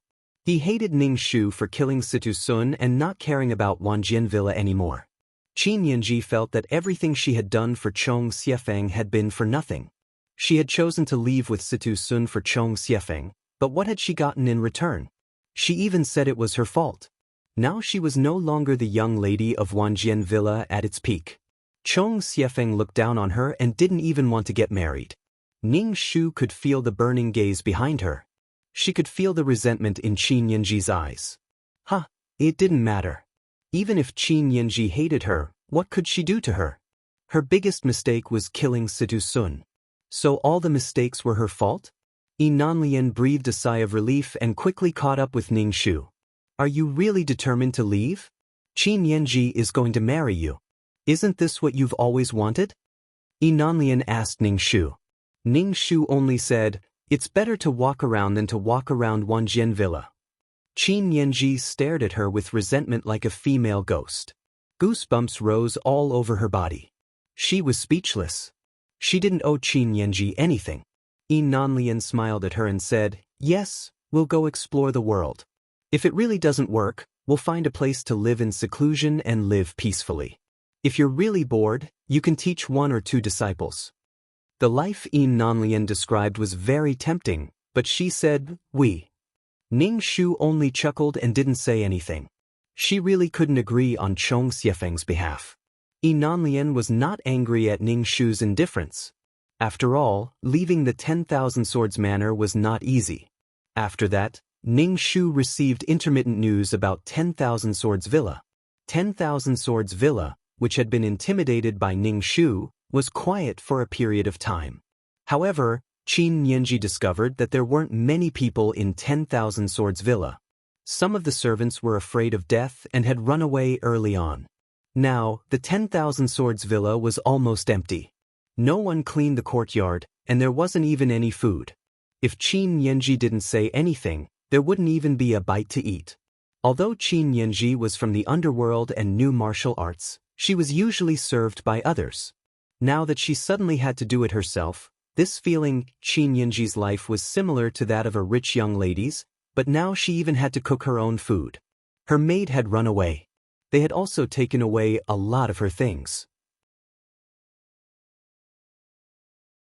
He hated Ning Shu for killing Situ Sun and not caring about Wanjian Villa anymore. Qin Yanji felt that everything she had done for Chong Xiefeng had been for nothing. She had chosen to leave with Situ Sun for Chong Xiefeng, but what had she gotten in return? She even said it was her fault. Now she was no longer the young lady of Wanjian Villa at its peak. Chong Xiefeng looked down on her and didn't even want to get married. Ning Shu could feel the burning gaze behind her. She could feel the resentment in Qin Yanji's eyes. It didn't matter. Even if Qin Yanji hated her, what could she do to her? Her biggest mistake was killing Situ Sun. So all the mistakes were her fault? Yi Nanlian breathed a sigh of relief and quickly caught up with Ning Shu. "Are you really determined to leave? Qin Yanji is going to marry you. Isn't this what you've always wanted?" Yi Nanlian asked Ning Shu. Ning Shu only said, "It's better to walk around than to walk around Wanjian Villa." Qin Yanji stared at her with resentment like a female ghost. Goosebumps rose all over her body. She was speechless. She didn't owe Qin Yanji anything. Nanlian smiled at her and said, "Yes, we'll go explore the world. If it really doesn't work, we'll find a place to live in seclusion and live peacefully. If you're really bored, you can teach 1 or 2 disciples." The life Nanlian described was very tempting, but she said, "We." Ning Shu only chuckled and didn't say anything. She really couldn't agree on Chong Xiefeng's behalf. Nanlian was not angry at Ning Shu's indifference. After all, leaving the 10,000 Swords Manor was not easy. After that, Ning Shu received intermittent news about 10,000 Swords Villa. 10,000 Swords Villa, which had been intimidated by Ning Shu, was quiet for a period of time. However, Qin Nianji discovered that there weren't many people in 10,000 Swords Villa. Some of the servants were afraid of death and had run away early on. Now, the 10,000 Swords Villa was almost empty. No one cleaned the courtyard, and there wasn't even any food. If Qin Nianji didn't say anything, there wouldn't even be a bite to eat. Although Qin Nianji was from the underworld and knew martial arts, she was usually served by others. Now that she suddenly had to do it herself, this feeling, Qin Nianji's life was similar to that of a rich young lady's, but now she even had to cook her own food. Her maid had run away. They had also taken away a lot of her things.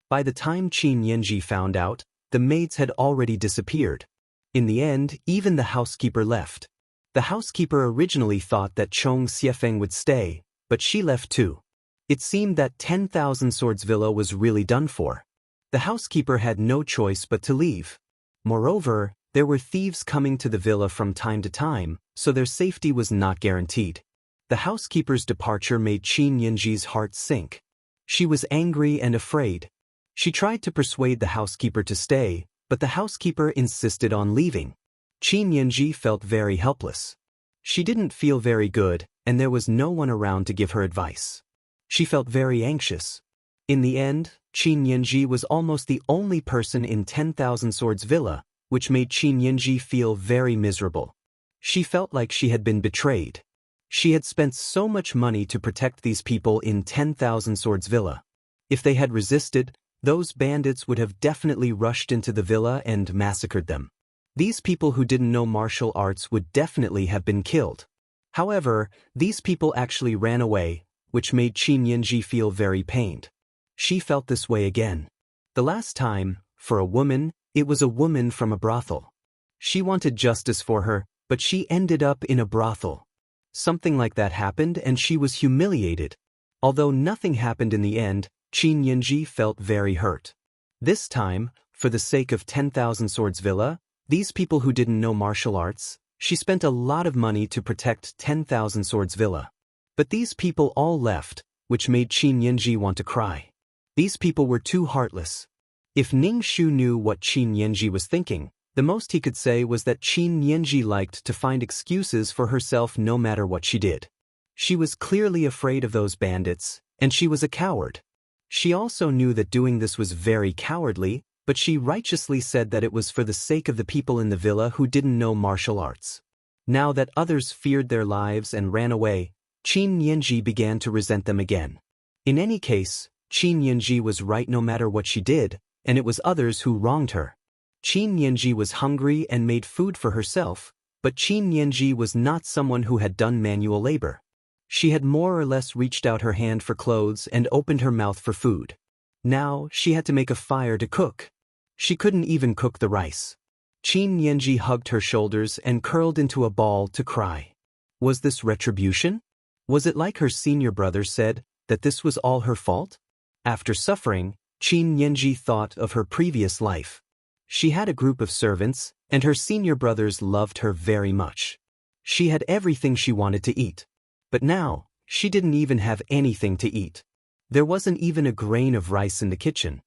By the time Qin Nianji found out, the maids had already disappeared. In the end, even the housekeeper left. The housekeeper originally thought that Chong Xiefeng would stay, but she left too. It seemed that 10,000 Swords Villa was really done for. The housekeeper had no choice but to leave. Moreover, there were thieves coming to the villa from time to time, so their safety was not guaranteed. The housekeeper's departure made Qin Nianji's heart sink. She was angry and afraid. She tried to persuade the housekeeper to stay, but the housekeeper insisted on leaving. Qin Nianji felt very helpless. She didn't feel very good, and there was no one around to give her advice. She felt very anxious. In the end, Qin Nianji was almost the only person in 10,000 Swords Villa, which made Qin Nianji feel very miserable. She felt like she had been betrayed. She had spent so much money to protect these people in 10,000 Swords Villa. If they had resisted, those bandits would have definitely rushed into the villa and massacred them. These people who didn't know martial arts would definitely have been killed. However, these people actually ran away, which made Qin Nianji feel very pained. She felt this way again. The last time, for a woman, it was a woman from a brothel. She wanted justice for her, but she ended up in a brothel. Something like that happened and she was humiliated. Although nothing happened in the end, Qin Nianji felt very hurt. This time, for the sake of 10,000 Swords Villa, these people who didn't know martial arts, she spent a lot of money to protect 10,000 Swords Villa. But these people all left, which made Qin Nianji want to cry. These people were too heartless. If Ning Shu knew what Qin Nianji was thinking, the most he could say was that Qin Nianji liked to find excuses for herself no matter what she did. She was clearly afraid of those bandits, and she was a coward. She also knew that doing this was very cowardly, but she righteously said that it was for the sake of the people in the villa who didn't know martial arts. Now that others feared their lives and ran away, Qin Nianji began to resent them again. In any case, Qin Nianji was right no matter what she did, and it was others who wronged her. Qin Nianji was hungry and made food for herself, but Qin Nianji was not someone who had done manual labor. She had more or less reached out her hand for clothes and opened her mouth for food. Now, she had to make a fire to cook. She couldn't even cook the rice. Qin Nianji hugged her shoulders and curled into a ball to cry. Was this retribution? Was it like her senior brother said, that this was all her fault? After suffering, Qin Nianji thought of her previous life. She had a group of servants, and her senior brothers loved her very much. She had everything she wanted to eat. But now, she didn't even have anything to eat. There wasn't even a grain of rice in the kitchen.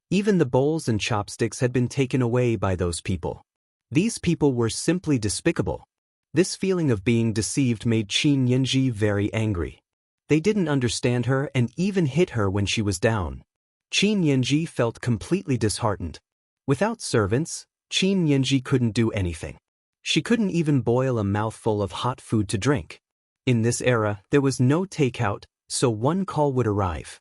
Even the bowls and chopsticks had been taken away by those people. These people were simply despicable. This feeling of being deceived made Qin Nianji very angry. They didn't understand her and even hit her when she was down. Qin Nianji felt completely disheartened. Without servants, Qin Nianji couldn't do anything. She couldn't even boil a mouthful of hot food to drink. In this era, there was no takeout, so one call would arrive.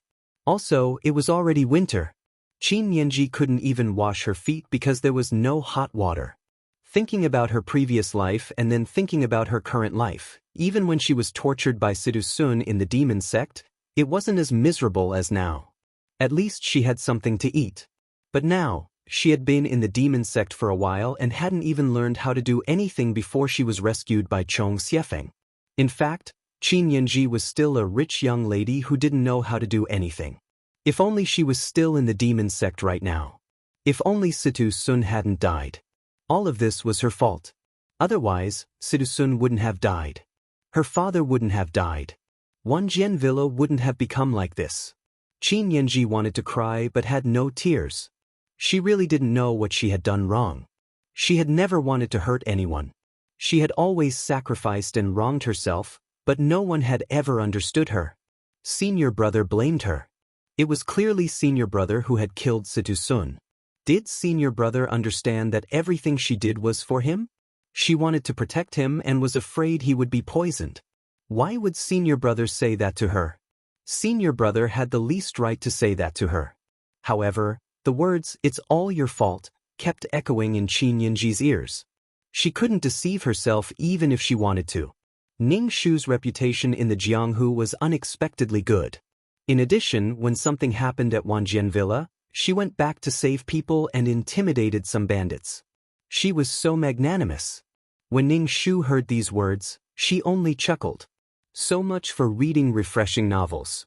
Also, it was already winter. Qin Yanji couldn't even wash her feet because there was no hot water. Thinking about her previous life and then thinking about her current life, even when she was tortured by Sidu Sun in the demon sect, it wasn't as miserable as now. At least she had something to eat. But now, she had been in the demon sect for a while and hadn't even learned how to do anything before she was rescued by Chong Xiefeng. In fact, Qin Yanji was still a rich young lady who didn't know how to do anything. If only she was still in the demon sect right now. If only Sidu Sun hadn't died. All of this was her fault. Otherwise, Sidu Sun wouldn't have died. Her father wouldn't have died. Wanjian Villa wouldn't have become like this. Qin Yanji wanted to cry but had no tears. She really didn't know what she had done wrong. She had never wanted to hurt anyone. She had always sacrificed and wronged herself, but no one had ever understood her. Senior brother blamed her. It was clearly senior brother who had killed Sidu Sun. Did senior brother understand that everything she did was for him? She wanted to protect him and was afraid he would be poisoned. Why would senior brother say that to her? Senior brother had the least right to say that to her. However, the words, "It's all your fault," kept echoing in Qin Yanji's ears. She couldn't deceive herself even if she wanted to. Ning Shu's reputation in the Jianghu was unexpectedly good. In addition, when something happened at Wanjian Villa, she went back to save people and intimidated some bandits. She was so magnanimous. When Ning Shu heard these words, she only chuckled. So much for reading refreshing novels.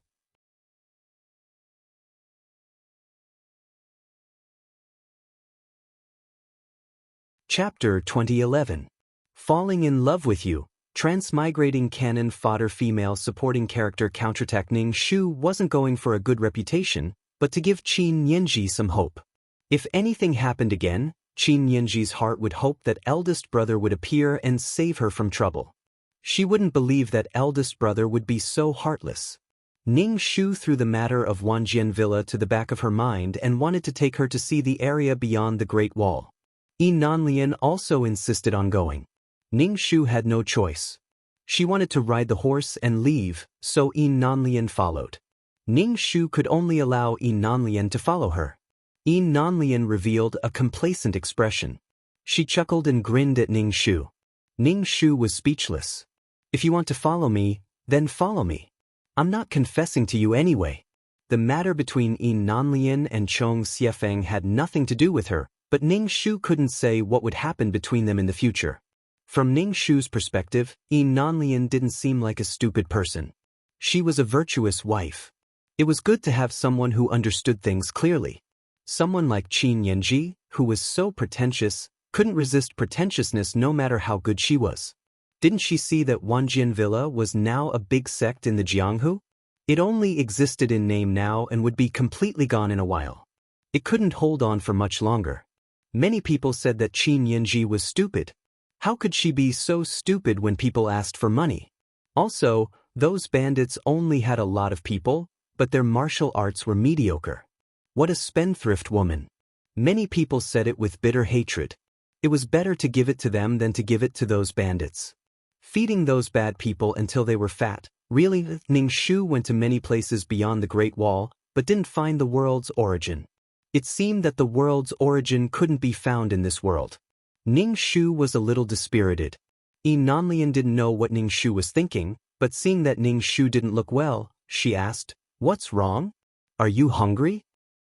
Chapter 2011. Falling in Love with You. Transmigrating canon fodder female supporting character Counterattack. Ning Shu wasn't going for a good reputation, but to give Qin Yanji some hope. If anything happened again, Qin Yanji's heart would hope that eldest brother would appear and save her from trouble. She wouldn't believe that eldest brother would be so heartless. Ning Shu threw the matter of Wanjian Villa to the back of her mind and wanted to take her to see the area beyond the Great Wall. Yi Nanlian also insisted on going. Ning Shu had no choice. She wanted to ride the horse and leave, so Yi Nanlian followed. Ning Shu could only allow Yi Nanlian to follow her. Yi Nanlian revealed a complacent expression. She chuckled and grinned at Ning Shu. Ning Shu was speechless. "If you want to follow me, then follow me. I'm not confessing to you anyway." The matter between Yi Nanlian and Chong Xiefeng had nothing to do with her, but Ning Shu couldn't say what would happen between them in the future. From Ning Shu's perspective, Yi Nanlian didn't seem like a stupid person. She was a virtuous wife. It was good to have someone who understood things clearly. Someone like Qin Yanji, who was so pretentious, couldn't resist pretentiousness no matter how good she was. Didn't she see that Wanjian Villa was now a big sect in the Jianghu? It only existed in name now and would be completely gone in a while. It couldn't hold on for much longer. Many people said that Qin Yanji was stupid. How could she be so stupid when people asked for money? Also, those bandits only had a lot of people, but their martial arts were mediocre. What a spendthrift woman. Many people said it with bitter hatred. It was better to give it to them than to give it to those bandits. Feeding those bad people until they were fat. Really, Ning Shu went to many places beyond the Great Wall, but didn't find the world's origin. It seemed that the world's origin couldn't be found in this world. Ning Shu was a little dispirited. Yi Nanlian didn't know what Ning Shu was thinking, but seeing that Ning Shu didn't look well, she asked, "What's wrong? Are you hungry?"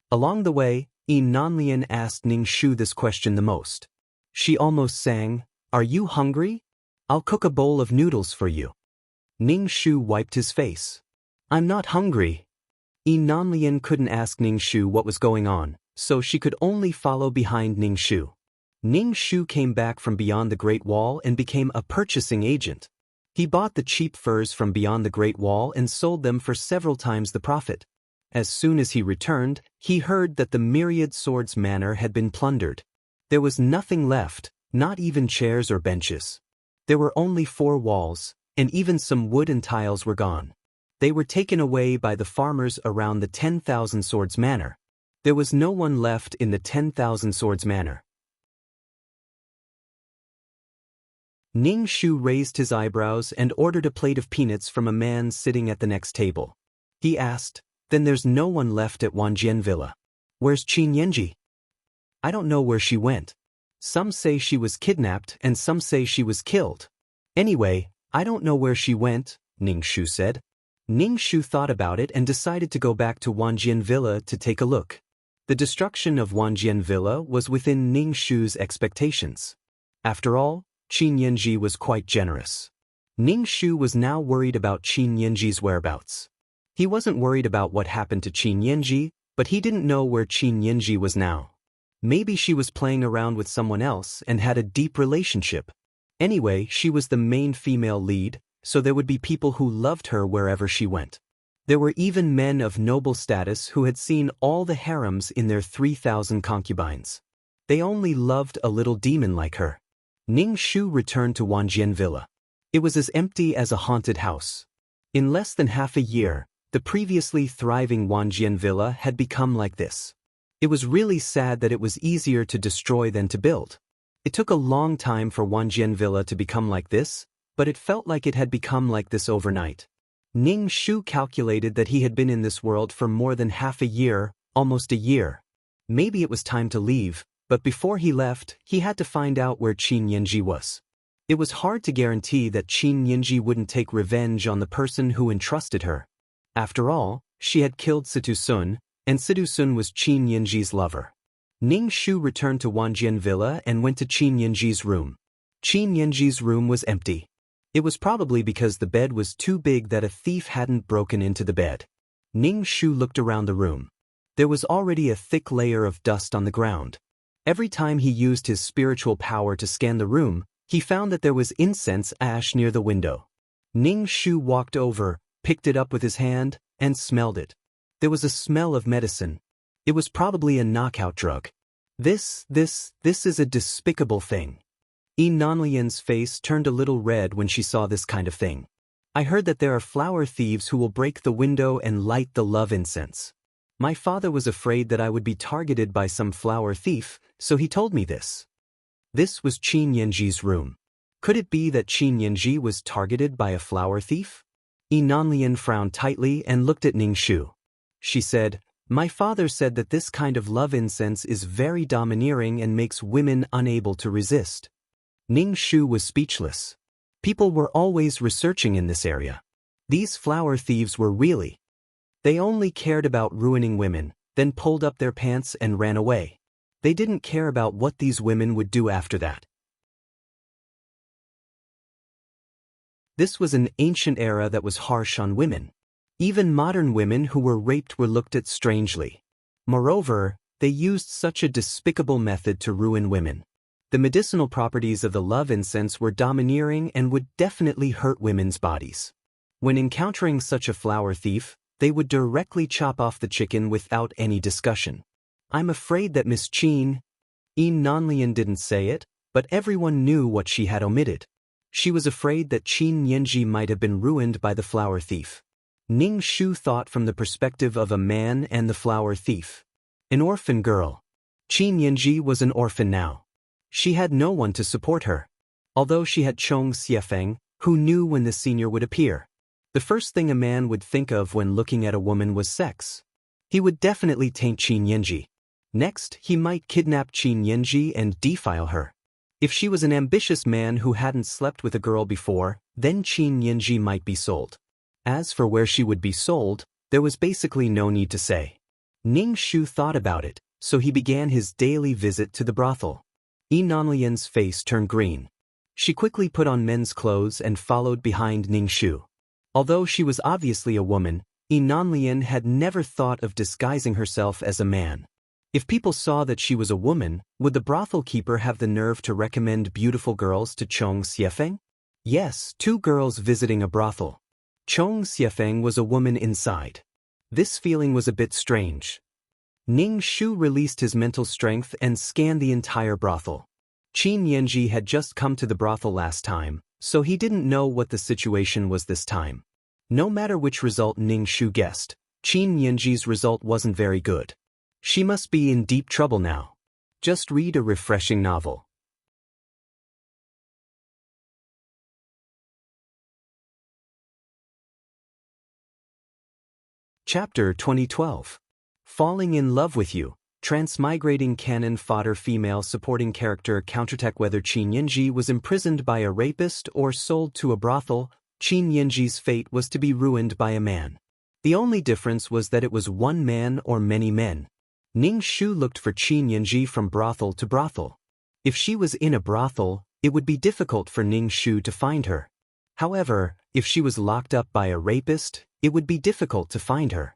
Along the way, Yi Nanlian asked Ning Shu this question the most. She almost sang, "Are you hungry? I'll cook a bowl of noodles for you." Ning Shu wiped his face. "I'm not hungry." Yi Nanlian couldn't ask Ning Shu what was going on, so she could only follow behind Ning Shu. Ning Shu came back from beyond the Great Wall and became a purchasing agent. He bought the cheap furs from beyond the Great Wall and sold them for several times the profit. As soon as he returned, he heard that the Myriad Swords Manor had been plundered. There was nothing left, not even chairs or benches. There were only 4 walls, and even some wood and tiles were gone. They were taken away by the farmers around the 10,000 Swords Manor. There was no one left in the 10,000 Swords Manor. Ning Shu raised his eyebrows and ordered a plate of peanuts from a man sitting at the next table. He asked, Then there's no one left at Wanjian Villa. Where's Qin Yanji? I don't know where she went. Some say she was kidnapped and some say she was killed. Anyway, I don't know where she went, Ning Shu said. Ning Shu thought about it and decided to go back to Wanjian Villa to take a look. The destruction of Wanjian Villa was within Ning Shu's expectations. After all, Qin Yanji was quite generous. Ning Shu was now worried about Qin Yanji's whereabouts. He wasn't worried about what happened to Qin Yanji, but he didn't know where Qin Yanji was now. Maybe she was playing around with someone else and had a deep relationship. Anyway, she was the main female lead, so there would be people who loved her wherever she went. There were even men of noble status who had seen all the harems in their 3,000 concubines. They only loved a little demon like her. Ning Shu returned to Wanjian Villa. It was as empty as a haunted house. In less than half a year, the previously thriving Wanjian Villa had become like this. It was really sad that it was easier to destroy than to build. It took a long time for Wanjian Villa to become like this, but it felt like it had become like this overnight. Ning Shu calculated that he had been in this world for more than half a year, almost a year. Maybe it was time to leave, but before he left, he had to find out where Qin Yanji was. It was hard to guarantee that Qin Yanji wouldn't take revenge on the person who entrusted her. After all, she had killed Situ Sun, and Situ Sun was Qin Yanji's lover. Ning Shu returned to Wanjian Villa and went to Qin Yanji's room. Qin Yanji's room was empty. It was probably because the bed was too big that a thief hadn't broken into the bed. Ning Shu looked around the room. There was already a thick layer of dust on the ground. Every time he used his spiritual power to scan the room, he found that there was incense ash near the window. Ning Shu walked over, picked it up with his hand, and smelled it. There was a smell of medicine. It was probably a knockout drug. This is a despicable thing. Nanlian's face turned a little red when she saw this kind of thing. I heard that there are flower thieves who will break the window and light the love incense. My father was afraid that I would be targeted by some flower thief, so he told me this. This was Qin Yanji's room. Could it be that Qin Yanji was targeted by a flower thief? Nanlian frowned tightly and looked at Ning Shu. She said, "My father said that this kind of love incense is very domineering and makes women unable to resist." Ning Shu was speechless. People were always researching in this area. These flower thieves were really. They only cared about ruining women, then pulled up their pants and ran away. They didn't care about what these women would do after that. This was an ancient era that was harsh on women. Even modern women who were raped were looked at strangely. Moreover, they used such a despicable method to ruin women. The medicinal properties of the love incense were domineering and would definitely hurt women's bodies. When encountering such a flower thief, they would directly chop off the chicken without any discussion. I'm afraid that Miss Qin Nanlian didn't say it, but everyone knew what she had omitted. She was afraid that Qin Yanji might have been ruined by the flower thief. Ning Shu thought from the perspective of a man and the flower thief. An orphan girl. Qin Yanji was an orphan now. She had no one to support her. Although she had Chong Xiefeng, who knew when the senior would appear. The first thing a man would think of when looking at a woman was sex. He would definitely taint Qin Yanji. Next, he might kidnap Qin Yanji and defile her. If she was an ambitious man who hadn't slept with a girl before, then Qin Yanji might be sold. As for where she would be sold, there was basically no need to say. Ning Shu thought about it, so he began his daily visit to the brothel. Nanlian's face turned green. She quickly put on men's clothes and followed behind Ning Shu. Although she was obviously a woman, Nanlian had never thought of disguising herself as a man. If people saw that she was a woman, would the brothel keeper have the nerve to recommend beautiful girls to Chong Xiefeng? Yes, 2 girls visiting a brothel. Chong Xiefeng was a woman inside. This feeling was a bit strange. Ning Shu released his mental strength and scanned the entire brothel. Qin Yanji had just come to the brothel last time, so he didn't know what the situation was this time. No matter which result Ning Shu guessed, Qin Yanji's result wasn't very good. She must be in deep trouble now. Just read a refreshing novel. Chapter 2012. Falling in Love with You. Transmigrating canon fodder female supporting character Counterattack. Whether Qin Yinji was imprisoned by a rapist or sold to a brothel, Qin Yinji's fate was to be ruined by a man. The only difference was that it was one man or many men. Ning Shu looked for Qin Yinji from brothel to brothel. If she was in a brothel, it would be difficult for Ning Shu to find her. However, if she was locked up by a rapist, it would be difficult to find her.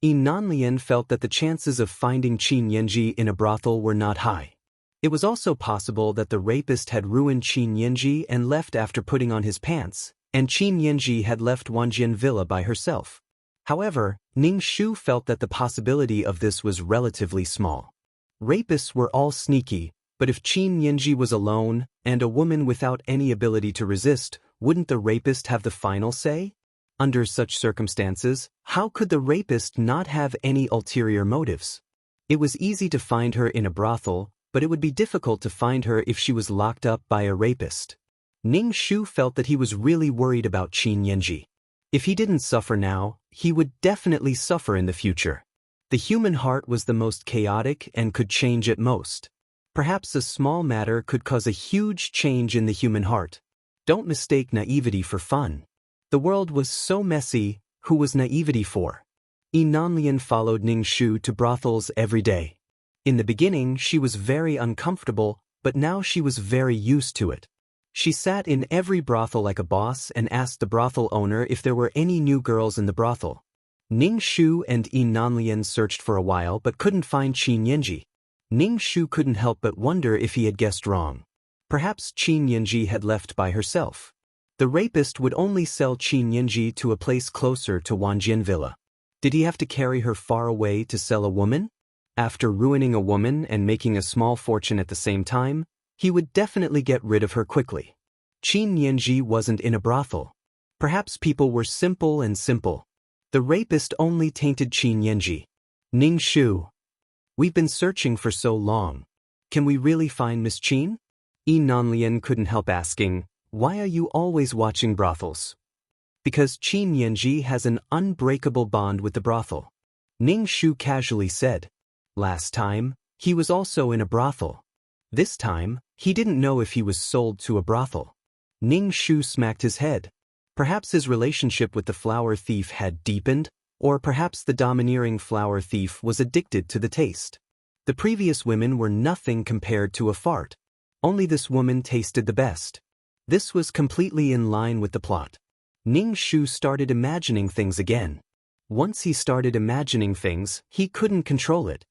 Nanlian felt that the chances of finding Qin Yinji in a brothel were not high. It was also possible that the rapist had ruined Qin Yinji and left after putting on his pants, and Qin Yinji had left Wanjian Villa by herself. However, Ning Shu felt that the possibility of this was relatively small. Rapists were all sneaky, but if Qin Yinji was alone, and a woman without any ability to resist, wouldn't the rapist have the final say? Under such circumstances, how could the rapist not have any ulterior motives? It was easy to find her in a brothel, but it would be difficult to find her if she was locked up by a rapist. Ning Shu felt that he was really worried about Qin Yinji. If he didn't suffer now, he would definitely suffer in the future. The human heart was the most chaotic and could change at most. Perhaps a small matter could cause a huge change in the human heart. Don't mistake naivety for fun. The world was so messy, who was naivety for? Nanlian followed Ning Shu to brothels every day. In the beginning she was very uncomfortable, but now she was very used to it. She sat in every brothel like a boss and asked the brothel owner if there were any new girls in the brothel. Ning Shu and Nanlian searched for a while but couldn't find Qin Yinji. Ning Shu couldn't help but wonder if he had guessed wrong. Perhaps Qin Yinji had left by herself. The rapist would only sell Qin Yinji to a place closer to Wanjian Villa. Did he have to carry her far away to sell a woman? After ruining a woman and making a small fortune at the same time, he would definitely get rid of her quickly. Qin Yinji wasn't in a brothel. Perhaps people were simple. The rapist only tainted Qin Yinji. Ning Shu. We've been searching for so long. Can we really find Miss Qin? Nanlian couldn't help asking, why are you always watching brothels? Because Qin Yinji has an unbreakable bond with the brothel. Ning Shu casually said. Last time, he was also in a brothel. This time, he didn't know if he was sold to a brothel. Ning Shu smacked his head. Perhaps his relationship with the flower thief had deepened, or perhaps the domineering flower thief was addicted to the taste. The previous women were nothing compared to a fart. Only this woman tasted the best. This was completely in line with the plot. Ning Shu started imagining things again. Once he started imagining things, he couldn't control it.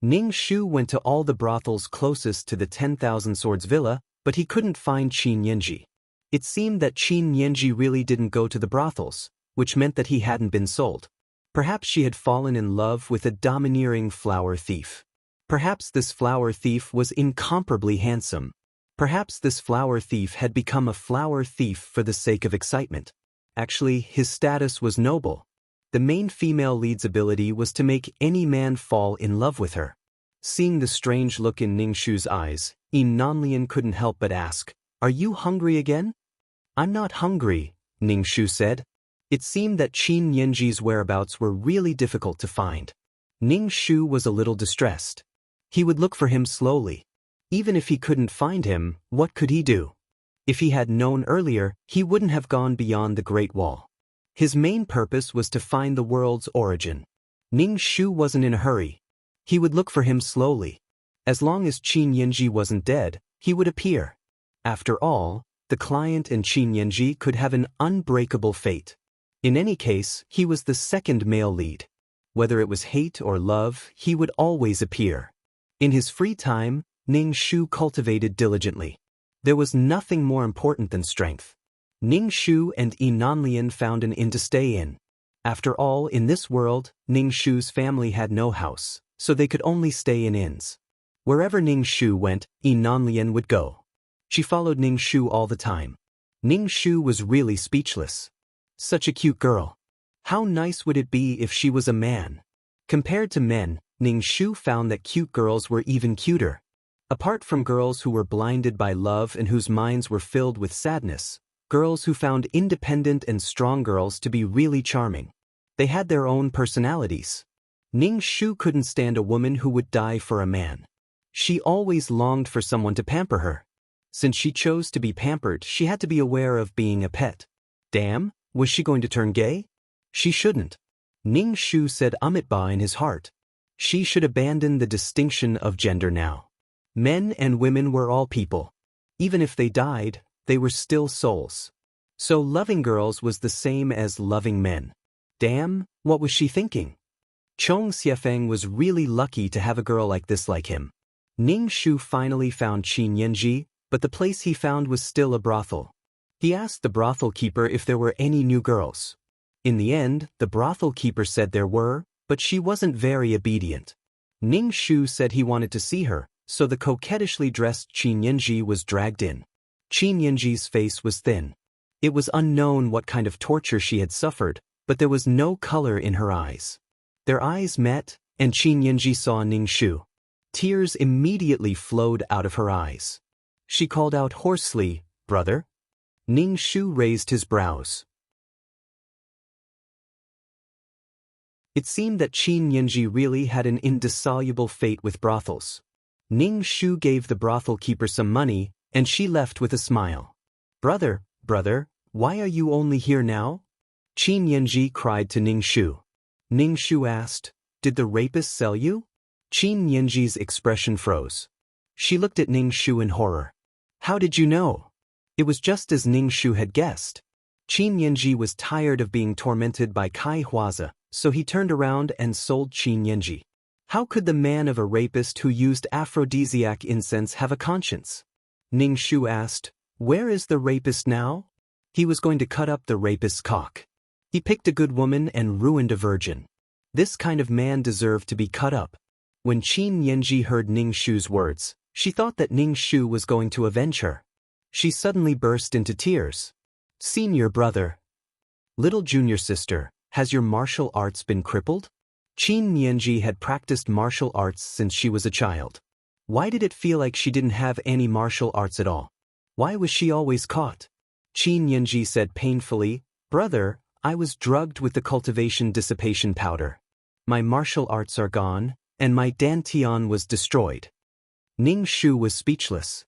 Ning Shu went to all the brothels closest to the 10,000 Swords Villa, but he couldn't find Qin Yinji. It seemed that Qin Yinji really didn't go to the brothels, which meant that he hadn't been sold. Perhaps she had fallen in love with a domineering flower thief. Perhaps this flower thief was incomparably handsome. Perhaps this flower thief had become a flower thief for the sake of excitement. Actually, his status was noble. The main female lead's ability was to make any man fall in love with her. Seeing the strange look in Ning Shu's eyes, Nanlian couldn't help but ask, "Are you hungry again?" "I'm not hungry," Ning Shu said. It seemed that Qin Yinji's whereabouts were really difficult to find. Ning Shu was a little distressed. He would look for him slowly. Even if he couldn't find him, what could he do? If he had known earlier, he wouldn't have gone beyond the Great Wall. His main purpose was to find the world's origin. Ning Shu wasn't in a hurry. He would look for him slowly. As long as Qin Yinji wasn't dead, he would appear. After all, the client and Qin Yinji could have an unbreakable fate. In any case, he was the second male lead. Whether it was hate or love, he would always appear. In his free time, Ning Shu cultivated diligently. There was nothing more important than strength. Ning Shu and Nanlian found an inn to stay in. After all, in this world, Ning Shu's family had no house, so they could only stay in inns. Wherever Ning Shu went, Nanlian would go. She followed Ning Shu all the time. Ning Shu was really speechless. Such a cute girl. How nice would it be if she was a man? Compared to men, Ning Shu found that cute girls were even cuter. Apart from girls who were blinded by love and whose minds were filled with sadness, girls who found independent and strong girls to be really charming. They had their own personalities. Ning Shu couldn't stand a woman who would die for a man. She always longed for someone to pamper her. Since she chose to be pampered, she had to be aware of being a pet. Damn, was she going to turn gay? She shouldn't. Ning Shu said Amitba in his heart. She should abandon the distinction of gender now. Men and women were all people. Even if they died, they were still souls. So loving girls was the same as loving men. Damn, what was she thinking? Chong Xiefeng was really lucky to have a girl like this like him. Ning Shu finally found Qin Yanji, but the place he found was still a brothel. He asked the brothel keeper if there were any new girls. In the end, the brothel keeper said there were, but she wasn't very obedient. Ning Shu said he wanted to see her, so the coquettishly dressed Qin Yanji was dragged in. Qin Yanji's face was thin. It was unknown what kind of torture she had suffered, but there was no color in her eyes. Their eyes met, and Qin Yanji saw Ning Shu. Tears immediately flowed out of her eyes. She called out hoarsely, "Brother?" Ning Shu raised his brows. It seemed that Qin Yanji really had an indissoluble fate with brothels. Ning Shu gave the brothel keeper some money, and she left with a smile. "Brother, brother, why are you only here now?" Qin Yanji cried to Ning Shu. Ning Shu asked, "Did the rapist sell you?" Qin Yanji's expression froze. She looked at Ning Shu in horror. "How did you know?" It was just as Ning Shu had guessed. Qin Yanji was tired of being tormented by Kai Huazi, so he turned around and sold Qin Yanji. How could the man of a rapist who used aphrodisiac incense have a conscience? Ning Shu asked, "Where is the rapist now?" He was going to cut up the rapist's cock. He picked a good woman and ruined a virgin. This kind of man deserved to be cut up. When Qin Yanji heard Ning Shu's words, she thought that Ning Shu was going to avenge her. She suddenly burst into tears. "Senior brother. Little junior sister, has your martial arts been crippled?" Qin Yanji had practiced martial arts since she was a child. Why did it feel like she didn't have any martial arts at all? Why was she always caught? Qin Yanji said painfully, "Brother, I was drugged with the cultivation dissipation powder. My martial arts are gone, and my dantian was destroyed." Ning Shu was speechless.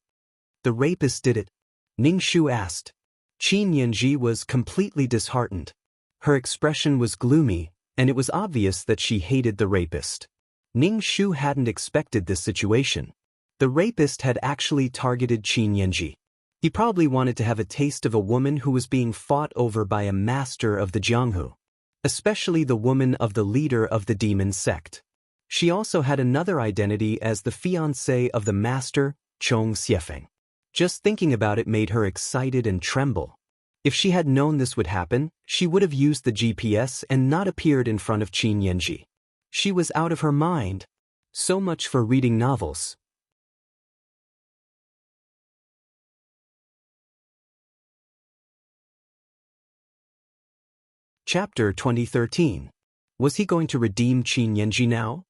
"The rapist did it?" Ning Shu asked. Qin Yanji was completely disheartened. Her expression was gloomy, and it was obvious that she hated the rapist. Ning Shu hadn't expected this situation. The rapist had actually targeted Qin Yanji. He probably wanted to have a taste of a woman who was being fought over by a master of the Jianghu, especially the woman of the leader of the demon sect. She also had another identity as the fiancée of the master, Chong Xiefeng. Just thinking about it made her excited and tremble. If she had known this would happen, she would have used the GPS and not appeared in front of Qin Yanji. She was out of her mind. So much for reading novels. Chapter 2013. Was he going to redeem Qin Yanji now?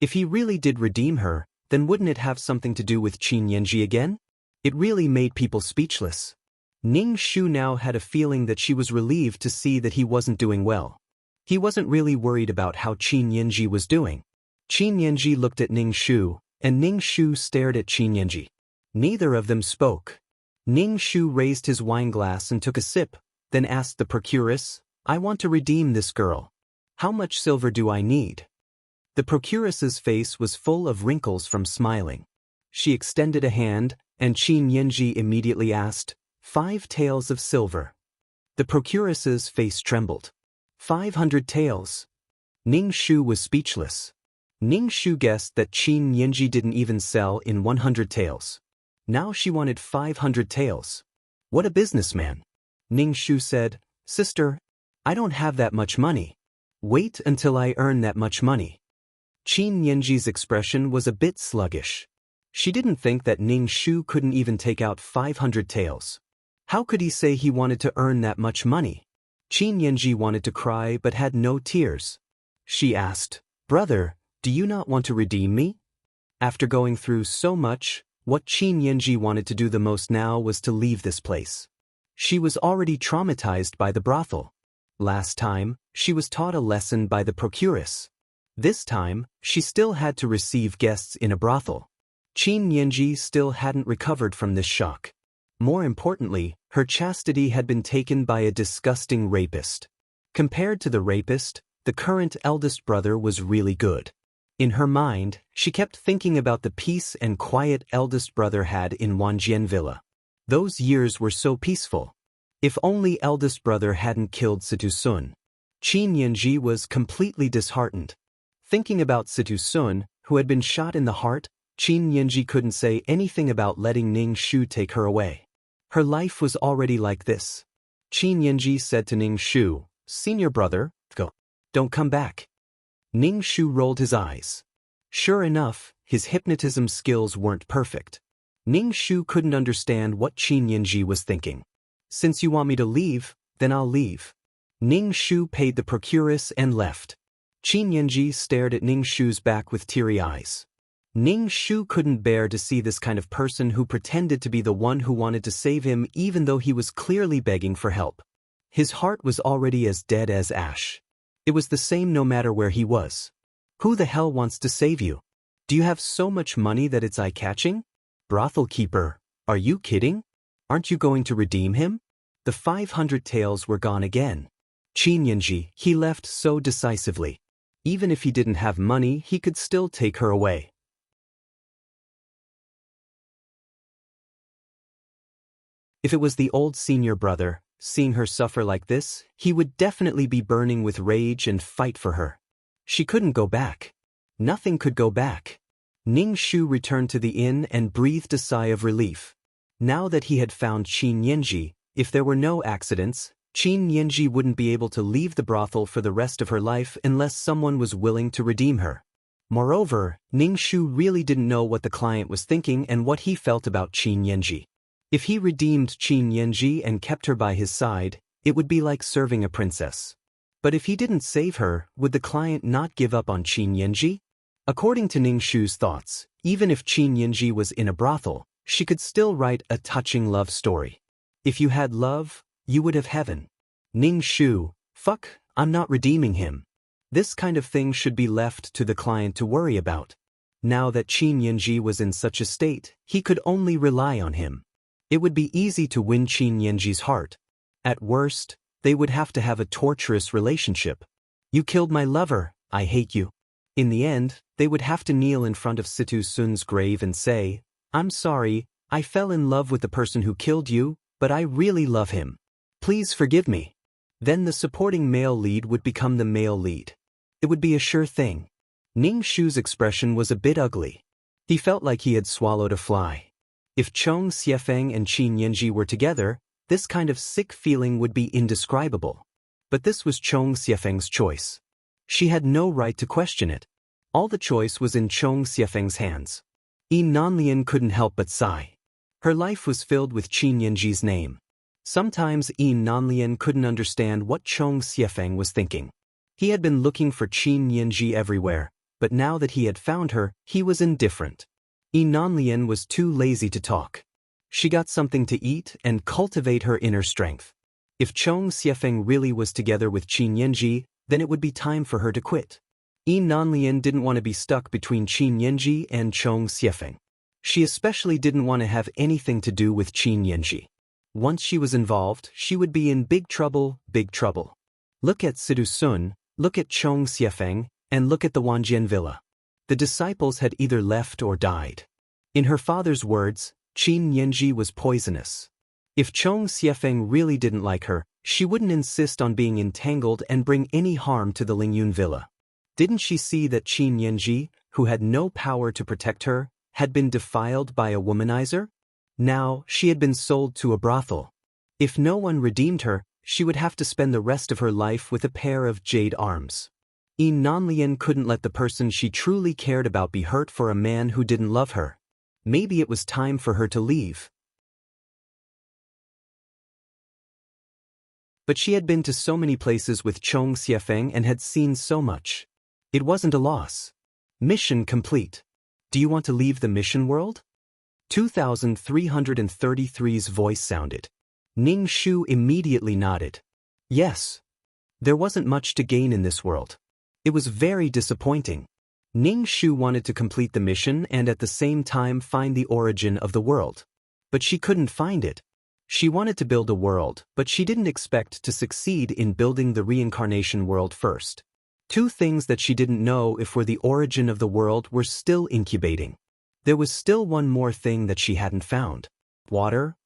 If he really did redeem her, then wouldn't it have something to do with Qin Yanji again? It really made people speechless. Ning Shu now had a feeling that she was relieved to see that he wasn't doing well. He wasn't really worried about how Qin Yanji was doing. Qin Yanji looked at Ning Shu, and Ning Shu stared at Qin Yanji. Neither of them spoke. Ning Shu raised his wineglass and took a sip, then asked the procuress, "I want to redeem this girl. How much silver do I need?" The procuress's face was full of wrinkles from smiling. She extended a hand, and Qin Yanji immediately asked, 5 taels of silver. The procuress's face trembled. 500 taels. Ning Shu was speechless. Ning Shu guessed that Qin Yanji didn't even sell in 100 taels. Now she wanted 500 taels. What a businessman. Ning Shu said, "Sister, I don't have that much money. Wait until I earn that much money." Qin Yanji's expression was a bit sluggish. She didn't think that Ning Shu couldn't even take out 500 taels. How could he say he wanted to earn that much money? Qin Yanji wanted to cry but had no tears. She asked, "Brother, do you not want to redeem me?" After going through so much, what Qin Yanji wanted to do the most now was to leave this place. She was already traumatized by the brothel. Last time, she was taught a lesson by the procuress. This time, she still had to receive guests in a brothel. Qin Yanji still hadn't recovered from this shock. More importantly, her chastity had been taken by a disgusting rapist. Compared to the rapist, the current eldest brother was really good. In her mind, she kept thinking about the peace and quiet eldest brother had in Wanjian Villa. Those years were so peaceful. If only eldest brother hadn't killed Situ Sun. Qin Yanji was completely disheartened. Thinking about Situ Sun, who had been shot in the heart, Qin Yanji couldn't say anything about letting Ning Shu take her away. Her life was already like this. Qin Yanji said to Ning Shu, "Senior brother, go. Don't come back." Ning Shu rolled his eyes. Sure enough, his hypnotism skills weren't perfect. Ning Shu couldn't understand what Qin Yanji was thinking. "Since you want me to leave, then I'll leave." Ning Shu paid the procuress and left. Qin Yanji stared at Ning Shu's back with teary eyes. Ning Shu couldn't bear to see this kind of person who pretended to be the one who wanted to save him even though he was clearly begging for help. His heart was already as dead as ash. It was the same no matter where he was. Who the hell wants to save you? Do you have so much money that it's eye-catching? Brothel keeper, are you kidding? Aren't you going to redeem him? The 500 taels were gone again. Qin Yanji, he left so decisively. Even if he didn't have money, he could still take her away. If it was the old senior brother, seeing her suffer like this, he would definitely be burning with rage and fight for her. She couldn't go back. Nothing could go back. Ning Shu returned to the inn and breathed a sigh of relief. Now that he had found Qin Yanji, if there were no accidents, Qin Yanji wouldn't be able to leave the brothel for the rest of her life unless someone was willing to redeem her. Moreover, Ning Shu really didn't know what the client was thinking and what he felt about Qin Yanji. If he redeemed Qin Yanji and kept her by his side, it would be like serving a princess. But if he didn't save her, would the client not give up on Qin Yanji? According to Ning Shu's thoughts, even if Qin Yanji was in a brothel, she could still write a touching love story. If you had love, you would have heaven. Ning Shu, fuck, I'm not redeeming him. This kind of thing should be left to the client to worry about. Now that Qin Yanji was in such a state, he could only rely on him. It would be easy to win Qin Yanji's heart. At worst, they would have to have a torturous relationship. You killed my lover, I hate you. In the end, they would have to kneel in front of Situ Sun's grave and say, "I'm sorry, I fell in love with the person who killed you, but I really love him. Please forgive me." Then the supporting male lead would become the male lead. It would be a sure thing. Ning Shu's expression was a bit ugly. He felt like he had swallowed a fly. If Chong Xiefeng and Qin Yanji were together, this kind of sick feeling would be indescribable. But this was Chong Xiefeng's choice. She had no right to question it. All the choice was in Chong Xiefeng's hands. Yi Nanlian couldn't help but sigh. Her life was filled with Qin Yanji's name. Sometimes Yi Nanlian couldn't understand what Chong Xiefeng was thinking. He had been looking for Qin Yanji everywhere, but now that he had found her, he was indifferent. Yi Nanlian was too lazy to talk. She got something to eat and cultivate her inner strength. If Chong Xiefeng really was together with Qin Yanji, then it would be time for her to quit. Yi Nanlian didn't want to be stuck between Qin Yanji and Chong Xiefeng. She especially didn't want to have anything to do with Qin Yanji. Once she was involved, she would be in big trouble, big trouble. Look at Situ Sun, look at Chong Xiefeng, and look at the Wanjian Villa. The disciples had either left or died. In her father's words, Qin Yanji was poisonous. If Chong Xiefeng really didn't like her, she wouldn't insist on being entangled and bring any harm to the Lingyun Villa. Didn't she see that Qin Yanji, who had no power to protect her, had been defiled by a womanizer? Now, she had been sold to a brothel. If no one redeemed her, she would have to spend the rest of her life with a pair of jade arms. Yi Nanlian couldn't let the person she truly cared about be hurt for a man who didn't love her. Maybe it was time for her to leave. But she had been to so many places with Chong Xiefeng and had seen so much. It wasn't a loss. Mission complete. Do you want to leave the mission world? 2333's voice sounded. Ning Shu immediately nodded. Yes. There wasn't much to gain in this world. It was very disappointing. Ning Shu wanted to complete the mission and at the same time find the origin of the world. But she couldn't find it. She wanted to build a world, but she didn't expect to succeed in building the reincarnation world first. Two things that she didn't know if were the origin of the world were still incubating. There was still one more thing that she hadn't found. Water.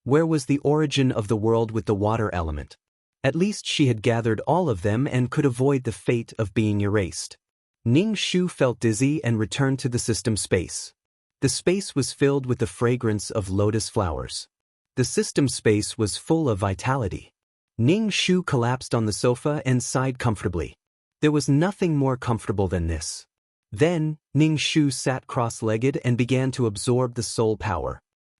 Where was the origin of the world with the water element? At least she had gathered all of them and could avoid the fate of being erased. Ning Shu felt dizzy and returned to the system space. The space was filled with the fragrance of lotus flowers. The system space was full of vitality. Ning Shu collapsed on the sofa and sighed comfortably. There was nothing more comfortable than this. Then, Ning Shu sat cross-legged and began to absorb the soul power.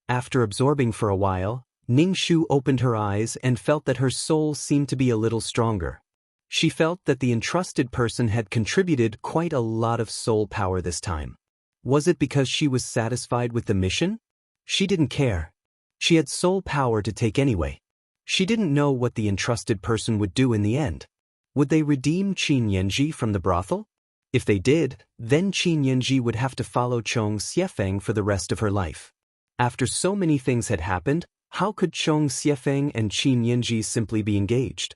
After absorbing for a while, Ning Shu opened her eyes and felt that her soul seemed to be a little stronger. She felt that the entrusted person had contributed quite a lot of soul power this time. Was it because she was satisfied with the mission? She didn't care. She had soul power to take anyway. She didn't know what the entrusted person would do in the end. Would they redeem Qin Yanji from the brothel? If they did, then Qin Yanji would have to follow Chong Xiefeng for the rest of her life. After so many things had happened, how could Chong Xiefeng and Qin Yanji simply be engaged?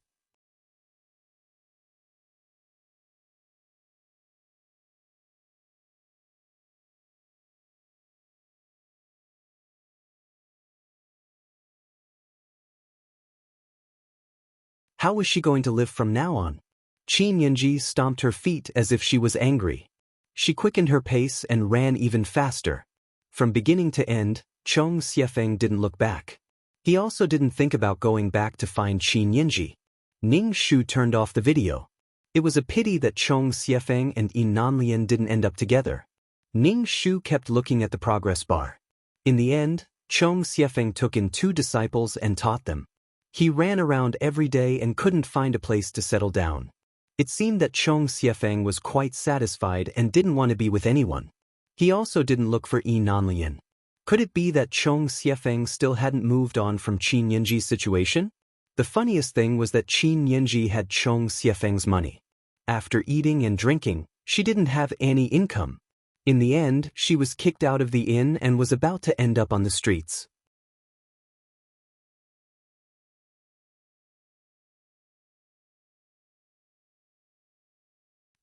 How was she going to live from now on? Qin Yanji stomped her feet as if she was angry. She quickened her pace and ran even faster. From beginning to end, Chong Xiefeng didn't look back. He also didn't think about going back to find Qin Yanji. Ning Shu turned off the video. It was a pity that Chong Xiefeng and Yi Nanlian didn't end up together. Ning Shu kept looking at the progress bar. In the end, Chong Xiefeng took in 2 disciples and taught them. He ran around every day and couldn't find a place to settle down. It seemed that Chong Xiefeng was quite satisfied and didn't want to be with anyone. He also didn't look for Yi Nanlian. Could it be that Chong Xiefeng still hadn't moved on from Qin Yanji's situation? The funniest thing was that Qin Yanji had Chong Xiefeng's money. After eating and drinking, she didn't have any income. In the end, she was kicked out of the inn and was about to end up on the streets.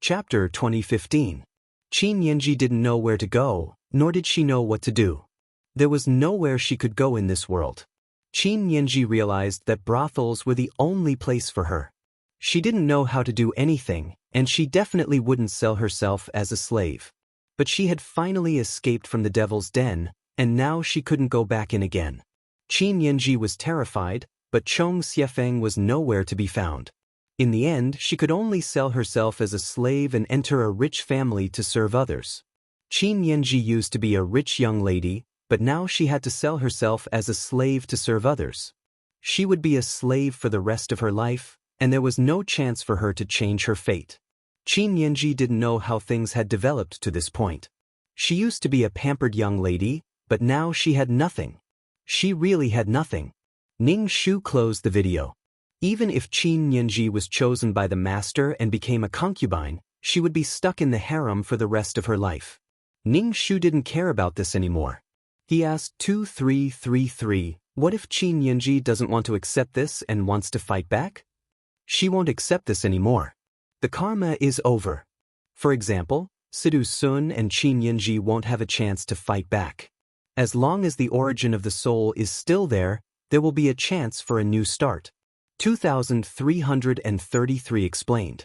Chapter 2015. Qin Yanji didn't know where to go, nor did she know what to do. There was nowhere she could go in this world. Qin Yanji realized that brothels were the only place for her. She didn't know how to do anything, and she definitely wouldn't sell herself as a slave. But she had finally escaped from the devil's den, and now she couldn't go back in again. Qin Yanji was terrified, but Chong Xiefeng was nowhere to be found. In the end, she could only sell herself as a slave and enter a rich family to serve others. Qin Yanji used to be a rich young lady, but now she had to sell herself as a slave to serve others. She would be a slave for the rest of her life, and there was no chance for her to change her fate. Qin Yanji didn't know how things had developed to this point. She used to be a pampered young lady, but now she had nothing. She really had nothing. Ning Shu closed the video. Even if Qin Yanji was chosen by the master and became a concubine, she would be stuck in the harem for the rest of her life. Ning Shu didn't care about this anymore. He asked 2333, what if Qin Yanji doesn't want to accept this and wants to fight back? She won't accept this anymore. The karma is over. For example, Sidu Sun and Qin Yanji won't have a chance to fight back. As long as the origin of the soul is still there will be a chance for a new start. 2333 explained.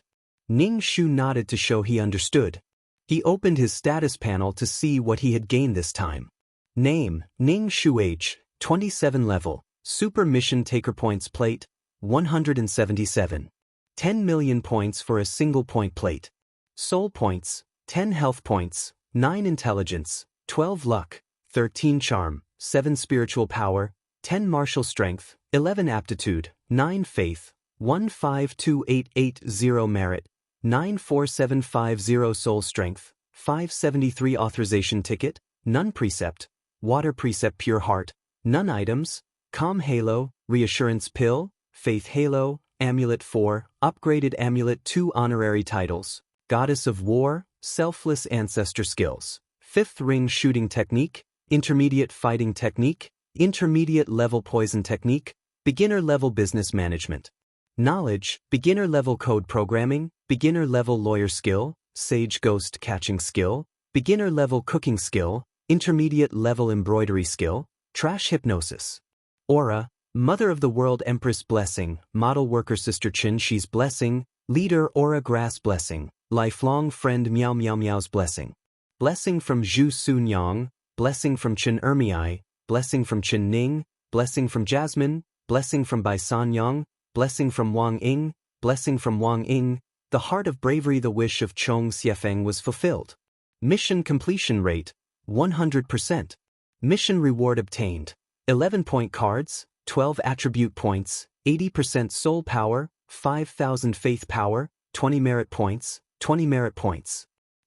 Ning Shu nodded to show he understood. He opened his status panel to see what he had gained this time. Name, Ning Shu, age, 27 level, Super Mission Taker Points Plate, 177. 10 million points for a single point plate. Soul points, 10 health points, 9 intelligence, 12 luck, 13 charm, 7 spiritual power, 10 martial strength, 11 aptitude, 9 faith, 152880 merit, 94750 soul strength, 573 authorization ticket, none precept, water precept pure heart, none items, Calm Halo, Reassurance Pill, Faith Halo, Amulet 4, Upgraded Amulet 2 Honorary Titles, Goddess of War, Selfless Ancestor Skills, 5th Ring Shooting Technique, Intermediate Fighting Technique, Intermediate Level Poison Technique, Beginner Level Business Management. Knowledge, Beginner Level Code Programming, Beginner Level Lawyer Skill, Sage Ghost Catching Skill, Beginner Level Cooking Skill, Intermediate Level Embroidery Skill, Trash Hypnosis. Aura, Mother of the World Empress Blessing, Model Worker Sister Chin Shi's Blessing, Leader Aura Grass Blessing, Lifelong Friend Meow Meow Meow's Blessing. Blessing from Zhu Sun Yang, Blessing from Chen Ermiai, Blessing from Chen Ning, Blessing from Jasmine, Blessing from Bai San Yang, Blessing from Wang Ying, Blessing from Wang Ying. The Heart of Bravery. The wish of Chong Xiefeng was fulfilled. Mission completion rate, 100%. Mission reward obtained, 11-point cards, 12 attribute points, 80% soul power, 5,000 faith power, 20 merit points, 20 merit points.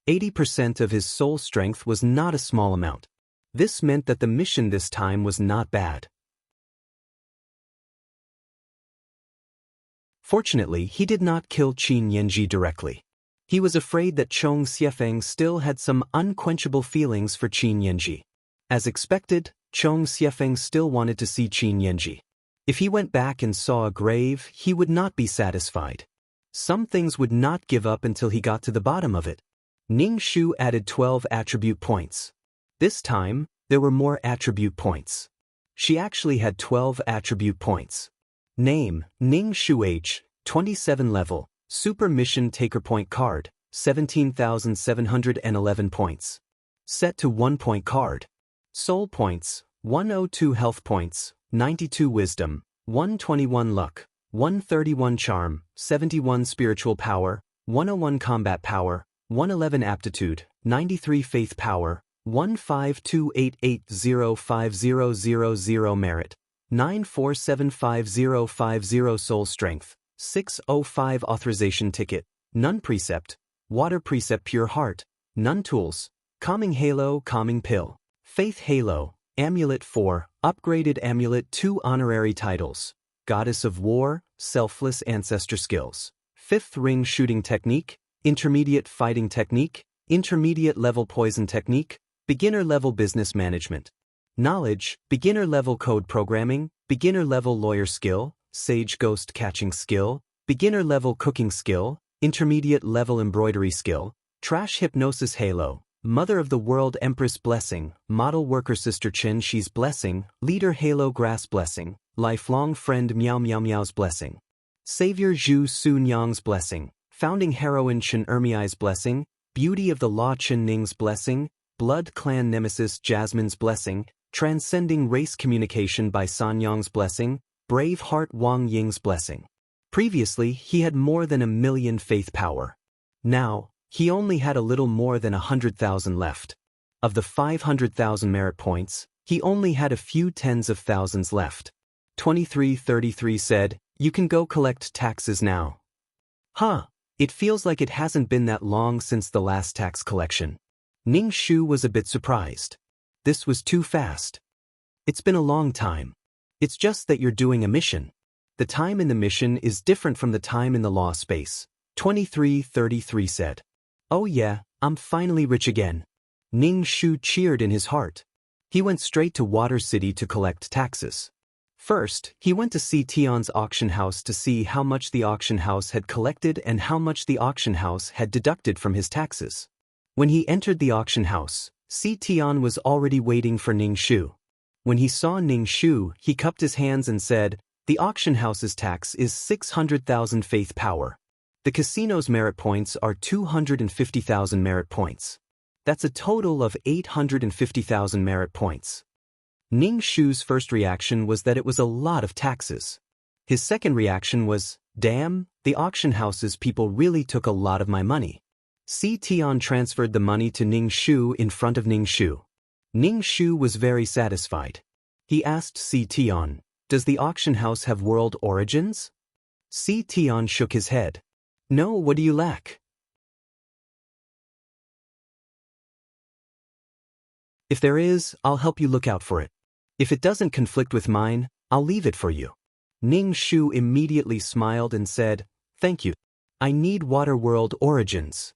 80% of his soul strength was not a small amount. This meant that the mission this time was not bad. Fortunately, he did not kill Qin Yanji directly. He was afraid that Chong Xiefeng still had some unquenchable feelings for Qin Yanji. As expected, Chong Xiefeng still wanted to see Qin Yanji. If he went back and saw a grave, he would not be satisfied. Some things would not give up until he got to the bottom of it. Ning Shu added 12 attribute points. This time, there were more attribute points. She actually had 12 attribute points. Name, Ning Shu H, 27 level, Super Mission Taker Point card, 17,711 points. Set to 1-point card. Soul points, 102 health points, 92 wisdom, 121 luck, 131 charm, 71 spiritual power, 101 combat power, 111 aptitude, 93 faith power, 152880500 merit, 9475050 soul strength, 605 authorization ticket, none precept, water precept pure heart, none tools, calming halo calming pill, faith halo, amulet 4, upgraded amulet 2 honorary titles, goddess of war, selfless ancestor skills, 5th ring shooting technique, intermediate fighting technique, intermediate level poison technique, beginner level business management. Knowledge, beginner level code programming, beginner level lawyer skill, sage ghost catching skill, beginner level cooking skill, intermediate level embroidery skill, trash hypnosis halo, mother of the world empress blessing, model worker sister Chen Shi's blessing, leader halo grass blessing, lifelong friend Meow Meow Meow's blessing, savior Zhu Sun Yang's blessing, founding heroine Chen Ermiai's blessing, beauty of the law Chen Ning's blessing, blood clan nemesis Jasmine's blessing, transcending race communication by San Yang's blessing, brave heart Wang Ying's blessing. Previously, he had more than 1 million faith power. Now, he only had a little more than 100,000 left. Of the 500,000 merit points, he only had a few tens of thousands left. 2333 said, "You can go collect taxes now." It feels like it hasn't been that long since the last tax collection. Ning Shu was a bit surprised. This was too fast. It's been a long time. It's just that you're doing a mission. The time in the mission is different from the time in the law space. 2333 said. Oh yeah, I'm finally rich again. Ning Shu cheered in his heart. He went straight to Water City to collect taxes. First, he went to see Tion's auction house to see how much the auction house had collected and how much the auction house had deducted from his taxes. When he entered the auction house, Tion was already waiting for Ning Shu. When he saw Ning Shu, he cupped his hands and said, "The auction house's tax is 600,000 faith power. The casino's merit points are 250,000 merit points. That's a total of 850,000 merit points." Ning Shu's first reaction was that it was a lot of taxes. His second reaction was, "Damn, the auction house's people really took a lot of my money." Tion transferred the money to Ning Shu in front of Ning Shu. Ning Shu was very satisfied. He asked Tion, "Does the auction house have world origins?" Tion shook his head. "No, what do you lack?" "If there is, I'll help you look out for it. If it doesn't conflict with mine, I'll leave it for you. Ning Shu immediately smiled and said, "Thank you. I need Waterworld Origins."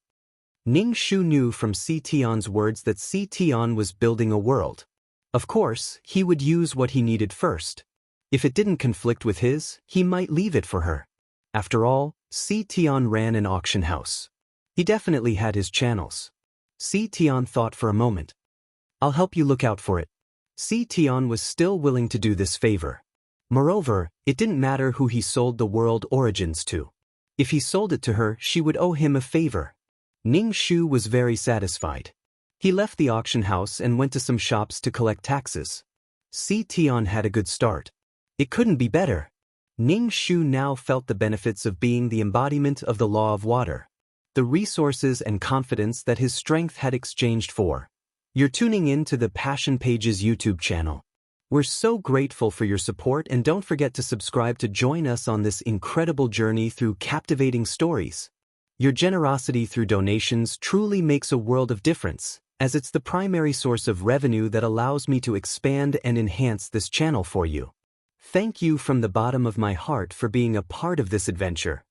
Ning Shu knew from Si Tian's words that Si Tian was building a world. Of course, he would use what he needed first. If it didn't conflict with his, he might leave it for her. After all, Si Tian ran an auction house. He definitely had his channels. Si Tian thought for a moment. "I'll help you look out for it." Si Tian was still willing to do this favor. Moreover, it didn't matter who he sold the world origins to. If he sold it to her, she would owe him a favor. Ning Shu was very satisfied. He left the auction house and went to some shops to collect taxes. Si Tian had a good start. It couldn't be better. Ning Shu now felt the benefits of being the embodiment of the law of water. The resources and confidence that his strength had exchanged for. You're tuning in to the Passion Pages YouTube channel. We're so grateful for your support, and don't forget to subscribe to join us on this incredible journey through captivating stories. Your generosity through donations truly makes a world of difference, as it's the primary source of revenue that allows me to expand and enhance this channel for you. Thank you from the bottom of my heart for being a part of this adventure.